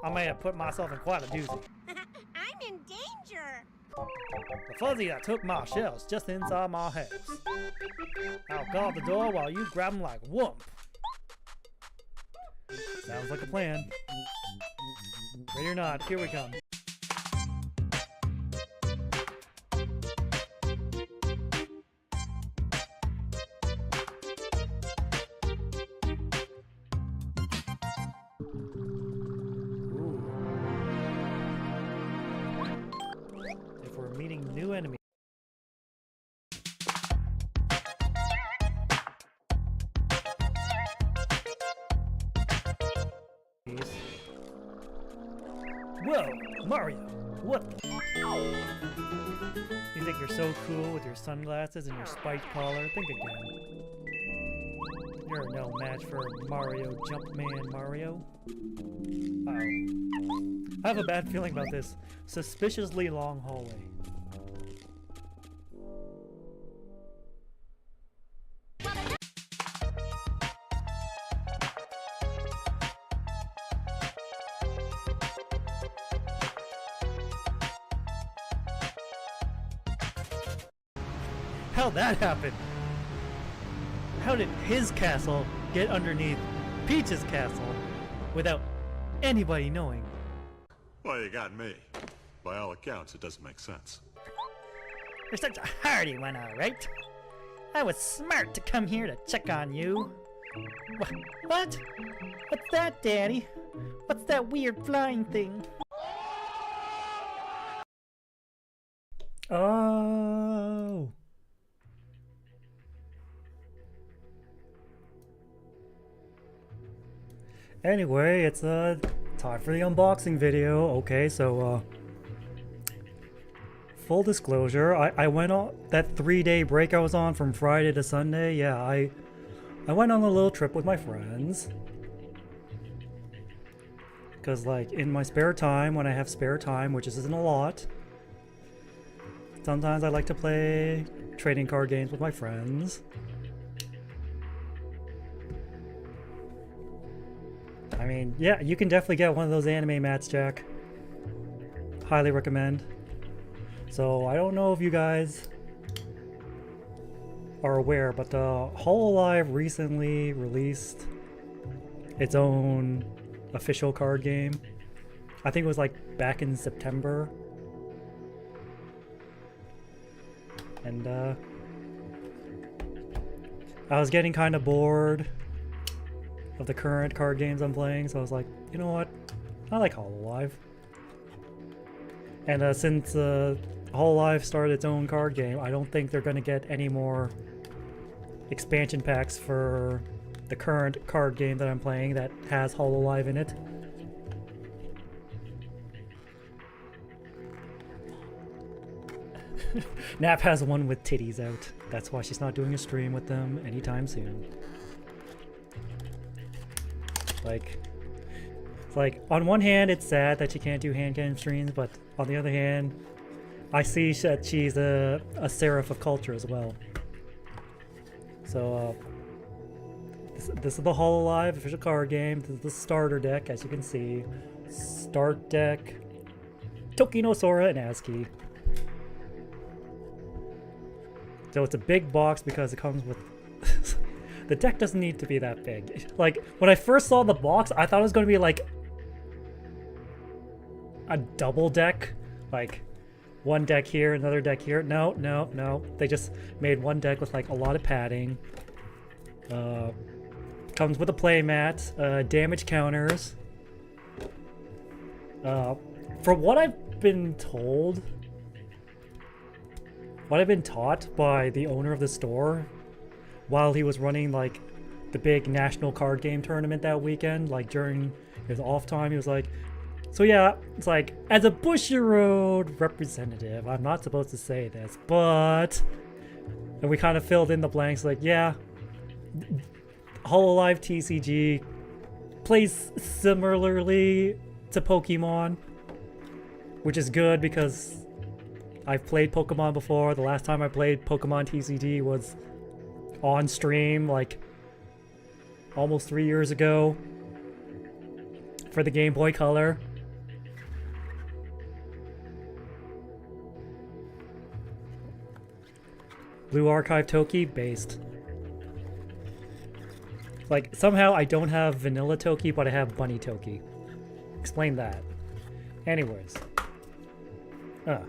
I may have put myself in quite a doozy. I'm in danger. The fuzzy that took my shell's just inside my house. I'll guard the door while you grab him like whoomp. Sounds like a plan. Ready or not, here we come. Whoa, Mario, what the? You think you're so cool with your sunglasses and your spiked collar? Think again. You're no match for Mario Jumpman Mario. I have a bad feeling about this suspiciously long hallway. How'd that happen? How did his castle get underneath Peach's castle without anybody knowing? Well, you got me. By all accounts, it doesn't make sense. You're such a hardy one, alright? I was smart to come here to check on you. What? What's that, Daddy? What's that weird flying thing? Oh. Anyway, it's time for the unboxing video. Okay, so full disclosure, I went on that 3-day break I was on from Friday to Sunday. Yeah, I went on a little trip with my friends. Cause like in my spare time, when I have spare time, which isn't a lot, sometimes I like to play trading card games with my friends. I mean, yeah, you can definitely get one of those anime mats, Jack. Highly recommend. So, I don't know if you guys are aware, but Hololive recently released its own official card game. I think it was like back in September. And I was getting kind of bored of the current card games I'm playing, so I was like, you know what? I like Hololive. And since Hololive started its own card game, I don't think they're going to get any more expansion packs for the current card game that I'm playing that has Hololive in it. Nap has one with titties out. That's why she's not doing a stream with them anytime soon. Like, on one hand, it's sad that she can't do handcam streams, but on the other hand, I see that she's a seraph of culture as well. So, this is the Hololive official card game. This is the starter deck, as you can see. Start deck, Tokinosora, and ASCII. So it's a big box because it comes with... The deck doesn't need to be that big. Like, when I first saw the box, I thought it was going to be like a double deck. Like, one deck here, another deck here. No, no, no. They just made one deck with like a lot of padding. Comes with a play mat, damage counters. From what I've been told, what I've been taught by the owner of the store, while he was running like the big national card game tournament that weekend, like during his off time, he was like, so yeah, it's like, as a Bushiroad representative, I'm not supposed to say this, but, and we kind of filled in the blanks, like, yeah, Hololive TCG plays similarly to Pokemon, which is good because I've played Pokemon before. The last time I played Pokemon TCG was on stream, like almost 3 years ago for the Game Boy Color. Blue Archive Toki based. Like, somehow I don't have Vanilla Toki, but I have Bunny Toki. Explain that. Anyways. So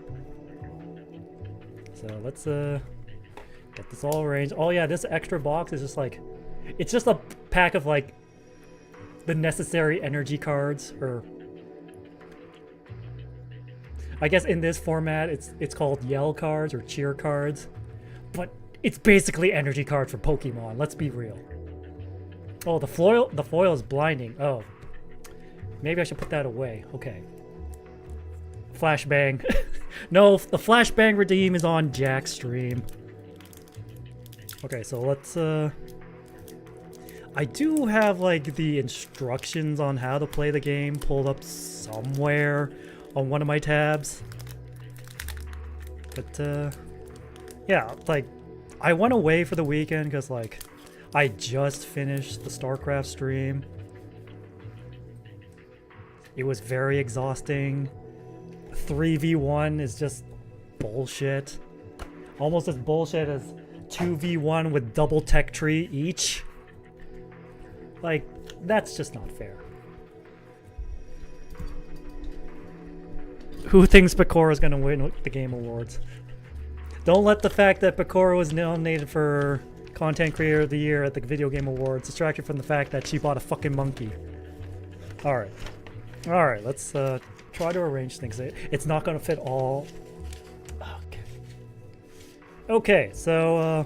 let's get this all arranged. Oh yeah, this extra box is just like, it's just a pack of like the necessary energy cards, or I guess in this format it's called yell cards or cheer cards, but it's basically energy cards for Pokemon, let's be real. Oh, the foil is blinding. Oh, maybe I should put that away. Okay. Flashbang. No, the flashbang redeem is on Jack's stream. Okay, so let's I do have like the instructions on how to play the game pulled up somewhere on one of my tabs. But yeah, like I went away for the weekend because like I just finished the StarCraft stream. It was very exhausting. 3v1 is just bullshit. Almost as bullshit as 2v1 with double tech tree each. Like, that's just not fair. Who thinks Pecora is going to win the Game Awards? Don't let the fact that Pecora was nominated for Content Creator of the Year at the Video Game Awards distract you from the fact that she bought a fucking monkey. Alright. Alright, let's try to arrange things. It's not going to fit all... Okay. Okay, so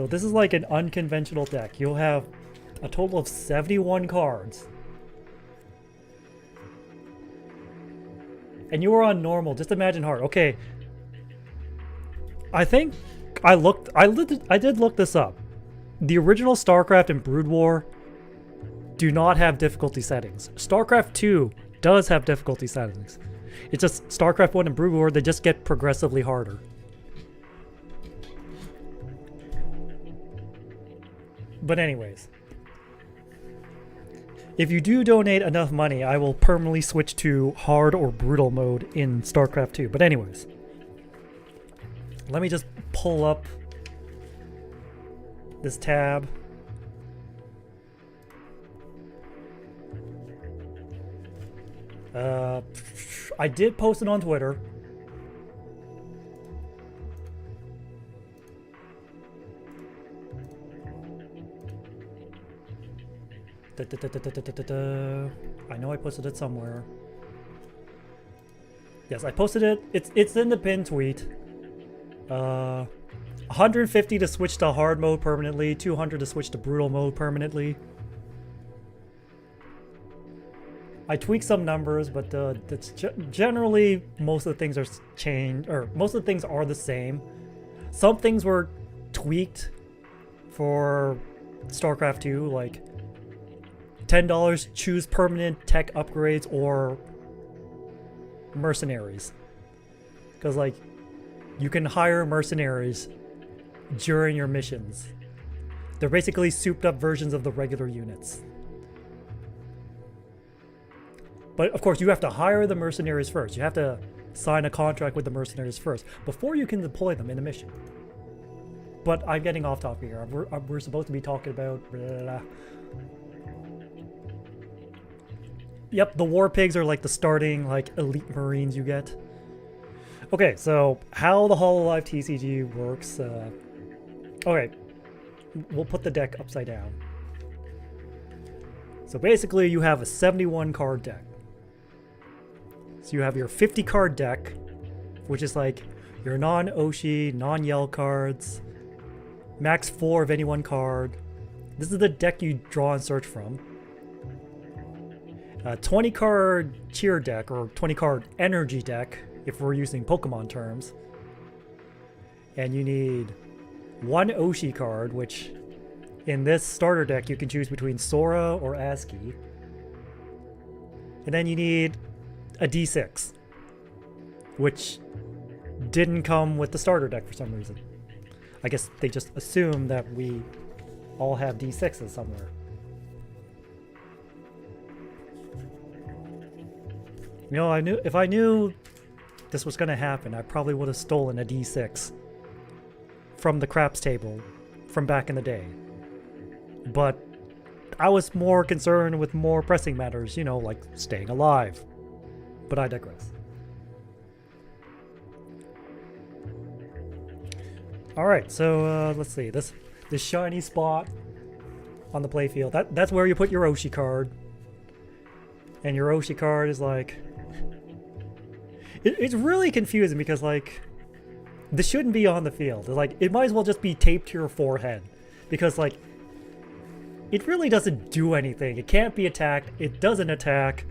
this is like an unconventional deck. You'll have a total of 71 cards. And you are on normal. Just imagine hard. Okay. I think I did look this up. The original StarCraft and Brood War do not have difficulty settings. StarCraft 2 does have difficulty settings. It's just StarCraft 1 and Brood War, they just get progressively harder. But anyways, if you do donate enough money, I will permanently switch to hard or brutal mode in StarCraft 2. But anyways, let me just pull up this tab. I did post it on Twitter. I know I posted it somewhere. Yes, I posted it. It's in the pinned tweet. 150 to switch to hard mode permanently, 200 to switch to brutal mode permanently. I tweaked some numbers, but that's generally most of the things are changed, or most of the things are the same. Some things were tweaked for StarCraft 2, like $10, choose permanent tech upgrades or mercenaries. Because, like, you can hire mercenaries during your missions. They're basically souped up versions of the regular units. But, of course, you have to hire the mercenaries first. You have to sign a contract with the mercenaries first before you can deploy them in a mission. But I'm getting off topic here. We're supposed to be talking about... Blah, blah, blah. Yep, the war pigs are like the starting like elite marines you get. Okay, so how the Hololive TCG works. Okay, we'll put the deck upside down. So basically you have a 71 card deck. So you have your 50 card deck, which is like your non-Oshi, non-Yell cards, max 4 of any one card. This is the deck you draw and search from. 20 card cheer deck, or 20 card energy deck, if we're using Pokemon terms. And you need 1 Oshi card, which in this starter deck you can choose between Sora or Aski. And then you need a D6, which didn't come with the starter deck for some reason. I guess they just assume that we all have D6s somewhere. You know, if I knew this was going to happen, I probably would have stolen a D6 from the craps table from back in the day. But I was more concerned with more pressing matters, you know, like staying alive. But I digress. Alright, so let's see. This shiny spot on the playfield, that's where you put your Oshi card. And your Oshi card is like... It's really confusing because, like, this shouldn't be on the field. Like, it might as well just be taped to your forehead. Because, like, it really doesn't do anything. It can't be attacked. It doesn't attack.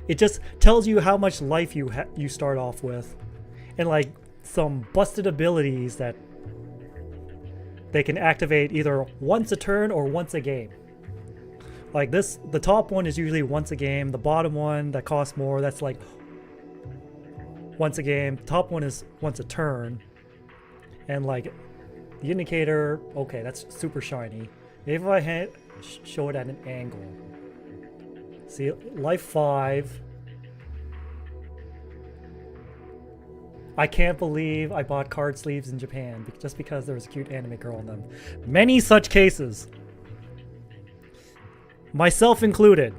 it just tells you how much life you start off with, and like some busted abilities that they can activate either once a turn or once a game. Like this, the top one is usually once a game. The bottom one that costs more, that's like once a game. Top one is once a turn. And like the indicator, okay, that's super shiny. Maybe if I show it at an angle. See, life 5. I can't believe I bought card sleeves in Japan just because there was a cute anime girl in them. Many such cases. Myself included.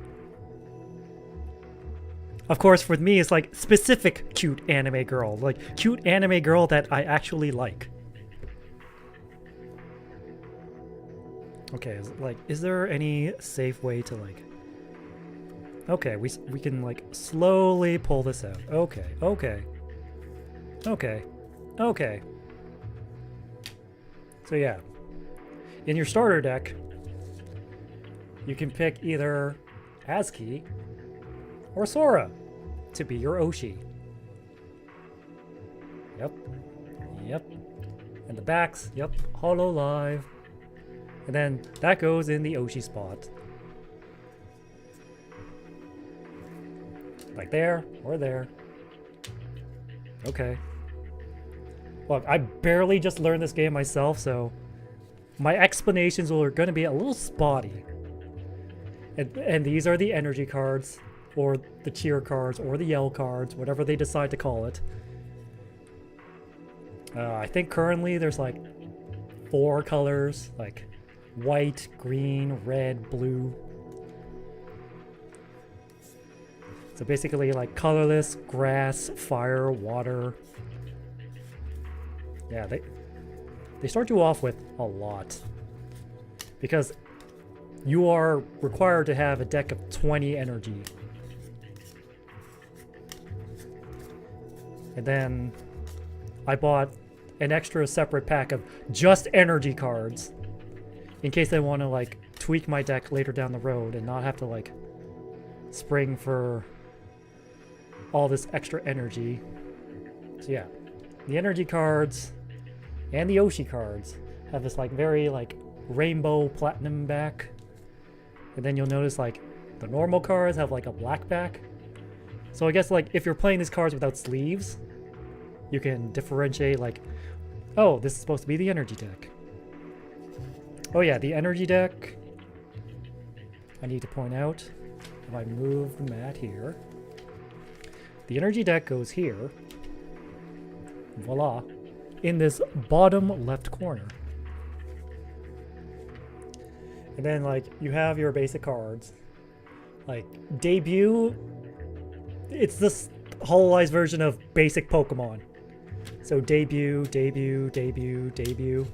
Of course, with me, it's like specific cute anime girl. Like, cute anime girl that I actually like. Okay, is there any safe way to like... Okay, we can like slowly pull this out. Okay, okay. Okay. Okay. So yeah. In your starter deck, you can pick either Azuki or Sora to be your Oshi. Yep. Yep. And the backs, yep, Hololive. And then that goes in the Oshi spot. Like there or there. Okay. Look, I barely just learned this game myself, so my explanations are going to be a little spotty. And these are the energy cards, or the cheer cards, or the yell cards, whatever they decide to call it. I think currently there's like 4 colors, like white, green, red, blue. So basically like colorless, grass, fire, water. Yeah, they start you off with a lot. Because you are required to have a deck of 20 energy. And then I bought an extra separate pack of just energy cards in case I want to like tweak my deck later down the road and not have to like spring for all this extra energy. So yeah, the energy cards and the Oshi cards have this like very like rainbow platinum back. And then you'll notice like the normal cards have like a black back. So I guess like if you're playing these cards without sleeves, you can differentiate like, oh, this is supposed to be the energy deck. Oh yeah, the energy deck, I need to point out, if I move the mat here, the energy deck goes here, voila, in this bottom left corner. And then like you have your basic cards. Like debut, it's this hololized version of basic Pokemon. So debut, debut, debut, debut.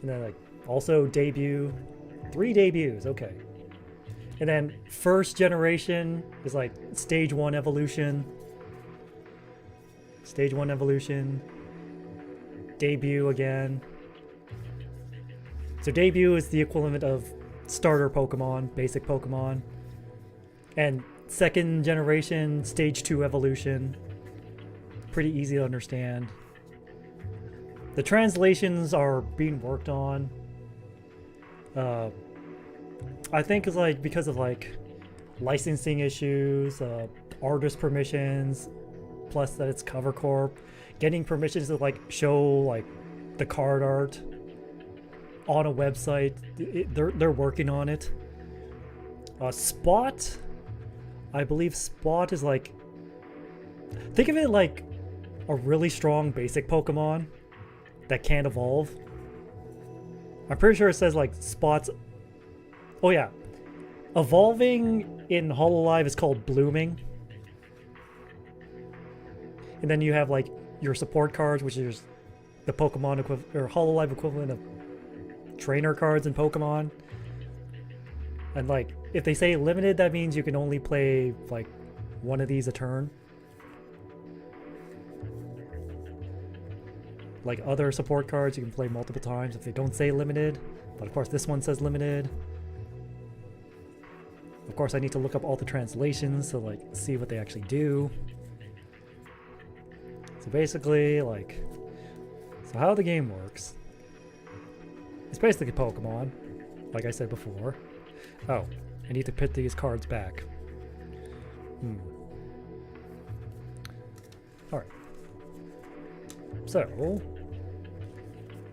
And then like also debut, 3 debuts, okay. And then first generation is like stage 1 evolution. Stage 1 evolution. Debut again. So debut is the equivalent of starter Pokemon, basic Pokemon. And second generation, stage 2 evolution. Pretty easy to understand. The translations are being worked on. I think it's like because of like licensing issues, artist permissions, plus that it's cover corp, getting permissions to like show like the card art on a website. They're working on it. Spot, I believe Spot is like, think of it like a really strong basic Pokemon that can't evolve. I'm pretty sure it says like Spot's, oh yeah, evolving in Hololive is called blooming. And then you have like your support cards, which is the Pokemon equivalent or Hololive equivalent of trainer cards in Pokemon. And like if they say limited, that means you can only play like one of these a turn. Like other support cards, you can play multiple times if they don't say limited. But of course this one says limited. Of course, I need to look up all the translations to like see what they actually do. So basically, like, so how the game works, it's basically Pokemon, like I said before. Oh, I need to put these cards back. Alright. So,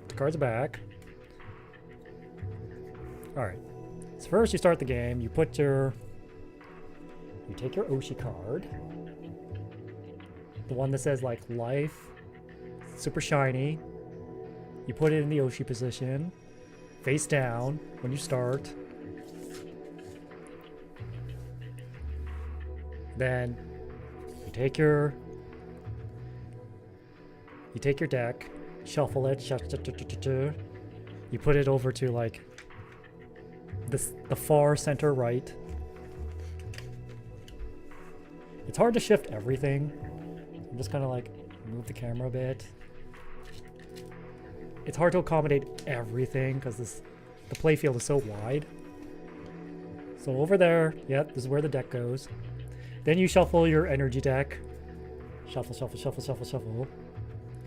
the cards are back. Alright. So first you start the game, you take your Oshi card. The one that says like life, super shiny. You put it in the Oshi position, face down when you start. Then you take your deck, shuffle it, you put it over to like the far center right. It's hard to shift everything. I'm just kind of like move the camera a bit. It's hard to accommodate everything because the playfield is so wide. So over there, yep, this is where the deck goes. Then you shuffle your energy deck. Shuffle, shuffle, shuffle, shuffle, shuffle.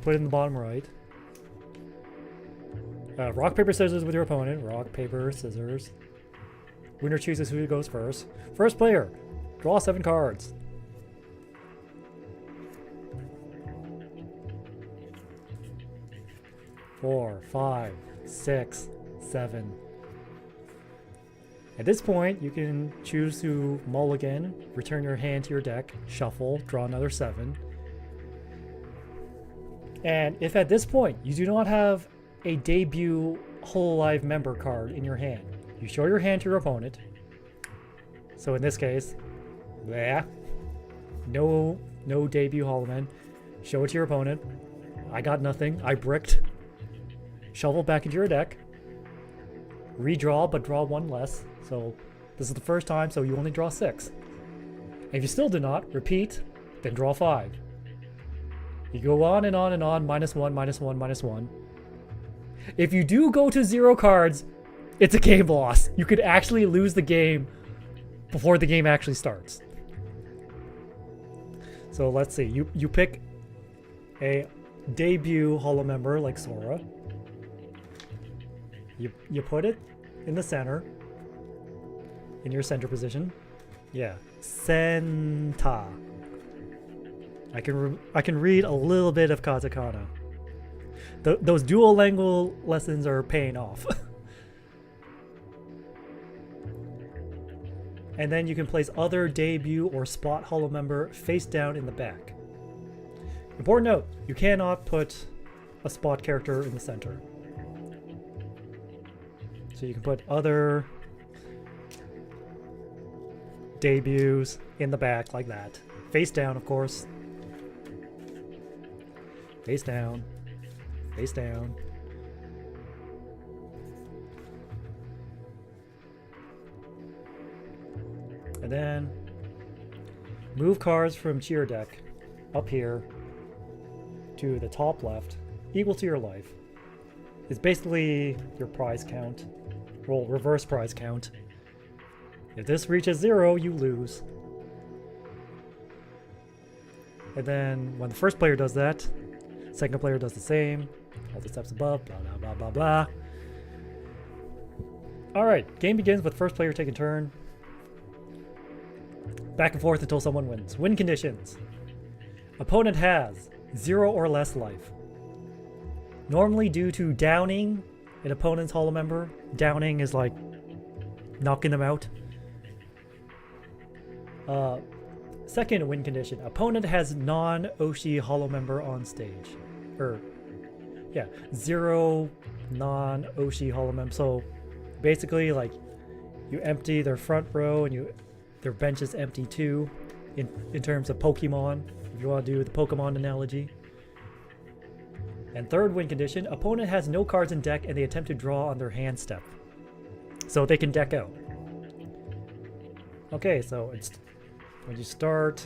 Put it in the bottom right. Rock, paper, scissors with your opponent. Rock, paper, scissors. Winner chooses who goes first. First player, draw 7 cards. Four, 5, 6, 7. At this point, you can choose to mulligan, return your hand to your deck, shuffle, draw another 7. And if at this point you do not have a debut Hololive member card in your hand, you show your hand to your opponent. So in this case, no debut Holoman. Show it to your opponent. I got nothing. I bricked. Shovel back into your deck. Redraw, but draw 1 less. So this is the first time, so you only draw 6. And if you still do not, repeat, then draw 5. You go on and on and on, -1, -1, -1. If you do go to 0 cards, it's a game loss. You could actually lose the game before the game actually starts. So let's see, you pick a debut Holo member like Sora. You put it in the center, in your center position. Yeah, Senta. I can read a little bit of katakana. Those Duolingo lessons are paying off. And then you can place other debut or spot Holo member face down in the back. Important note, you cannot put a spot character in the center. So you can put other debuts in the back like that. Face down, of course. Face down. Face down. And then move cards from cheer deck up here to the top left, equal to your life. It's basically your prize count. Roll reverse prize count. If this reaches 0, you lose. And then when the first player does that, second player does the same. All the steps above, blah, blah, blah, blah, blah. Alright, game begins with first player taking turn. Back and forth until someone wins. Win conditions. Opponent has 0 or less life. Normally due to downing an opponent's Holo member. Downing is like knocking them out. Second win condition. Opponent has non-Oshi Holo member on stage. Yeah, 0 non-Oshi Holo member. So basically, like, you empty their front row and their bench is empty too, in terms of Pokemon, if you want to do the Pokemon analogy. And third win condition, opponent has no cards in deck and they attempt to draw on their hand step. So they can deck out. Okay, so it's when you start,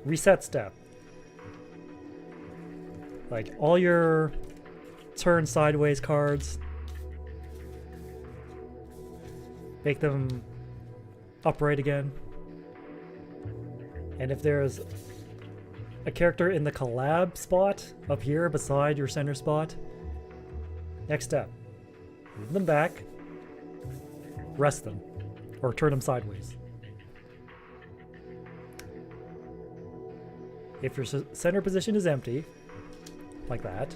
reset step. Like all your turn sideways cards make them upright again. And if there's a character in the collab spot up here beside your center spot, next step, move them back, rest them, or turn them sideways. If your center position is empty, like that,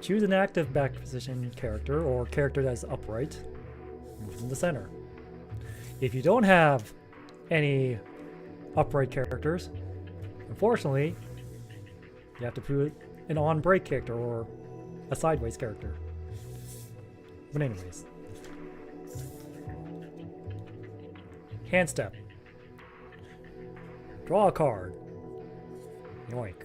choose an active back position character or character that's upright, move them to center. If you don't have any upright characters, unfortunately, you have to put an on break character or a sideways character. But anyways, hand step. Draw a card. Yoink.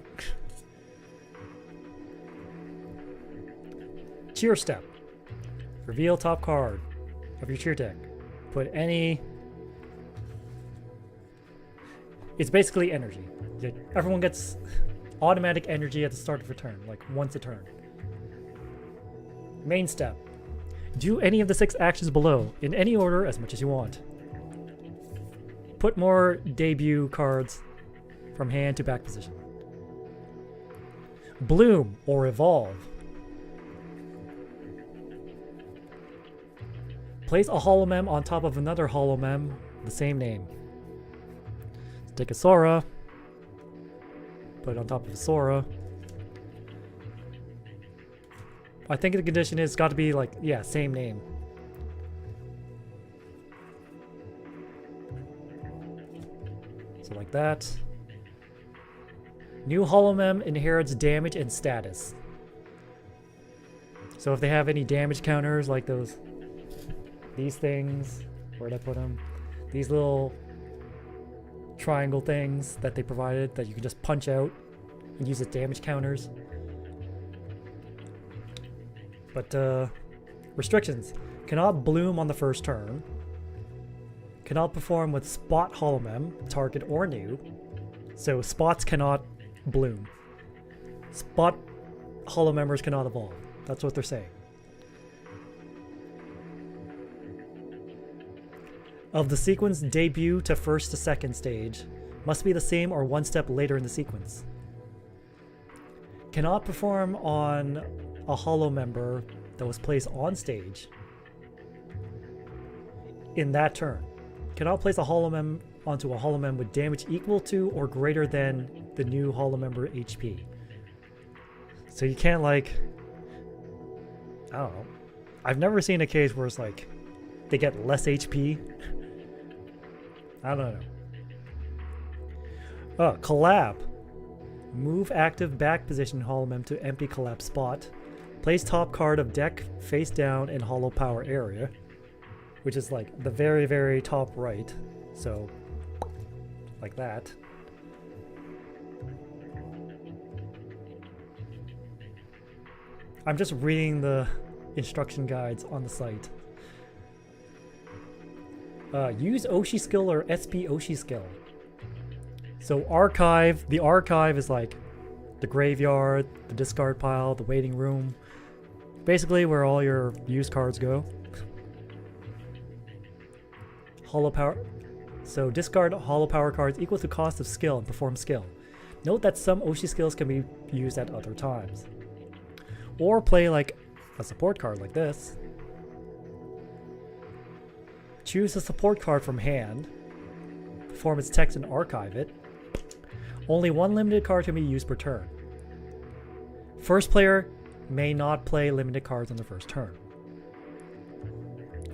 Cheer step. Reveal top card of your cheer deck. Put any... It's basically energy. Everyone gets automatic energy at the start of a turn, like once a turn. Main step. Do any of the 6 actions below, in any order as much as you want. Put more debut cards from hand to back position. Bloom or evolve. Place a holomem on top of another holomem, the same name. Let's take a Sora, put it on top of a Sora. I think the condition is got to be like, yeah, same name. So like that. New holomem inherits damage and status. So if they have any damage counters like these things, where'd I put them? These little triangle things that they provided that you can just punch out and use as damage counters. But restrictions. Cannot bloom on the first turn. Cannot perform with spot holomem, target or new. So spots cannot bloom. Spot holomembers cannot evolve. That's what they're saying. Of the sequence debut to first to second stage, must be the same or one step later in the sequence. Cannot perform on a holomember that was placed on stage in that turn. Cannot place a holomem onto a holomem with damage equal to or greater than the new holomember HP. So you can't, like, I don't know. I've never seen a case where it's like they get less HP. I don't know. Collab. Move active back position holomem to empty collapse spot. Place top card of deck face down in hollow power area, which is like the very, very top right. So, like that. I'm just reading the instruction guides on the site. Use Oshi skill or SP Oshi skill. So archive, the archive is like the graveyard, the discard pile, the waiting room. Basically where all your used cards go. Hollow power. So discard hollow power cards equal to cost of skill and perform skill. Note that some Oshi skills can be used at other times. Or play like a support card like this. Choose a support card from hand. Perform its text and archive it. Only one limited card can be used per turn. First player may not play limited cards on the first turn.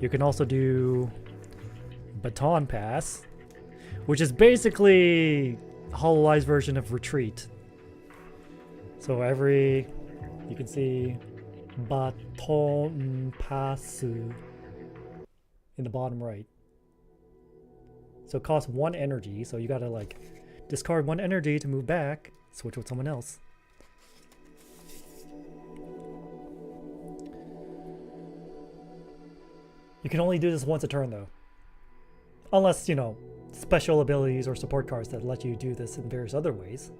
You can also do Baton Pass, which is basically a hololized version of Retreat. So you can see Baton Pass in the bottom right. So it costs 1 energy, so you gotta like discard 1 energy to move back, switch with someone else. You can only do this once a turn though. Unless, you know, special abilities or support cards that let you do this in various other ways.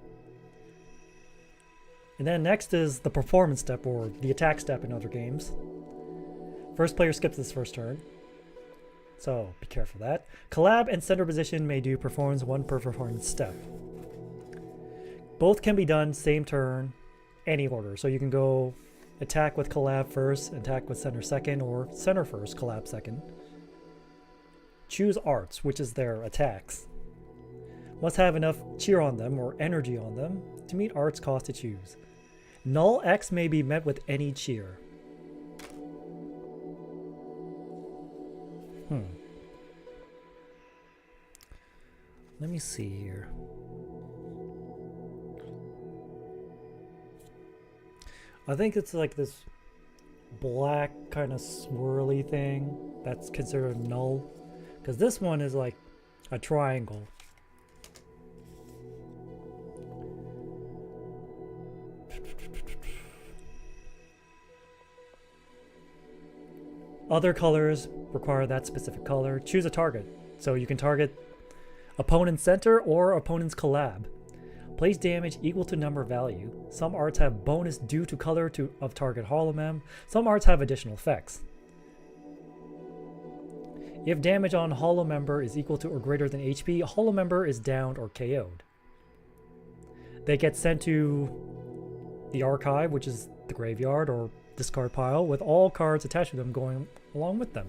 And then next is the performance step or the attack step in other games. First player skips this first turn. So be careful of that. Collab and center position may do performance one per performance step. Both can be done same turn, any order. So you can go attack with collab first, attack with center second, or center first, collab second. Choose arts, which is their attacks. Must have enough cheer on them or energy on them to meet arts cost to choose. Null X may be met with any cheer. Let me see here. I think it's like this black kind of swirly thing that's considered null. Because this one is like a triangle. Other colors require that specific color. Choose a target. So you can target opponent's center or opponent's collab. Place damage equal to number value. Some arts have bonus due to color of target holomem. Some arts have additional effects. If damage on holomember is equal to or greater than HP, holomember is downed or KO'd. They get sent to the archive, which is the graveyard or discard pile, with all cards attached to them going along with them.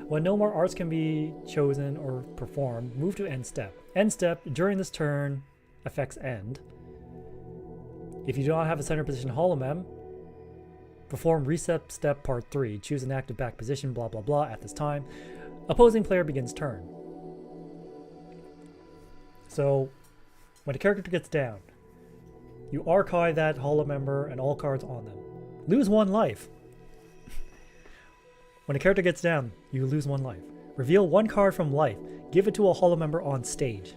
When no more arts can be chosen or performed, move to end step. End step, during this turn, effects end. If you do not have a center position holomem, perform reset step part 3. Choose an active back position, blah blah blah at this time. Opposing player begins turn. So, when a character gets down, you archive that holomember and all cards on them. Lose 1 life. When a character gets down, you lose 1 life. Reveal 1 card from life. Give it to a holomember on stage.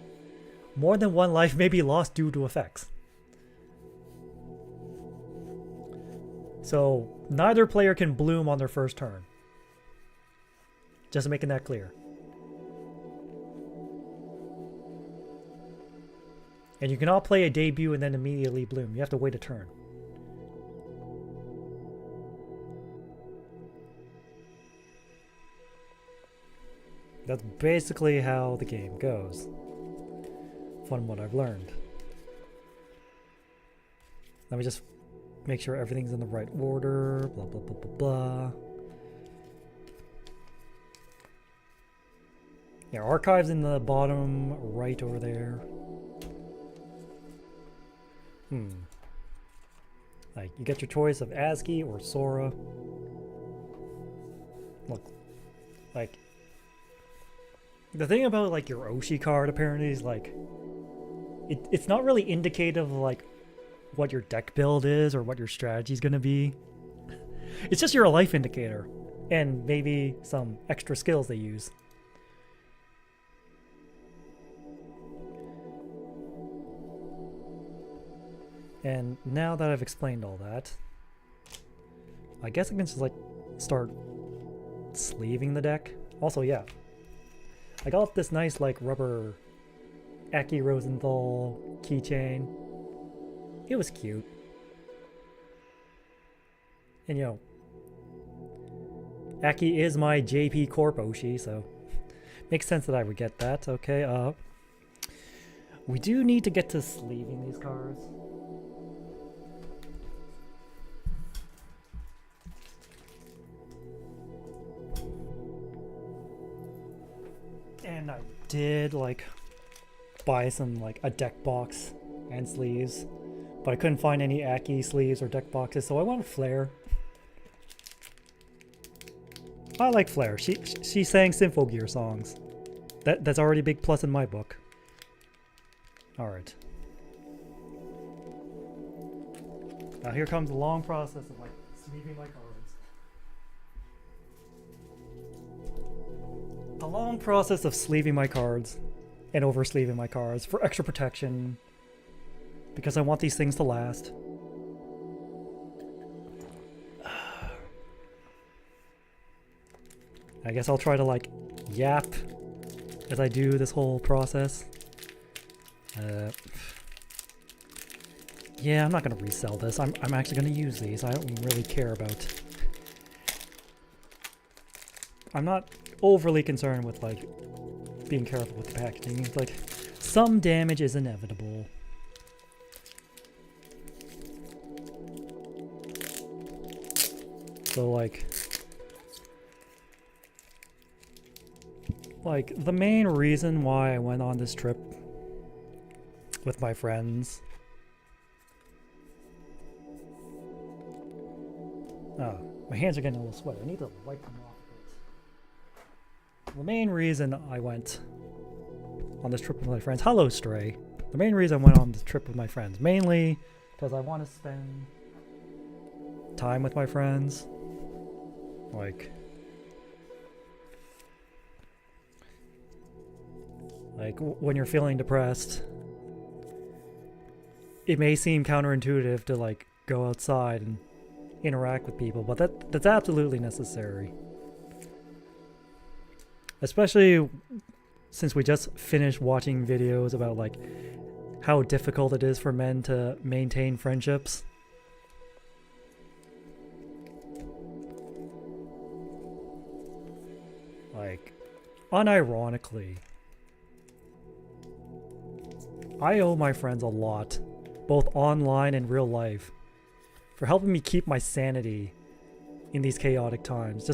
More than 1 life may be lost due to effects. So, neither player can bloom on their first turn. Just making that clear. And you cannot play a debut and then immediately bloom. You have to wait a turn. That's basically how the game goes, from what I've learned. Let me just make sure everything's in the right order, blah blah blah blah blah. Yeah, archives in the bottom right over there. Like, you get your choice of ASCII or Sora. Look, like, the thing about, like, your Oshi card, apparently, is, like, it's not really indicative of, like, what your deck build is or what your strategy is going to be. It's just your life indicator. And maybe some extra skills they use. And now that I've explained all that, I guess I can just, like, start sleeving the deck. Also, yeah, I got this nice, like, rubber Aki Rosenthal keychain. It was cute. And, you know, Aki is my JP Corp Oshi, so makes sense that I would get that. Okay, we do need to get to sleeving these cards. And I did, like, buy some, like, a deck box and sleeves, but I couldn't find any Aki sleeves or deck boxes, so I wanted Flair. I like Flair. She sang Symphogear songs. That's already a big plus in my book. Alright. Now here comes the long process of, like, sleeving my cards. The long process of sleeving my cards and over sleeving my cards for extra protection, because I want these things to last. I guess I'll try to, like, yap as I do this whole process. Yeah, I'm not gonna resell this. I'm actually gonna use these. I don't really care about... I'm not overly concerned with like being careful with the packaging. It's like some damage is inevitable. So like the main reason why I went on this trip with my friends. Oh, my hands are getting a little sweaty. I need to wipe them off a bit. The main reason I went on this trip with my friends, hello Stray. The main reason I went on this trip with my friends, mainly because I want to spend time with my friends. Like when you're feeling depressed, it may seem counterintuitive to like go outside and interact with people, but that's absolutely necessary. Especially since we just finished watching videos about like how difficult it is for men to maintain friendships. Like, unironically, I owe my friends a lot, both online and real life, for helping me keep my sanity in these chaotic times.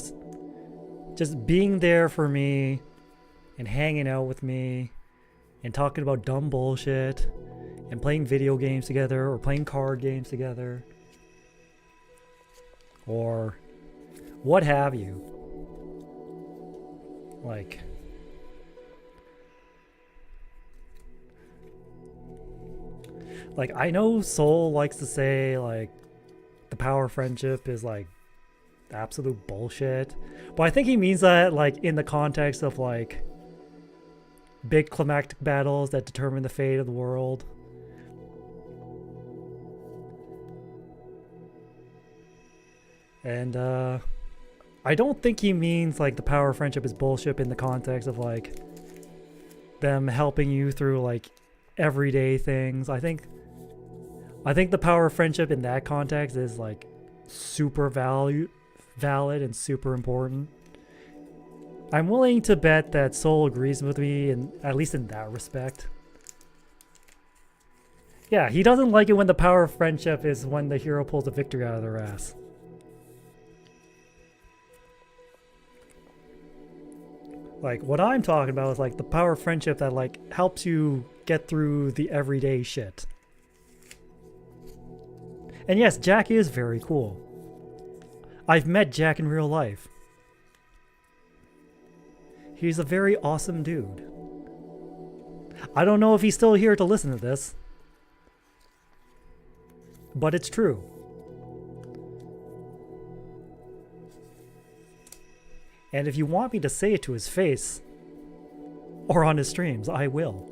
Just being there for me and hanging out with me and talking about dumb bullshit and playing video games together or playing card games together or what have you. Like I know Soul likes to say like the power of friendship is like absolute bullshit, but I think he means that like in the context of like big climactic battles that determine the fate of the world. And I don't think he means like the power of friendship is bullshit in the context of like them helping you through like everyday things. I think the power of friendship in that context is like super valid and super important. I'm willing to bet that Soul agrees with me, in at least in that respect. Yeah, he doesn't like it when the power of friendship is when the hero pulls a victory out of their ass. Like, what I'm talking about is like the power of friendship that like helps you get through the everyday shit. And yes, Jack is very cool. I've met Jack in real life. He's a very awesome dude. I don't know if he's still here to listen to this, but it's true. And if you want me to say it to his face or on his streams, I will.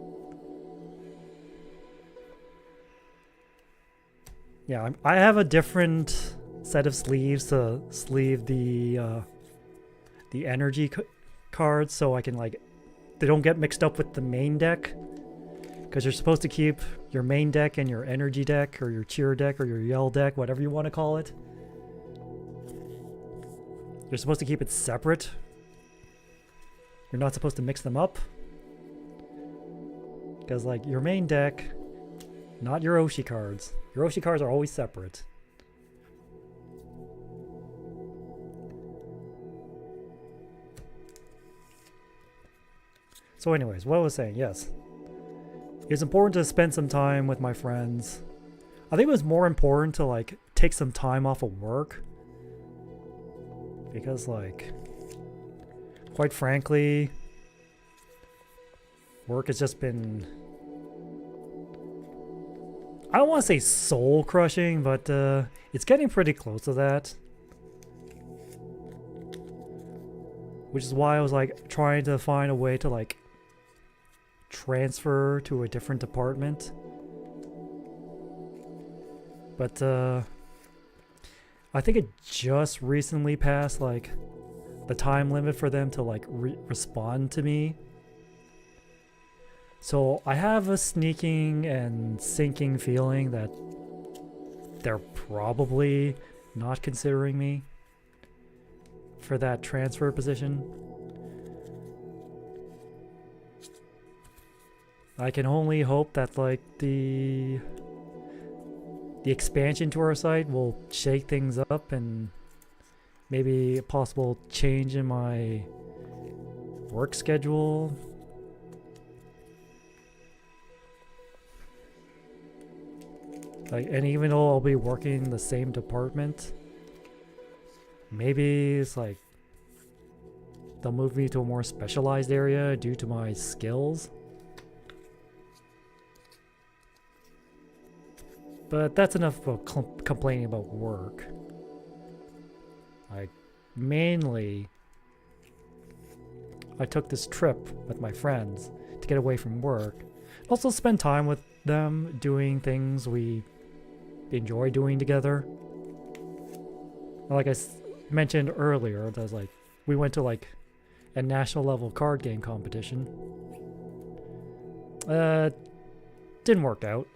Yeah, I have a different set of sleeves to sleeve the energy cards, so I can like they don't get mixed up with the main deck, because you're supposed to keep your main deck and your energy deck or your cheer deck or your yell deck, whatever you want to call it. You're supposed to keep it separate. You're not supposed to mix them up, because like your main deck, not your Oshi cards. Your Oshi cards are always separate. So anyways, what I was saying, yes. It's important to spend some time with my friends. I think it was more important to like take some time off of work. Because like, quite frankly, work has just been, I don't want to say soul crushing, but it's getting pretty close to that. Which is why I was like trying to find a way to like transfer to a different department. But I think it just recently passed like the time limit for them to like respond to me. So I have a sneaking and sinking feeling that they're probably not considering me for that transfer position. I can only hope that like the expansion to our site will shake things up and maybe a possible change in my work schedule. Like, and even though I'll be working in the same department, maybe it's like they'll move me to a more specialized area due to my skills. But that's enough about complaining about work. Like, mainly, I took this trip with my friends to get away from work. Also spend time with them doing things we enjoy doing together. Like I mentioned earlier, there's like, we went to like a national level card game competition. Didn't work out.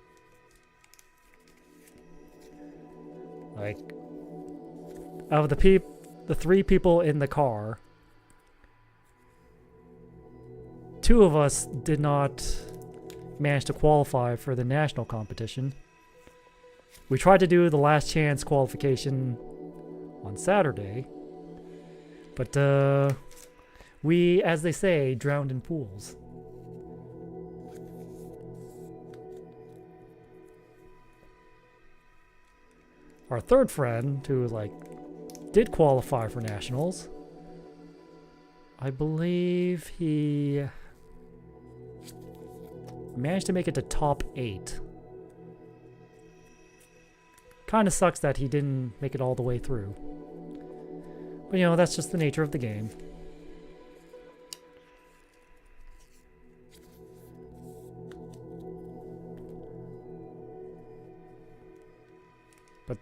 Like, out of the 3 people in the car, 2 of us did not manage to qualify for the national competition. We tried to do the last chance qualification on Saturday, but we, as they say, drowned in pools. Our third friend, who like did qualify for nationals, I believe he managed to make it to top 8. Kind of sucks that he didn't make it all the way through. But you know, that's just the nature of the game. But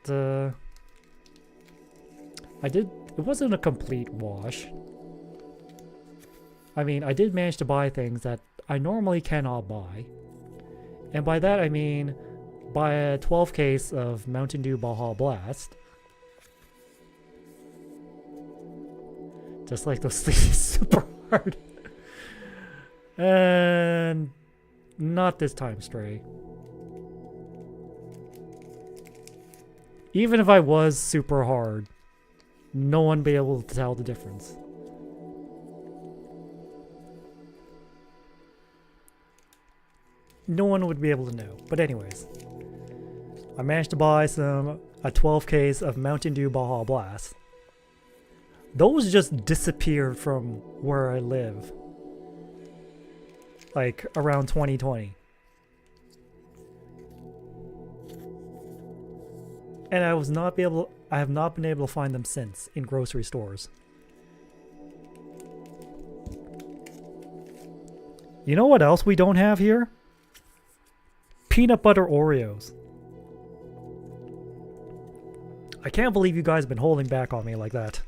it wasn't a complete wash. I mean, I did manage to buy things that I normally cannot buy. And by that I mean buy a 12 case of Mountain Dew Baja Blast. Just like those sleeves super hard. And not this time, Stray. Even if I was super hard, no one would be able to tell the difference. No one would be able to know. But anyways, I managed to buy a 12 case of Mountain Dew Baja Blast. Those just disappeared from where I live. Like around 2020. And I have not been able to find them since in grocery stores. You know what else we don't have here? Peanut butter Oreos. I can't believe you guys have been holding back on me like that.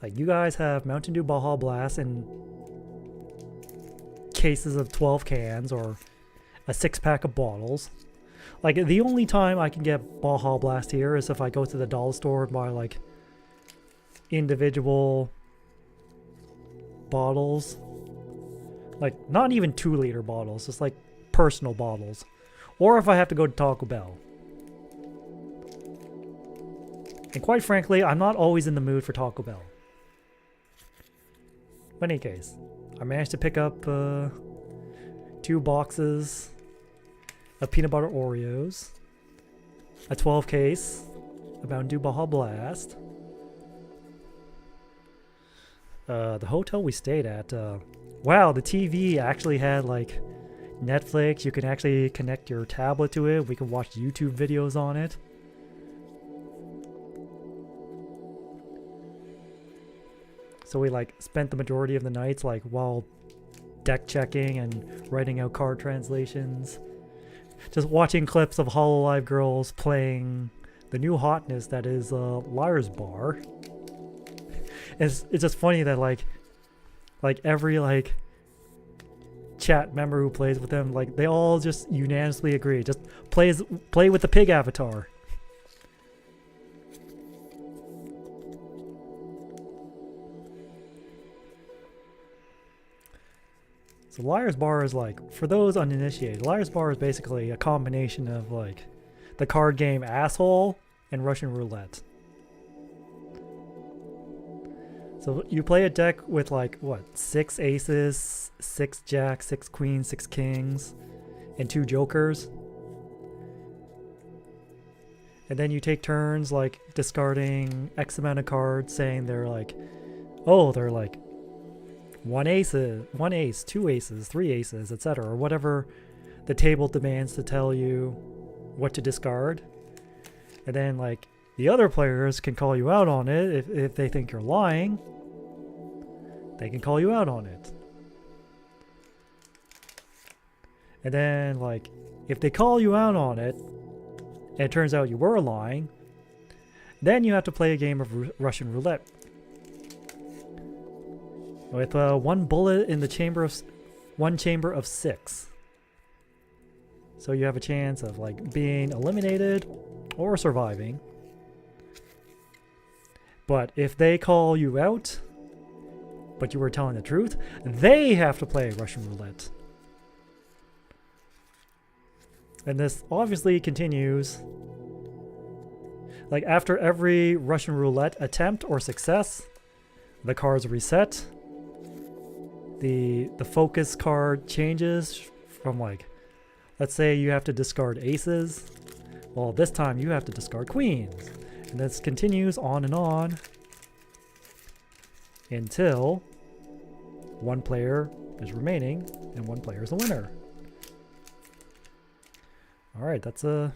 Like, you guys have Mountain Dew Baja Blast in cases of 12 cans or a 6-pack of bottles. Like, the only time I can get Baja Blast here is if I go to the dollar store and buy, like, individual bottles. Like, not even 2-liter bottles, just, like, personal bottles. Or if I have to go to Taco Bell. And quite frankly, I'm not always in the mood for Taco Bell. But in any case, I managed to pick up 2 boxes of peanut butter Oreos, a 12 case of Mountain Dew Baja Blast. The hotel we stayed at, wow, the TV actually had like Netflix. You can actually connect your tablet to it. We can watch YouTube videos on it. So we like spent the majority of the nights like while deck checking and writing out card translations. Just watching clips of Hololive girls playing the new hotness that is Liar's Bar. It's just funny that like every like chat member who plays with them, like they all just unanimously agree, just play with the pig avatar. So Liar's Bar is like, for those uninitiated, Liar's Bar is basically a combination of like the card game Asshole and Russian Roulette. So you play a deck with like, what, 6 aces, 6 jacks, 6 queens, 6 kings, and 2 jokers. And then you take turns like discarding X amount of cards, saying they're like, oh, they're like 1 ace, 2 aces, 3 aces, etc. Or whatever the table demands to tell you what to discard. And then like the other players can call you out on it if they think you're lying. They can call you out on it. And then like if they call you out on it and it turns out you were lying, then you have to play a game of Russian roulette with 1 bullet in the chamber of 1 chamber of 6. So you have a chance of like being eliminated or surviving. But if they call you out, but you were telling the truth, they have to play Russian roulette. And this obviously continues. Like after every Russian roulette attempt or success, the cards reset. The focus card changes from like, let's say you have to discard aces. Well, this time you have to discard queens. And this continues on until 1 player is remaining and 1 player is the winner. All right, that's I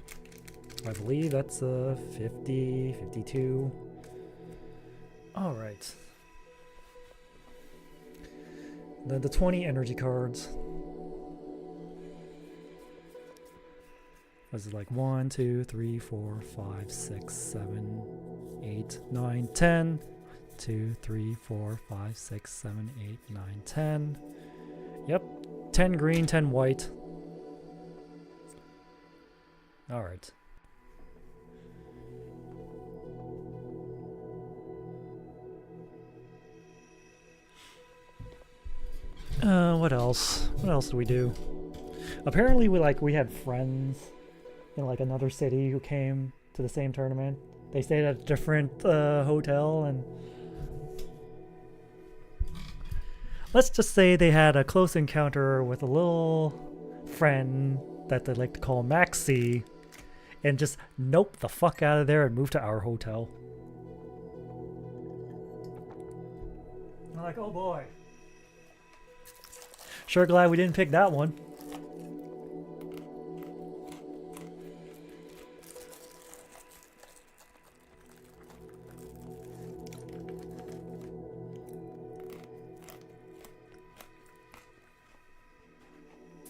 believe that's 50, 52. All right. The 20 energy cards. Was it like 1, 2, 3, 4, 5, 6, 7, 8, 9, 10. 2, 3, 4, 5, 6, 7, 8, 9, 10. Yep. 10 green, 10 white. Alright. What else? What else do we do? Apparently we had friends in like another city who came to the same tournament. They stayed at a different hotel, and let's just say they had a close encounter with a little friend that they like to call Maxie, and just nope the fuck out of there and move to our hotel. I'm like, oh boy. Sure glad we didn't pick that one.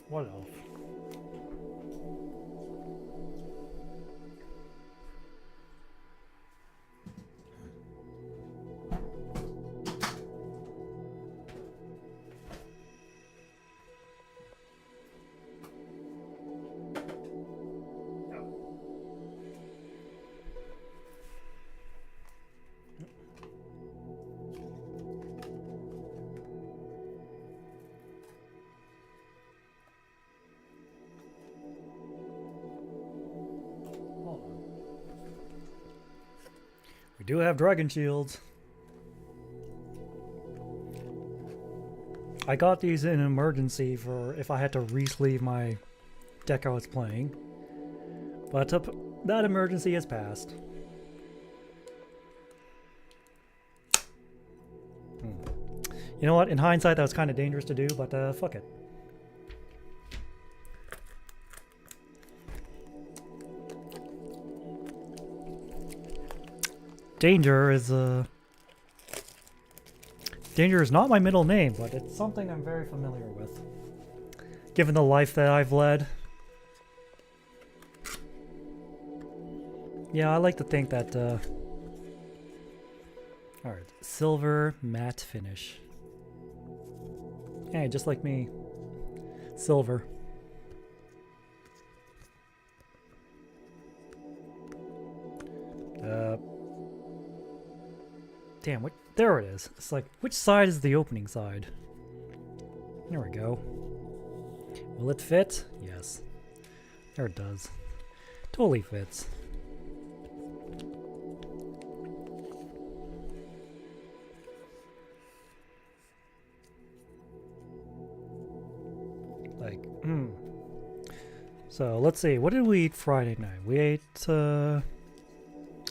What else? We do have dragon shields. I got these in emergency for if I had to re-sleeve my deck I was playing. But that emergency has passed. You know what? In hindsight, that was kind of dangerous to do, but fuck it. Danger is not my middle name, but it's something I'm very familiar with, given the life that I've led. Yeah, I like to think that, alright, silver matte finish. Hey, just like me. Silver. Damn, there it is. It's like, which side is the opening side? There we go. Will it fit? Yes. There it does. Totally fits. Like, So, let's see. What did we eat Friday night? We ate, I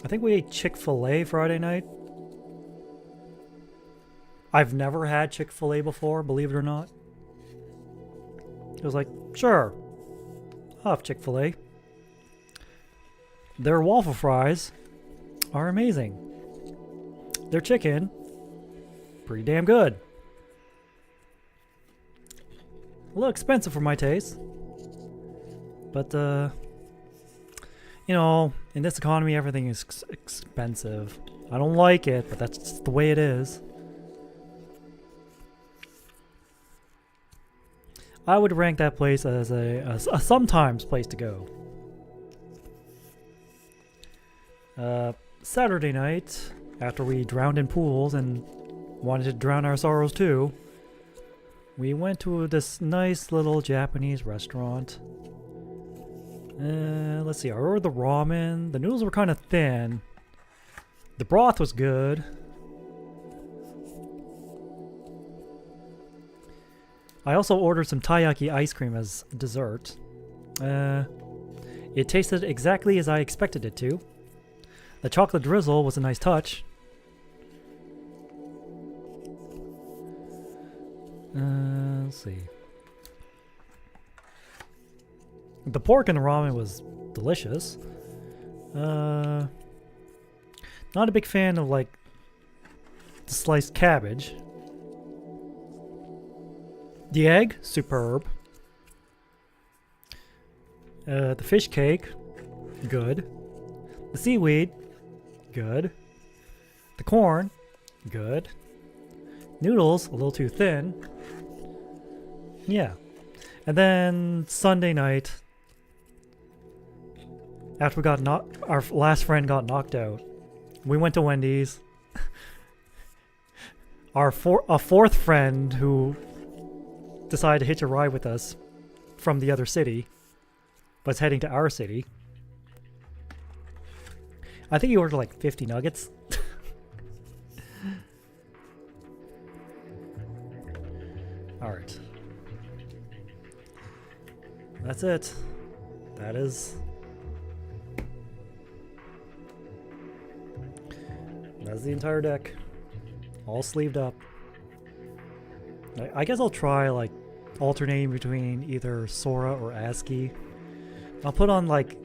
think we ate Chick-fil-A Friday night. I've never had Chick-fil-A before, believe it or not. It was like, sure, I'll have Chick-fil-A. Their waffle fries are amazing. Their chicken, pretty damn good. A little expensive for my taste. But, you know, in this economy, everything is expensive. I don't like it, but that's just the way it is. I would rank that place as a sometimes place to go. Saturday night, after we drowned in pools and wanted to drown our sorrows too, we went to this nice little Japanese restaurant. Let's see, I ordered the ramen. The noodles were kind of thin. The broth was good. I also ordered some taiyaki ice cream as dessert. It tasted exactly as I expected it to. The chocolate drizzle was a nice touch. Let's see. The pork in the ramen was delicious. Not a big fan of like the sliced cabbage. The egg, superb. The fish cake, good. The seaweed, good. The corn, good. Noodles, a little too thin. Yeah. And then Sunday night, after we got our last friend got knocked out, we went to Wendy's. A fourth friend who decided to hitch a ride with us from the other city was heading to our city. I think he ordered like 50 nuggets. Alright. That's it. That's the entire deck. All sleeved up. I guess I'll try like alternating between either Sora or ASCII. I'll put on like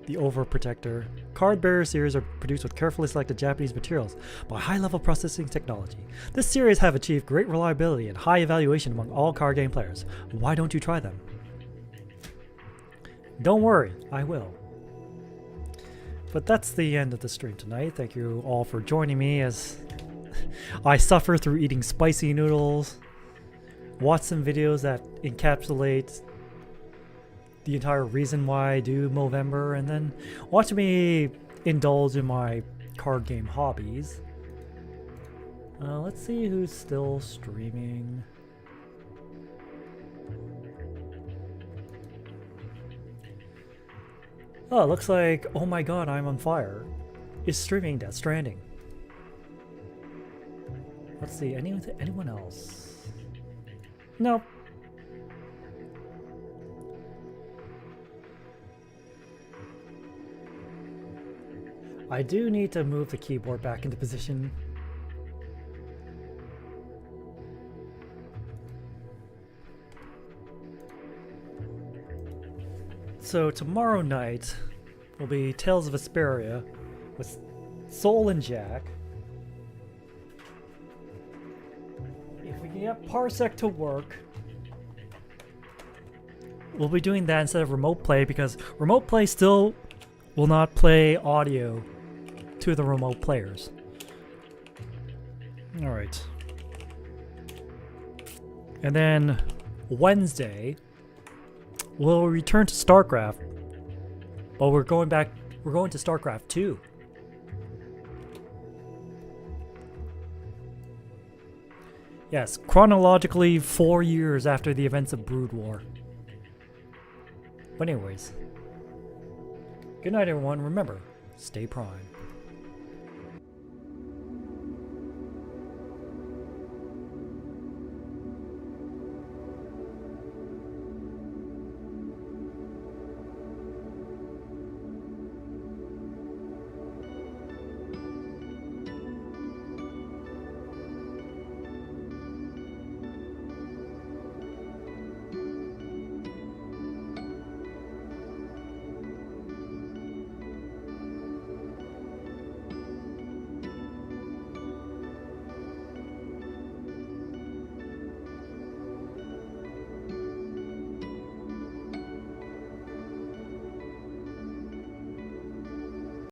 the overprotector. Card bearer series are produced with carefully selected Japanese materials by high-level processing technology. This series have achieved great reliability and high evaluation among all card game players. Why don't you try them? Don't worry, I will. But that's the end of the stream tonight. Thank you all for joining me as I suffer through eating spicy noodles, watch some videos that encapsulate the entire reason why I do Movember, and then watch me indulge in my card game hobbies. Let's see who's still streaming. Oh, it looks like Oh My God, I'm on Fire is streaming Death Stranding. Let's see, anyone else? Nope. I do need to move the keyboard back into position. So tomorrow night will be Tales of Vesperia with Soul and Jack. If we can get Parsec to work, we'll be doing that instead of remote play, because remote play still will not play audio to the remote players. Alright. And then Wednesday, we'll return to StarCraft. But we're going to StarCraft 2. Yes, chronologically 4 years after the events of Brood War. But anyways, good night everyone. Remember, stay prime.